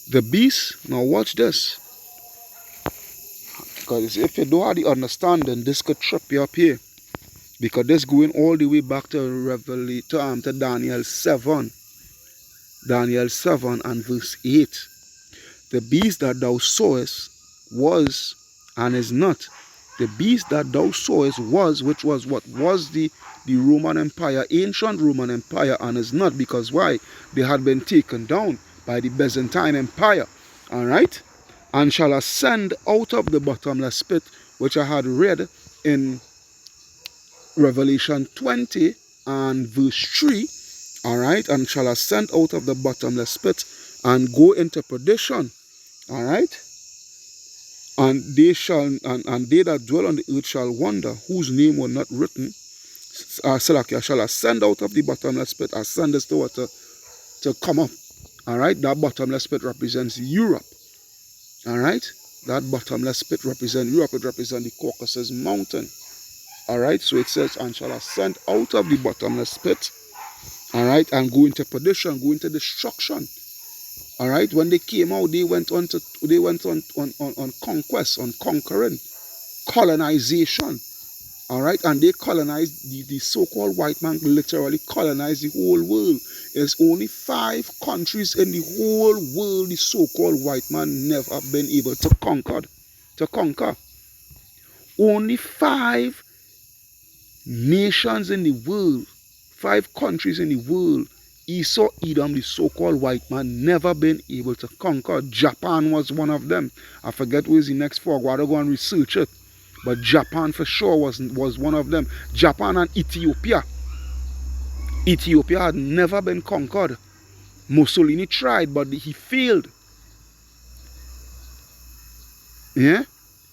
The beast, now watch this. Because if you don't have the understanding, this could trip you up here. Because this going all the way back to Daniel 7. Daniel 7 and verse 8. "The beast that thou sawest was and is not." The beast that thou sawest was, which was what? Was the Roman Empire, ancient Roman Empire, and is not. Because why? They had been taken down by the Byzantine Empire. All right? "And shall ascend out of the bottomless pit," which I had read in Revelation 20 and verse 3. All right? "And shall ascend out of the bottomless pit and go into perdition." All right? "And they that dwell on the earth shall wonder, whose name were not written." Salakia shall ascend out of the bottomless pit. Ascend is the water to come up. All right? That bottomless pit represents Europe. All right? That bottomless pit represent Europe. It represent the Caucasus Mountain. All right. So it says, and shall ascend out of the bottomless pit. All right, and go into perdition, go into destruction. All right. When they came out, they went on conquest, on conquering, colonization. All right, and they colonized the so-called white man, literally colonized the whole world. There's only 5 countries in the whole world the so-called white man never been able to conquer. Only 5 nations in the world, 5 countries in the world, Esau, Edom, the so-called white man, never been able to conquer. Japan was one of them. I forget who is the next 4. I gotta go and research it. But Japan for sure was one of them. Japan and Ethiopia. Ethiopia had never been conquered. Mussolini tried, but he failed. Yeah?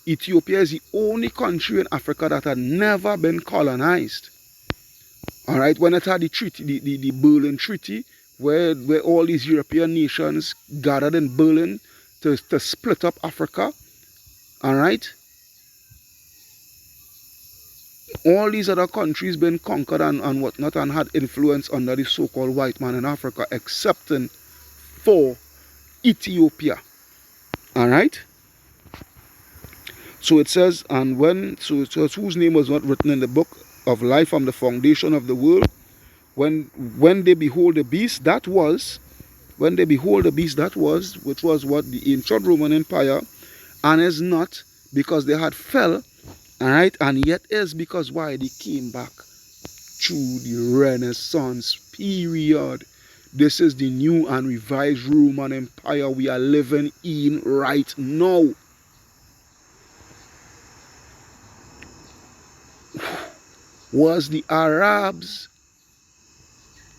Ethiopia is the only country in Africa that had never been colonized. All right, when it had the treaty, the Berlin Treaty, where all these European nations gathered in Berlin to split up Africa. All right, all these other countries been conquered and whatnot, and had influence under the so-called white man in Africa, excepting for Ethiopia. All right. So it says, and when so whose name was not written in the book of life from the foundation of the world, when they behold the beast that was, which was what, the ancient Roman Empire, and is not, because they had fell, all right, and yet is, because why? They came back through the Renaissance period. This is the new and revised Roman Empire we are living in right now. Was the Arabs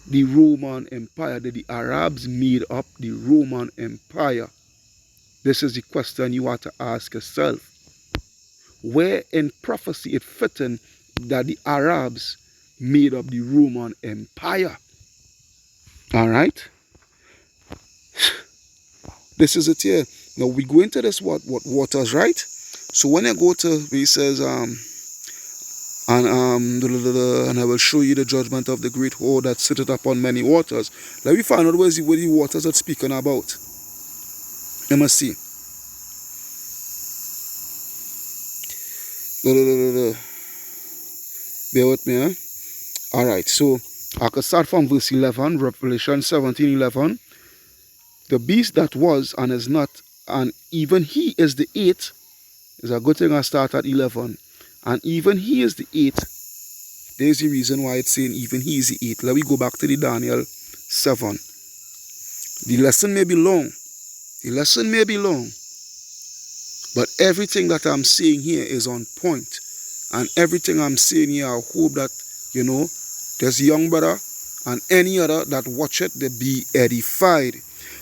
the Roman Empire? Did the Arabs made up the Roman Empire? This is the question you have to ask yourself. Where in prophecy it fitting that the Arabs made up the Roman Empire? All right. This is it here. Now we go into this what waters, right? So when I go to, he says, and I will show you the judgment of the great whore that sitteth upon many waters. Let me find out where the waters are speaking about. Let me see. Bear with me, eh? Alright, so I can start from verse 11, Revelation 17:11. The beast that was and is not, and even he is the 8th. It's a good thing I start at 11. And even he is the 8th. There's the reason why it's saying even he is the 8th. Let me go back to the Daniel 7. The lesson may be long. But everything that I'm saying here is on point. And everything I'm saying here, I hope that, there's a young brother and any other that watch it, they be edified.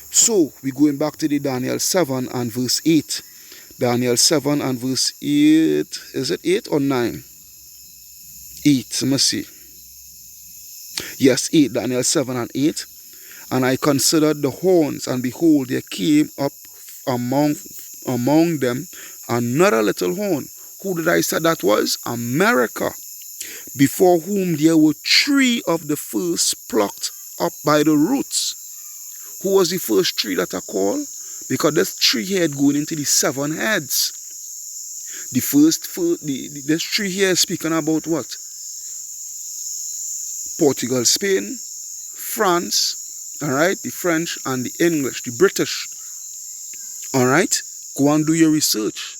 So, we're going back to the Daniel 7 and verse 8. Daniel 7 and verse 8. Is it 8 or 9? 8. Let me see. Yes, 8. Daniel 7 and 8. And I considered the horns, and behold, there came up among them another little horn. Who did I say that was? America. Before whom there were 3 of the first plucked up by the roots. Who was the first 3 that I call? Because this 3 head going into the 7 heads. This 3 here is speaking about what? Portugal, Spain, France, all right, the French and the English, the British. All right, go and do your research.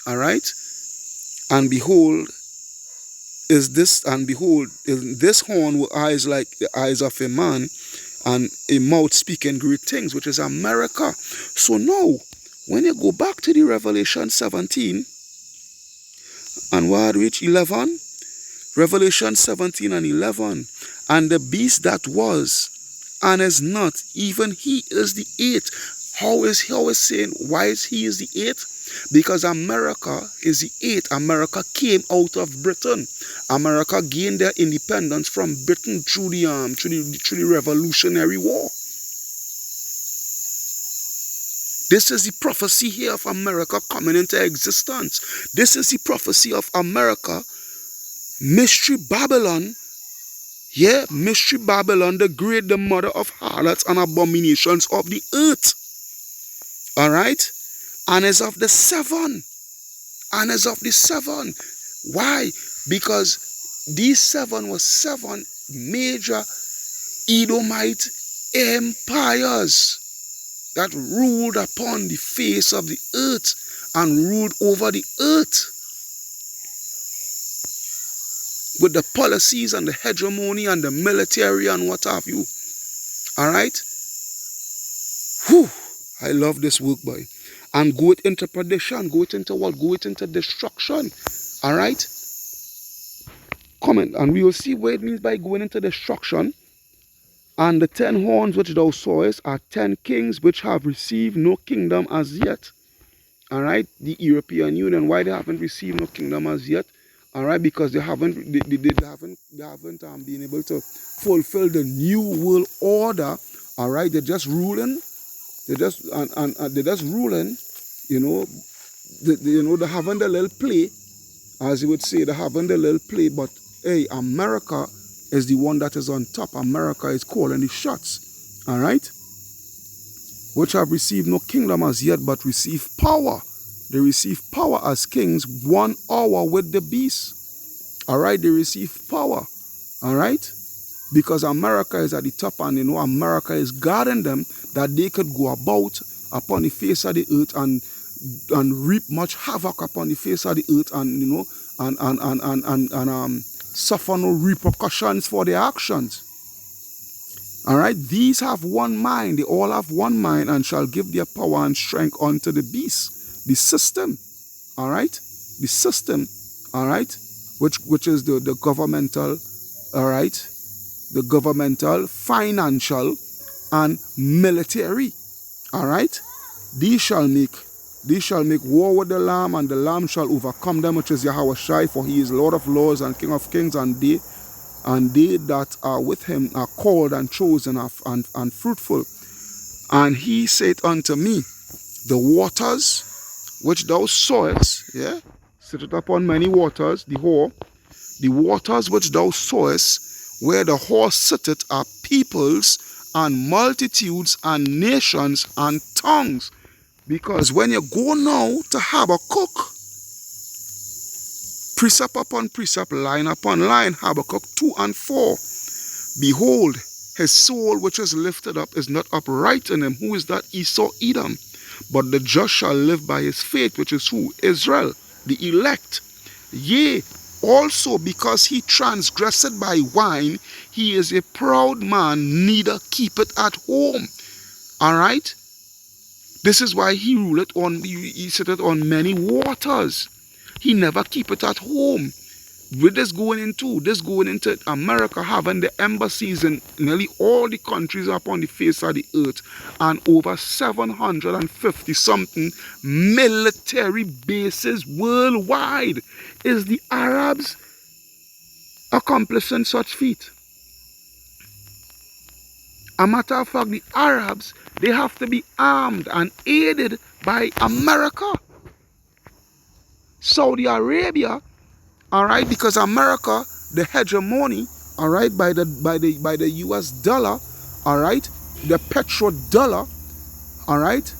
All right, and behold, in this horn were eyes like the eyes of a man, and a mouth speaking great things, which is America. So now, when you go back to the Revelation 17, and what reach 11? Revelation 17 and 11. And the beast that was and is not, even he is the 8th. How is saying, why is he is the 8th? Because America is the 8th. America came out of Britain. America gained their independence from Britain through the Revolutionary War. This is the prophecy here of America coming into existence. This is the prophecy of America, Mystery Babylon. Yeah, Mystery Babylon, the great, the mother of harlots and abominations of the earth. All right? And is of the seven. And is of the seven. Why? Because these seven were seven major Edomite empires that ruled upon the face of the earth and ruled over the earth with the policies and the hegemony and the military and what have you. All right? Whew. I love this work, boy. And go it into perdition. Go it into what? Go it into destruction. All right? Comment. And we will see what it means by going into destruction. And the 10 horns which thou sawest are 10 kings which have received no kingdom as yet. All right? The European Union, why they haven't received no kingdom as yet? All right? Because they haven't been able to fulfill the new world order. All right? They're just ruling. They're just ruling. You know, they're having the little play, as you would say, they're having the little play. But hey, America is the one that is on top. America is calling the shots. All right? Which have received no kingdom as yet, but receive power. They receive power as kings 1 hour with the beast. All right? They receive power. All right? Because America is at the top, and you know, America is guarding them that they could go about upon the face of the earth and reap much havoc upon the face of the earth, and you know, and suffer no repercussions for their actions. All right, these have one mind, they all have one mind, and shall give their power and strength unto the beast, the system. All right, the system. All right, which is the governmental. All right, the governmental, financial, and military. All right, these shall make war with the Lamb, and the Lamb shall overcome them, which is Yahweh Shai, for he is Lord of lords and King of kings, and they that are with him are called and chosen and fruitful. And he said unto me, the waters which thou sawest, yeah, sitteth upon many waters, the waters which thou sawest, where the horse sitteth, are peoples and multitudes and nations and tongues. Because when you go now to Habakkuk, precept upon precept, line upon line, Habakkuk 2 and 4, behold, his soul which is lifted up is not upright in him. Who is that? Esau, Edom. But the just shall live by his faith, which is who? Israel, the elect. Yea, also because he transgressed by wine, he is a proud man, neither keepeth at home. All right? This is why he ruleth on, he sitteth on many waters. He never keepeth at home. With this going into America having the embassies in nearly all the countries upon the face of the earth, and over 750 something military bases worldwide. Is the Arabs accomplishing such feat? A matter of fact, the Arabs, they have to be armed and aided by America. Saudi Arabia, all right, because America, the hegemony, all right, by the US dollar, all right, the petrodollar, all right,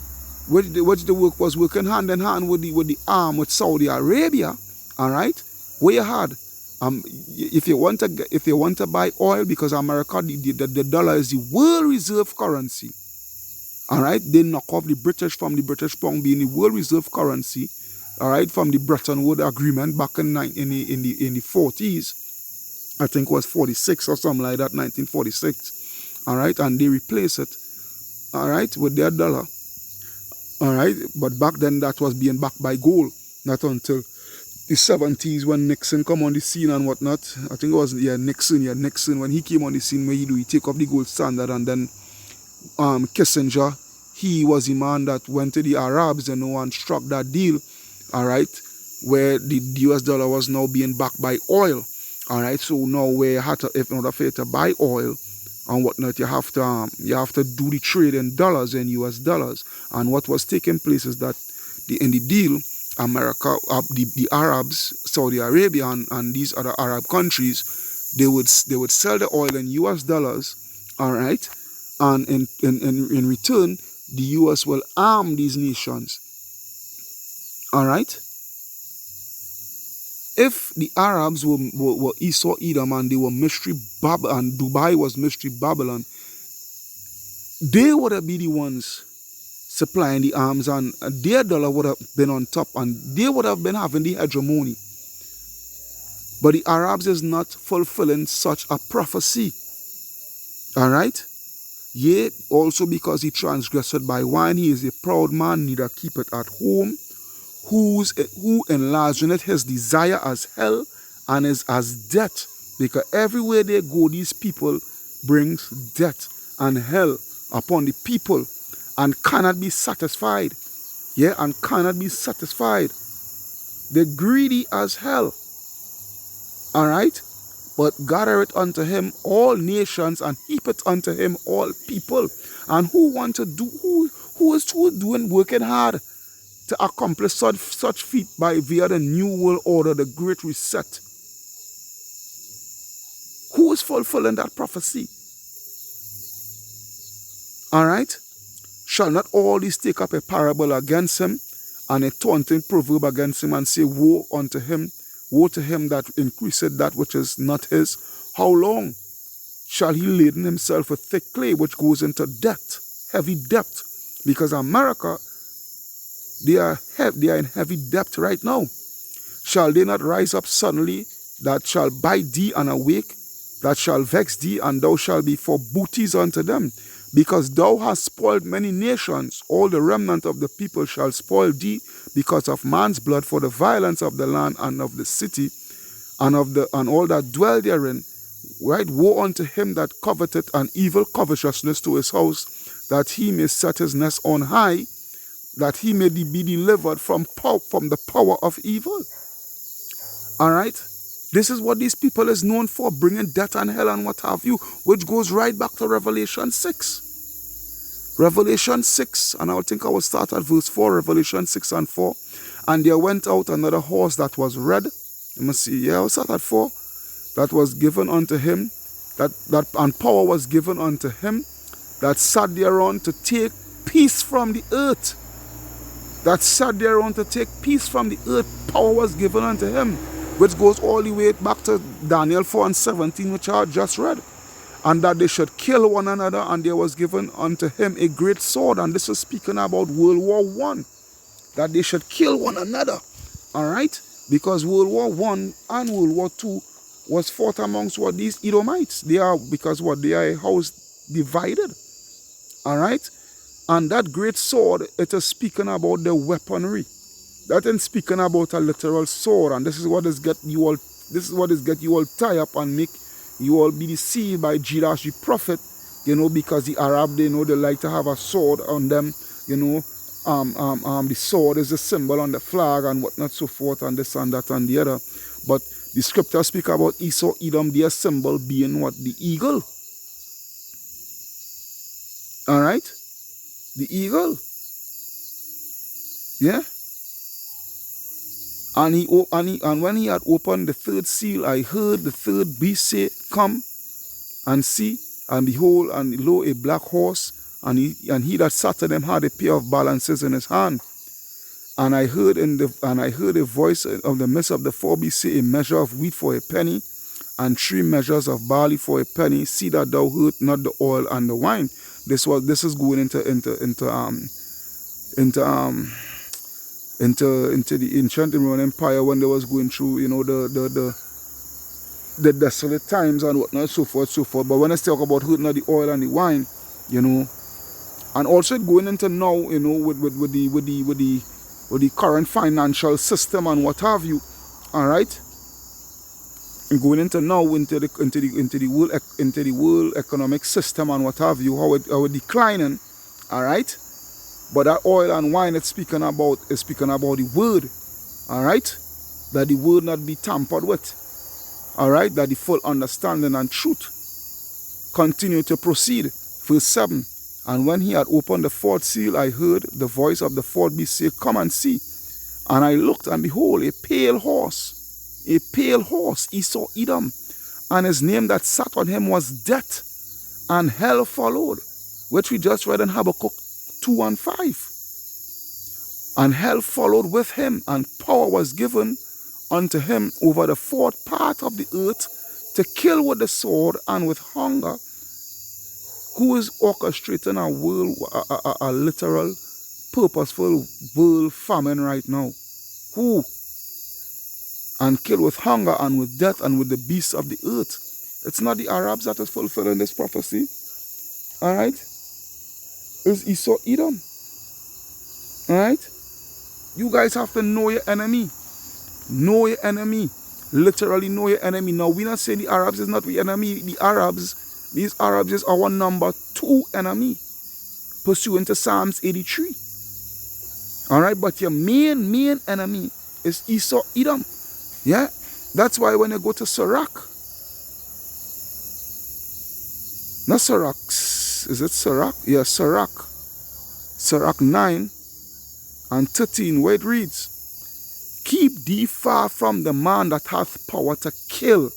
which the work was working hand in hand with the arm with Saudi Arabia, all right, where you had if you want to buy oil, because America, the dollar is the world reserve currency. All right, they knock off the British from the British pound being the world reserve currency. All right, from the Bretton Woods agreement back in the 40s, I think it was 46 or something like that, 1946. All right, and they replace it, all right, with their dollar. All right, but back then that was being backed by gold. Not until the 70s when Nixon come on the scene and whatnot. I think it was Nixon when he came on the scene, where he take up the gold standard, and then Kissinger, he was the man that went to the Arabs, you know, and struck that deal, all right, where the US dollar was now being backed by oil. All right, so now where you had to, in order for you to buy oil, and whatnot. You have to do the trade in dollars, in US dollars. And what was taking place is that in the deal, America, the Arabs, Saudi Arabia, and these other Arab countries, they would sell the oil in US dollars, all right, and in return, the US will arm these nations, all right. If the Arabs were Esau, Edom, and they were mystery Babylon, and Dubai was mystery Babylon, they would have been the ones supplying the arms, and their dollar would have been on top, and they would have been having the hegemony. But the Arabs is not fulfilling such a prophecy. All right? Yea, also because he transgressed by wine, he is a proud man, neither keepeth at home, who enlargeth his desire as hell, and is as death. Because everywhere they go, these people brings death and hell upon the people, and cannot be satisfied. Yeah, and cannot be satisfied. They're greedy as hell. All right? But gathereth unto him all nations, and heapeth unto him all people. And who want to do, who is doing, working hard to accomplish such feat via the new world order, the great reset? Who is fulfilling that prophecy? All right? Shall not all these take up a parable against him, and a taunting proverb against him, and say, woe unto him, woe to him that increaseth that which is not his? How long shall he laden himself with thick clay, which goes into debt, heavy debt? Because America, they are in heavy debt right now. Shall they not rise up suddenly, that shall bite thee and awake, that shall vex thee, and thou shalt be for booties unto them? Because thou hast spoiled many nations, all the remnant of the people shall spoil thee, because of man's blood, for the violence of the land and of the city, and all that dwell therein. Right? Woe unto him that coveteth an evil covetousness to his house, that he may set his nest on high, that he may be delivered from the power of evil. All right? This is what these people is known for, bringing death and hell and what have you, which goes right back to Revelation 6. Revelation 6, and I think I will start at verse 4, Revelation 6 and 4. And there went out another horse that was red. You must see, yeah, I'll start at 4. That was given unto him, and power was given unto him, that sat thereon to take peace from the earth. That sat thereon to take peace from the earth. Power was given unto him, which goes all the way back to Daniel 4 and 17, which I just read. And that they should kill one another, and there was given unto him a great sword. And this is speaking about World War I. That they should kill one another. All right? Because World War I and World War II was fought amongst what these Edomites. They are, because what? They are a house divided. All right? And that great sword, it is speaking about the weaponry. That ain't speaking about a literal sword. And this is what is get you all tie up and make you all be deceived by Judas the prophet, because the Arab, they like to have a sword on them, the sword is a symbol on the flag and whatnot, so forth, and this and that and the other. But the scriptures speak about Esau, Edom, their symbol being what? The eagle. All right? The eagle. Yeah? And when he had opened the third seal, I heard the third beast say, come and see, and behold, and lo, a black horse, and he that sat on him had a pair of balances in his hand. And I heard a voice of the midst of the four beasts say, a measure of wheat for a penny, and 3 measures of barley for a penny. See that thou hurt not the oil and the wine. This is going into the ancient Roman Empire, when they was going through, the desolate times and whatnot, so forth. But when I talk about hurting the oil and the wine, and also going into now, with the current financial system and what have you, all right, and going into now into the world economic system and what have you, how it declining, all right. But that oil and wine it's speaking about the word, all right? That the word not be tampered with, all right? That the full understanding and truth, continue to proceed. Verse 7. And when he had opened the fourth seal, I heard the voice of the fourth beast say, Come and see. And I looked, and behold, a pale horse, Esau, Edom. And his name that sat on him was Death, and hell followed, which we just read in Habakkuk 2 and 5. And hell followed with him, and power was given unto him over the fourth part of the earth to kill with the sword and with hunger. Who is orchestrating a literal, purposeful world famine right now? Who? And kill with hunger and with death and with the beasts of the earth. It's not the Arabs that is fulfilling this prophecy. Alright? It's Esau, Edom. Alright? You guys have to know your enemy. Know your enemy. Literally know your enemy. Now, we're not saying the Arabs is not the enemy. These Arabs is our number 2 enemy, pursuant to Psalms 83. Alright, but your main enemy is Esau, Edom. Yeah? That's why when you go to Sirach, not Sirach, is it Sirach? Yeah, Sirach. Sirach 9 and 13, where it reads, Keep thee far from the man that hath power to kill.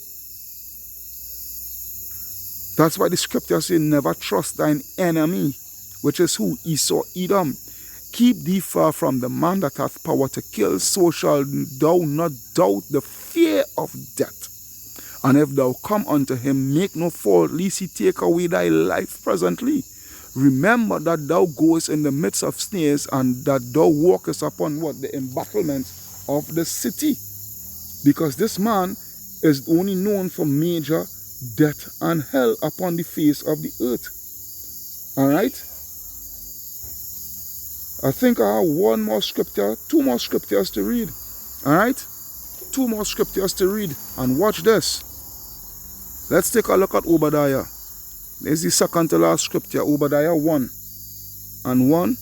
That's why the scripture says, Never trust thine enemy, which is who? Esau, Edom. Keep thee far from the man that hath power to kill, so shall thou not doubt the fear of death. And if thou come unto him, make no fault, lest he take away thy life presently. Remember that thou goest in the midst of snares, and that thou walkest upon what? The embattlements of the city. Because this man is only known for major death and hell upon the face of the earth. Alright? I think I have two more scriptures to read. Alright? 2 more scriptures to read. And watch this. Let's take a look at Obadiah. There's the second to last scripture, Obadiah 1 and 1.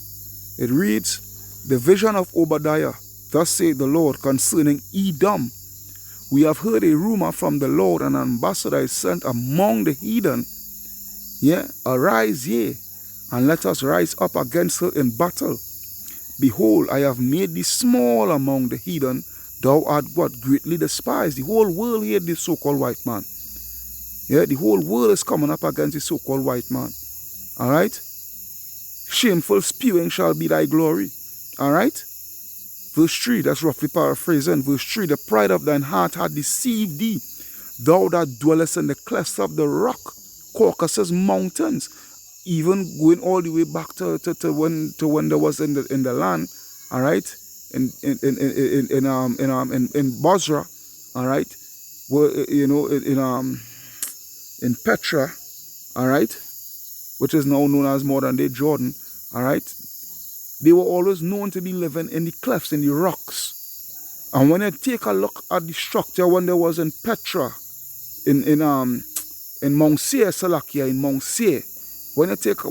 It reads, The vision of Obadiah, thus saith the Lord concerning Edom. We have heard a rumor from the Lord, an ambassador is sent among the heathen. Yeah, arise ye, and let us rise up against her in battle. Behold, I have made thee small among the heathen. Thou art what? Greatly despised. The whole world here, this so-called white man. Yeah, the whole world is coming up against the so-called white man. Alright? Shameful spewing shall be thy glory. Alright? Verse 3, that's roughly paraphrasing. Verse 3, the pride of thine heart hath deceived thee. Thou that dwellest in the clefts of the rock, Caucasus mountains, even going all the way back to when there was in the land, all right, in Basra, all right, where in Petra, all right, which is now known as modern day Jordan, all right. They were always known to be living in the clefts, in the rocks. And when you take a look at the structure when there was in Petra, in Mount Seir, Salakia, in Mount Seir, when you take a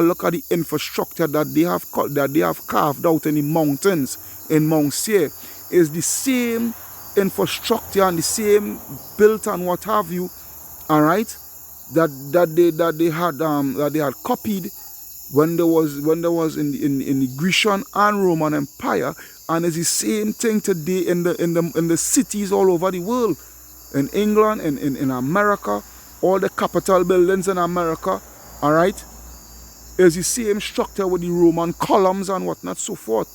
look at the infrastructure that they have carved out in the mountains in Mount Seir, is the same infrastructure and the same built and what have you, all right, that they had copied when there was in the Grecian and Roman Empire, and it's the same thing today in the cities all over the world, in England, in America, all the capital buildings in America, all right, is the same structure with the Roman columns and whatnot, so forth.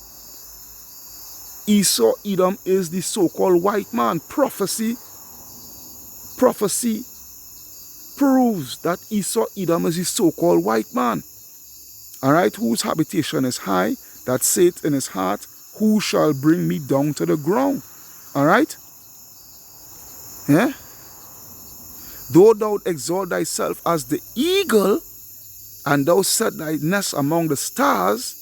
Esau, Edom is the so-called white man. Prophecy proves that Esau, Edom is the so-called white man. Alright, whose habitation is high, that saith in his heart, who shall bring me down to the ground? Alright? Yeah? Though thou exalt thyself as the eagle, and thou set thy nest among the stars,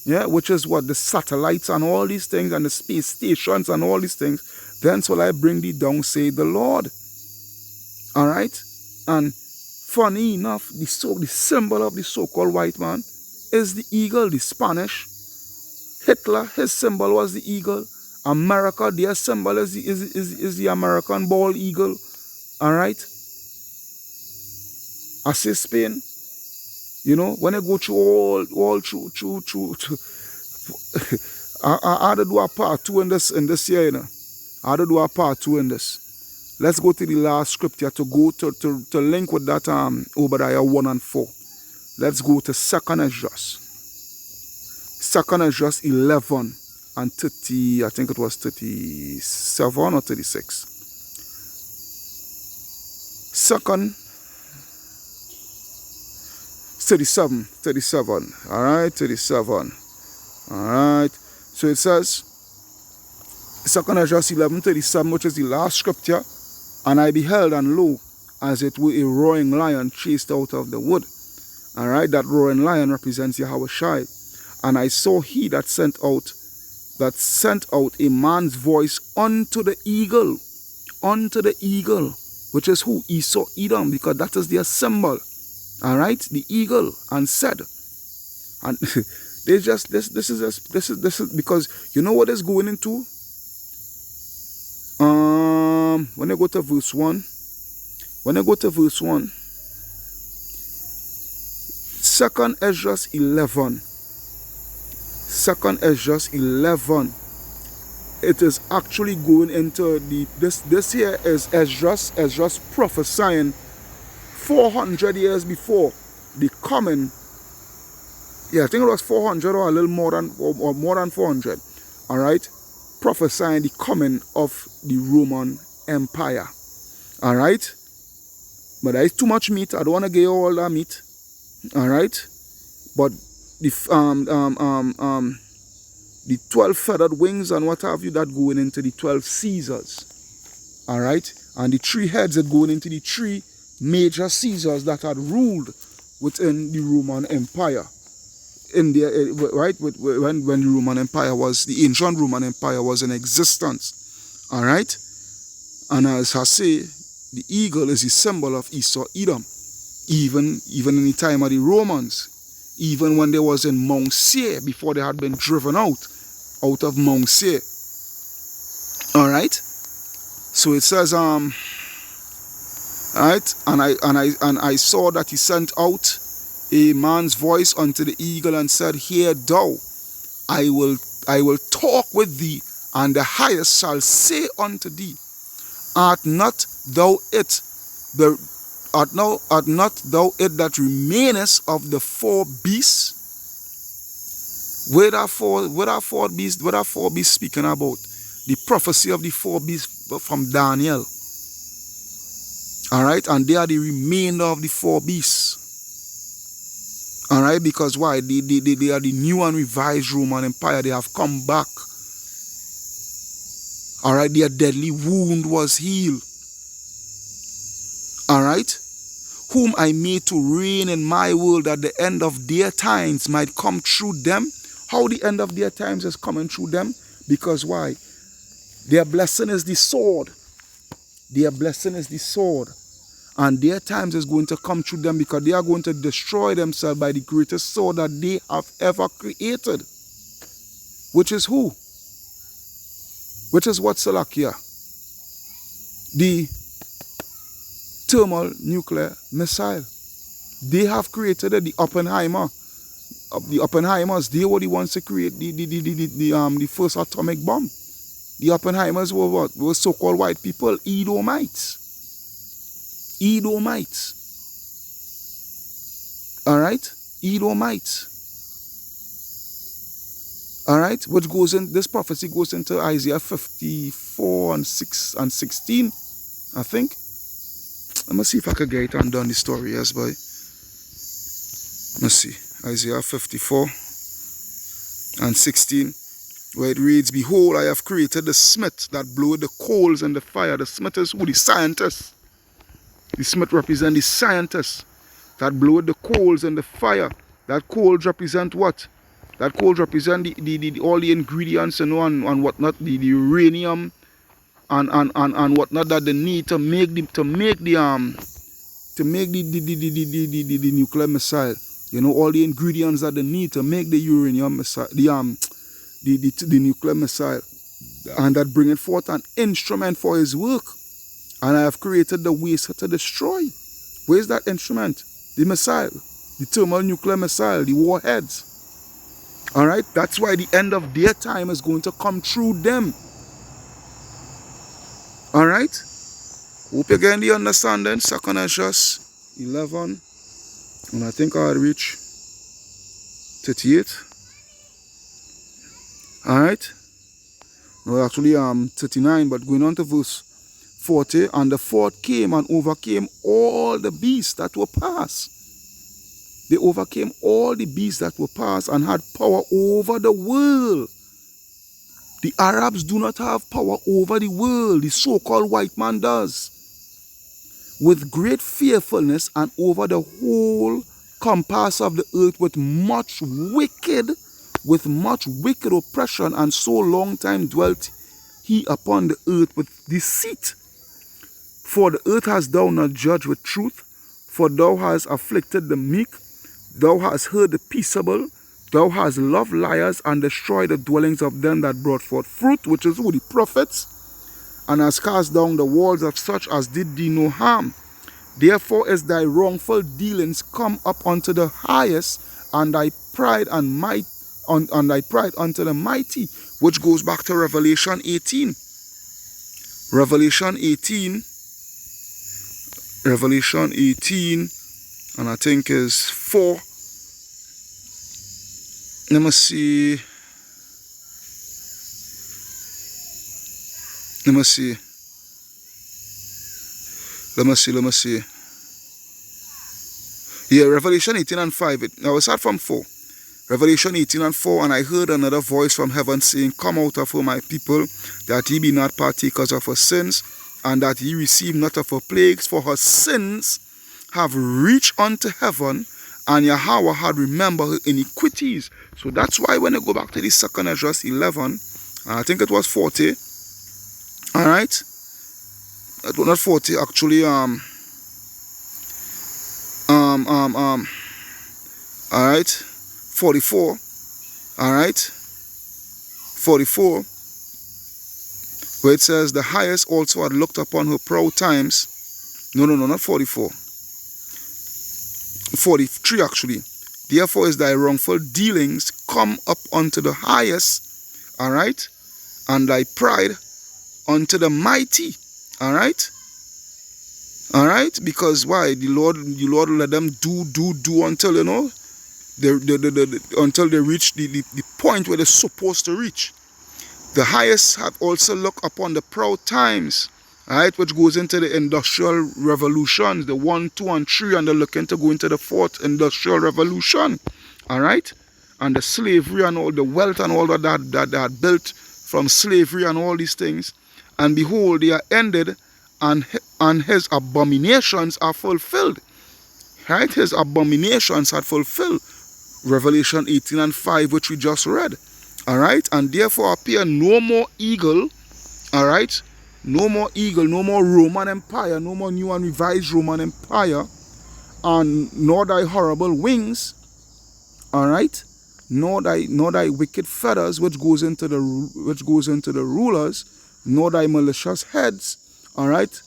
yeah, which is what? The satellites and all these things, and the space stations and all these things, then shall I bring thee down, saith the Lord. Alright? And funny enough, the symbol of the so-called white man is the eagle, the Spanish. Hitler, his symbol was the eagle. America, their symbol is the American bald eagle. Alright? I say Spain. You know, when I go through all through I had to do a part 2 in this year, you know. I had to do a part 2 in this. Let's go to the last scripture to go to link with that Obadiah 1 and 4. Let's go to 2nd Esdras. 2nd Esdras 11 and 30, I think it was 37 or 36. 2nd 37. All right, 37. All right. So it says, 2nd Esdras 11:37, which is the last scripture. And I beheld, and lo, as it were a roaring lion chased out of the wood. All right, that roaring lion represents Yahweh Shai. And I saw he that sent out a man's voice unto the eagle, which is who? Esau, Edom, because that is their symbol. All right, the eagle, and said, and they just this is because you know what is going into. When I go to verse 1, 2nd Esdras 11. 2nd Esdras 11. It is actually going into this here is Esdras prophesying 400 years before the coming. Yeah, I think it was 400 or a little more than or more than 400. All right, prophesying the coming of the Roman Empire. All right, but there is too much meat. I don't want to give you all that meat. All right, but the 12 feathered wings and what have you, that going into the 12 Caesars. All right, and the 3 heads that going into the 3 major Caesars that had ruled within the Roman Empire. In the right, when the Roman Empire was, the ancient Roman Empire was in existence. All right, and as I say, the eagle is the symbol of Esau, Edom. Even in the time of the Romans, even when they was in Mount Seir, before they had been driven out of Mount Seir. All right, so it says right, and I saw that he sent out a man's voice unto the eagle and said, hear thou, I will talk with thee, and the highest shall say unto thee, art not thou it that remainest of the 4 beasts? Where are 4 beasts speaking about? The prophecy of the 4 beasts from Daniel. All right, and they are the remainder of the 4 beasts. All right, because why? They are the new and revised Roman Empire. They have come back. All right, their deadly wound was healed. All right, whom I made to reign in my world, that the end of their times might come through them. How the end of their times is coming through them? Because why? Their blessing is the sword. Their blessing is the sword. And their times is going to come through them, because they are going to destroy themselves by the greatest sword that they have ever created. Which is who? Which is what, Salakia? The thermal nuclear missile. They have created it, the Oppenheimer. The Oppenheimers, they were the ones to create the first atomic bomb. The Oppenheimers were what? Were so-called white people, Edomites. All right, Edomites. All right, which goes in, this prophecy goes into Isaiah 54 and 6 and 16, I think. Let me see if I can get it undone the story, yes, boy. Let's see, Isaiah 54 and 16, where it reads, behold, I have created the smith that bloweth the coals and the fire. The smith is who? The scientist. The smith represents the scientists that blow the coals and the fire. That coals represent what? That coals represent all the ingredients, you know, and whatnot, the uranium and whatnot that they need to make the nuclear missile. You know, all the ingredients that they need to make the uranium missile, the nuclear missile, and that bringeth forth an instrument for his work. And I have created the waste to destroy. Where's that instrument? the missile, the thermonuclear missile, the warheads. Alright, that's why the end of their time is going to come through them. Alright, hope you're getting the understanding. 2nd Esdras 11, and I think I'll reach 38. Alright, no, actually 39, but going on to verse 40. And the fourth came and overcame all the beasts that were passed. They overcame all the beasts that were passed and had power over the world. The Arabs do not have power over the world. The so-called white man does. With great fearfulness and over the whole compass of the earth with much wicked oppression, and so long time dwelt he upon the earth with deceit. For the earth hast thou not judged with truth, for thou hast afflicted the meek, thou hast heard the peaceable, thou hast loved liars, and destroyed the dwellings of them that brought forth fruit, which is who? The prophets, and hast cast down the walls of such as did thee no harm. Therefore is thy wrongful dealings come up unto the highest, and thy pride and might on thy pride unto the mighty, which goes back to Revelation 18. Revelation 18, and I think is 4. Let me see. Yeah, Revelation 18 and 5. Now we start from 4. Revelation 18 and 4. And I heard another voice from heaven saying, Come out of her, my people, that ye be not partakers of her sins, and that ye receive not of her plagues, for her sins have reached unto heaven, and Yahweh had remembered her iniquities. So that's why when I go back to the 2nd Esdras 11, and I think it was 40, alright, it was not 40, actually, alright, 44, alright, 44, where it says, the highest also had looked upon her proud times. No, not 44. 43 actually. Therefore is thy wrongful dealings come up unto the highest, alright, and thy pride unto the mighty, alright, because why? The Lord let them do until, you know, until they reach the point where they're supposed to reach. The highest have also looked upon the proud times, right, which goes into the industrial revolutions, the 1, 2, and 3, and they're looking to go into the 4th industrial revolution, all right, and the slavery and all the wealth and all that they had built from slavery and all these things, and behold, they are ended, and his abominations are fulfilled, right? His abominations are fulfilled. Revelation 18 and 5, which we just read, all right, and therefore appear no more eagle, all right, no more eagle, no more Roman Empire, no more new and revised Roman Empire, and nor thy horrible wings, all right, nor thy wicked feathers, which goes into the rulers, nor thy malicious heads, all right,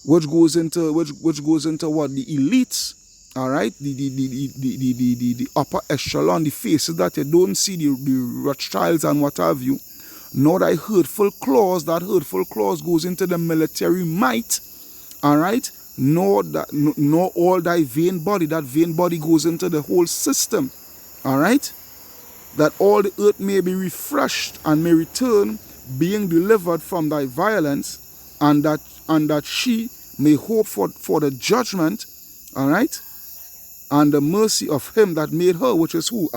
which goes into what? The elites, all right, the upper echelon, the faces that you don't see, the Rothschilds and what have you. Nor thy hurtful claws, that hurtful claws goes into the military might, all right, nor all thy vain body, that vain body goes into the whole system, all right, that all the earth may be refreshed and may return, being delivered from thy violence, and that she may hope for the judgment, all right, and the mercy of him that made her, which is who?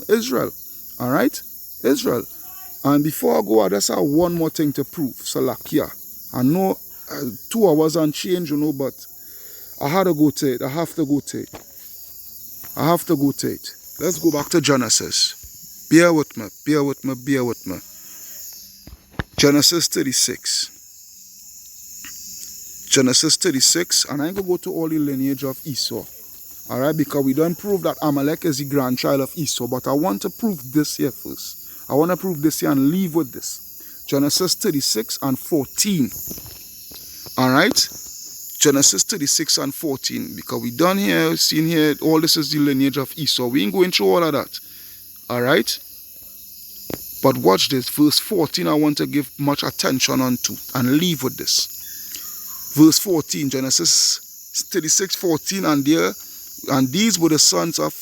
Israel, all right, Israel. And before I go, I just have one more thing to prove. Salakia. I know 2 hours and change, you know, but I had to go to it. I have to go to it. Let's go back to Genesis. Bear with me. Genesis 36. Genesis 36, and I ain't going to go to all the lineage of Esau. Alright, because we don't prove that Amalek is the grandchild of Esau, but I want to prove this here first. I want to prove this here and leave with this. Genesis 36 and 14. Alright? Genesis 36 and 14. Because we done here, seen here, all this is the lineage of Esau. We ain't going through all of that. Alright? But watch this. Verse 14 I want to give much attention unto and leave with this. Verse 14, Genesis 36:14, and these were the sons of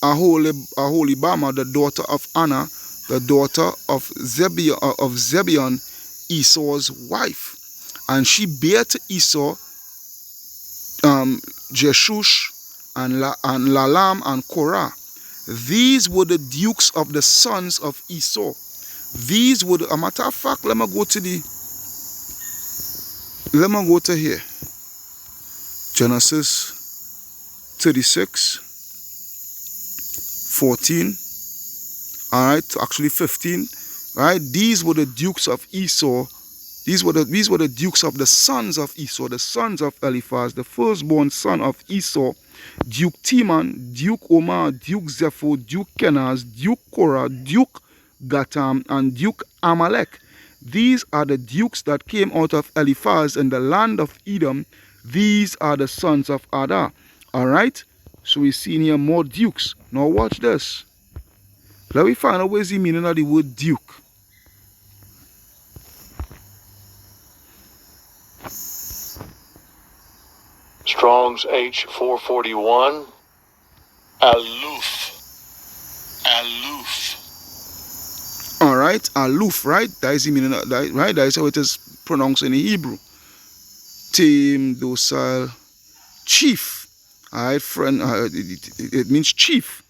Aholibama, the daughter of Anna, the daughter of Zebeon, Esau's wife. And she bare to Esau Jeshush and Lalam and Korah. These were the dukes of the sons of Esau. These were a matter of fact, let me go to here. Genesis 36:14. Alright, actually 15. Right? These were the dukes of Esau. These were the dukes of the sons of Esau, the sons of Eliphaz, the firstborn son of Esau, Duke Teman, Duke Omar, Duke Zepho, Duke Kenaz, Duke Korah, Duke Gatam, and Duke Amalek. These are the dukes that came out of Eliphaz in the land of Edom. These are the sons of Ada. Alright? So we see here more dukes. Now watch this. Let me find out where's the meaning of the word duke. Strong's H441. Aloof. Aloof. Alright, aloof, right? That is the meaning of that, right? That is how it is pronounced in Hebrew. Tame, docile, chief. Alright, friend, it means chief.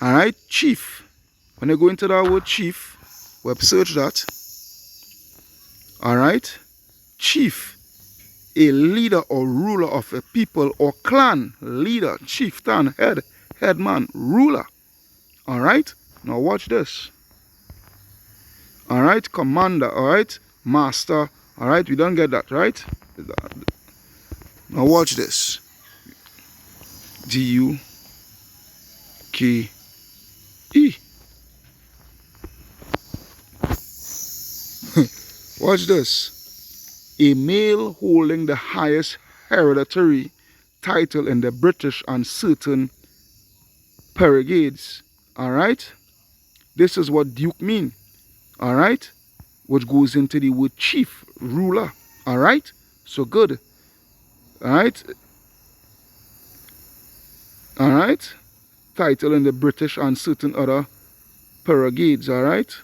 Alright, chief. When you go into that word chief, web search that. Alright, chief. A leader or ruler of a people or clan. Leader, chieftain, headman, ruler. Alright, now watch this. Alright, commander, alright, master. Alright, we don't get that, right? Now watch this. D-U-K-E. Watch this. A male holding the highest hereditary title in the British and certain peerage. Alright? This is what duke mean. Alright? Which goes into the word chief, ruler. Alright? So good. Alright? Alright? Title in the British and certain other peerage. Alright?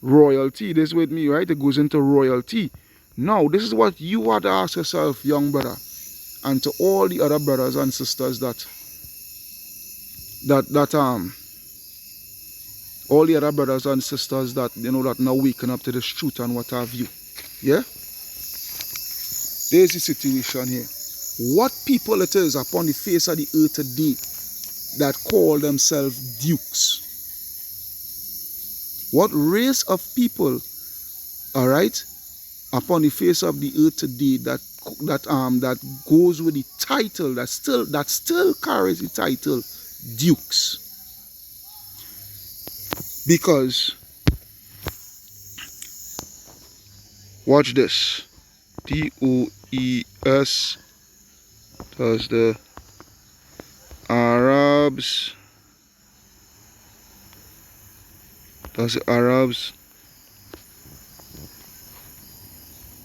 Royalty. This with me, right? It goes into royalty. Now, this is what you have to ask yourself, young brother, and to all the other brothers and sisters all the other brothers and sisters that, you know, that now waking up to this truth and what have you. Yeah? There's the situation here. What people it is upon the face of the earth today that call themselves dukes? What race of people, alright, upon the face of the earth today that goes with the title, that still carries the title dukes? Because watch this. D-O-E-S does the Arabs,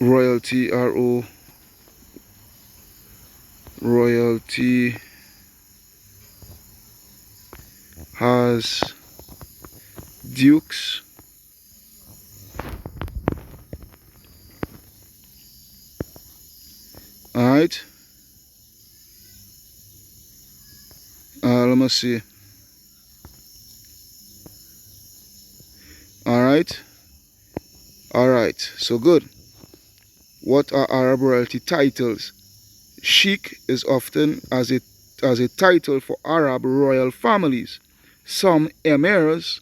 royalty, R-O, royalty has dukes. Alright. Let me see. Alright. Alright. So good. What are Arab royalty titles? Sheikh is often as a title for Arab royal families. Some emirs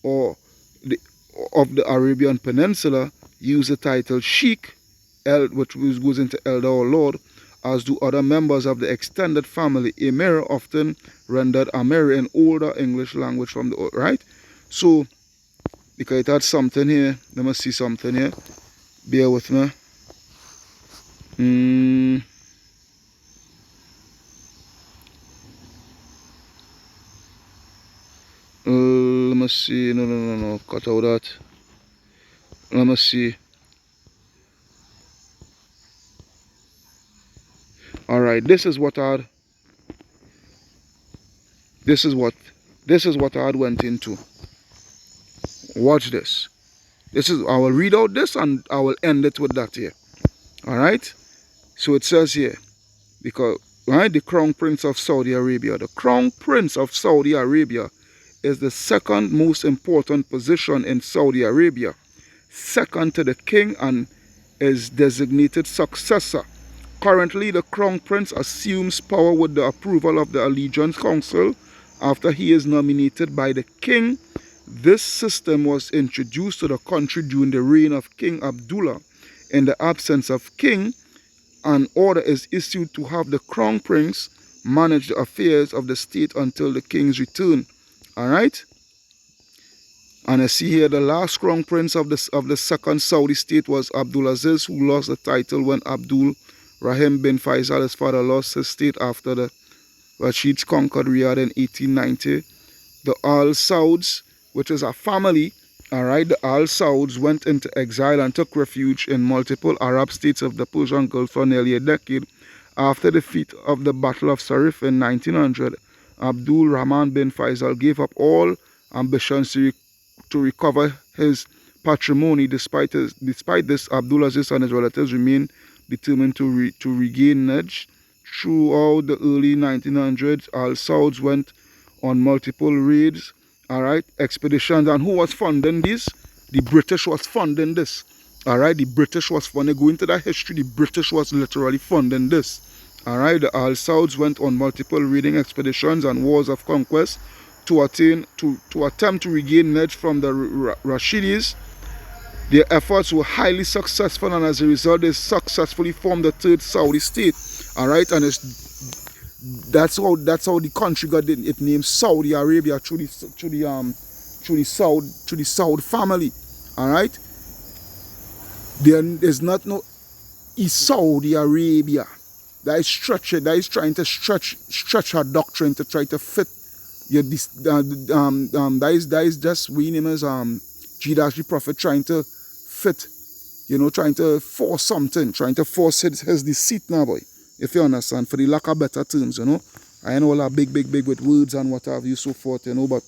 of the Arabian Peninsula use the title Sheikh, which goes into elder or lord, as do other members of the extended family. Emir often rendered Amir in older English language from the right. So, because it had something here, let me see something here. Bear with me. Mm, let me see. No. Cut out that. Let me see. All right. This is what I had went into. Watch this. I will read out this and I will end it with that here. All right. So it says here, because right, the Crown Prince of Saudi Arabia. The Crown Prince of Saudi Arabia is the second most important position in Saudi Arabia, second to the king and his designated successor. Currently, the Crown Prince assumes power with the approval of the Allegiance Council after he is nominated by the king. This system was introduced to the country during the reign of King Abdullah. In the absence of king, an order is issued to have the Crown Prince manage the affairs of the state until the king's return. All right? And I see here the last Crown Prince of the second Saudi state was Abdulaziz, who lost the title when Abdul Rahim bin Faisal, his father, lost his state after the Rashids conquered Riyadh in 1890. The Al Sauds, which is a family, all right, the Al Sauds went into exile and took refuge in multiple Arab states of the Persian Gulf for nearly a decade. After the defeat of the Battle of Sarif in 1900, Abdul Rahman bin Faisal gave up all ambitions to recover his patrimony. Despite this, Abdulaziz and his relatives remained determined to regain Najd. Throughout the early 1900s, Al Sauds went on multiple raids, all right, expeditions. And who was funding these? The British was funding this. All right, the British was funding. Go into that history, the British was literally funding this. All right, the Al Sauds went on multiple raiding expeditions and wars of conquest to attempt to regain Najd from the Rashidis. Their efforts were highly successful, and as a result, they successfully formed the third Saudi state. All right, and that's how the country got its name Saudi Arabia through the Saud family. All right, there's not no East Saudi Arabia. That is trying to stretch her doctrine to try to fit. That is just we name as Jesus the prophet trying to fit, trying to force something, trying to force his deceit now, boy. If you understand, for the lack of better terms, I know all that big with words and what have you, so forth, but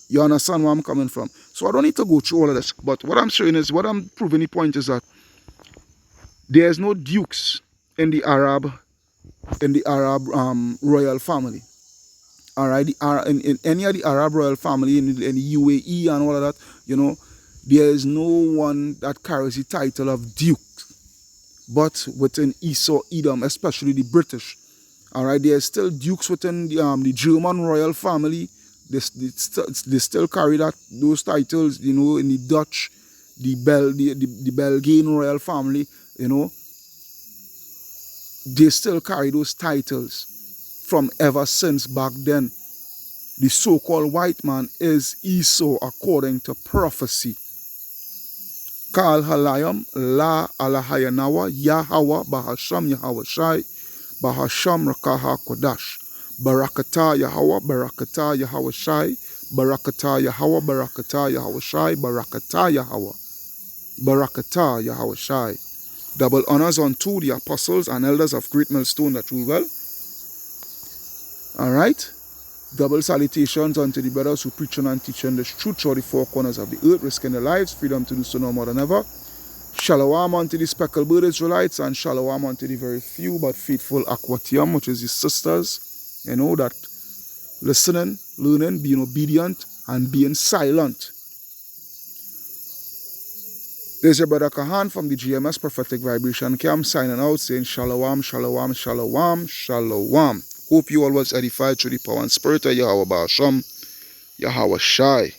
you understand where I'm coming from. So I don't need to go through all of this, but what I'm showing is, what I'm proving the point is that there's no dukes in the Arab royal family. All right, in any of the Arab royal family, in the UAE and all of that, there is no one that carries the title of duke. But within Esau, Edom, especially the British, all right, there are still dukes within the German royal family. They still carry those titles, in the Dutch, the Belgian royal family, they still carry those titles from ever since back then. The so-called white man is Esau according to prophecy. Kal halayam la alahayanawa Yahweh bahasham Yahweh Shai bahasham rakaha kodash barakata Yahweh Shai barakata Yahweh Shai barakata Yahweh Shai. Double honors unto the apostles and elders of Great Millstone that rule well. All right. Double salutations unto the brothers who preach and teach this truth through the four corners of the earth, risking their lives, freedom to do so no more than ever. Shalom unto the speckled bird Israelites, and shalom unto the very few but faithful Akwatiam, which is the sisters, that listening, learning, being obedient, and being silent. There's your brother Kahan from the GMS Prophetic Vibration Camp signing out, saying shalom, shalom, shalom, shalom. Hope you all was edified through the power and spirit of Yahweh Ba'asham, Yahweh Shai.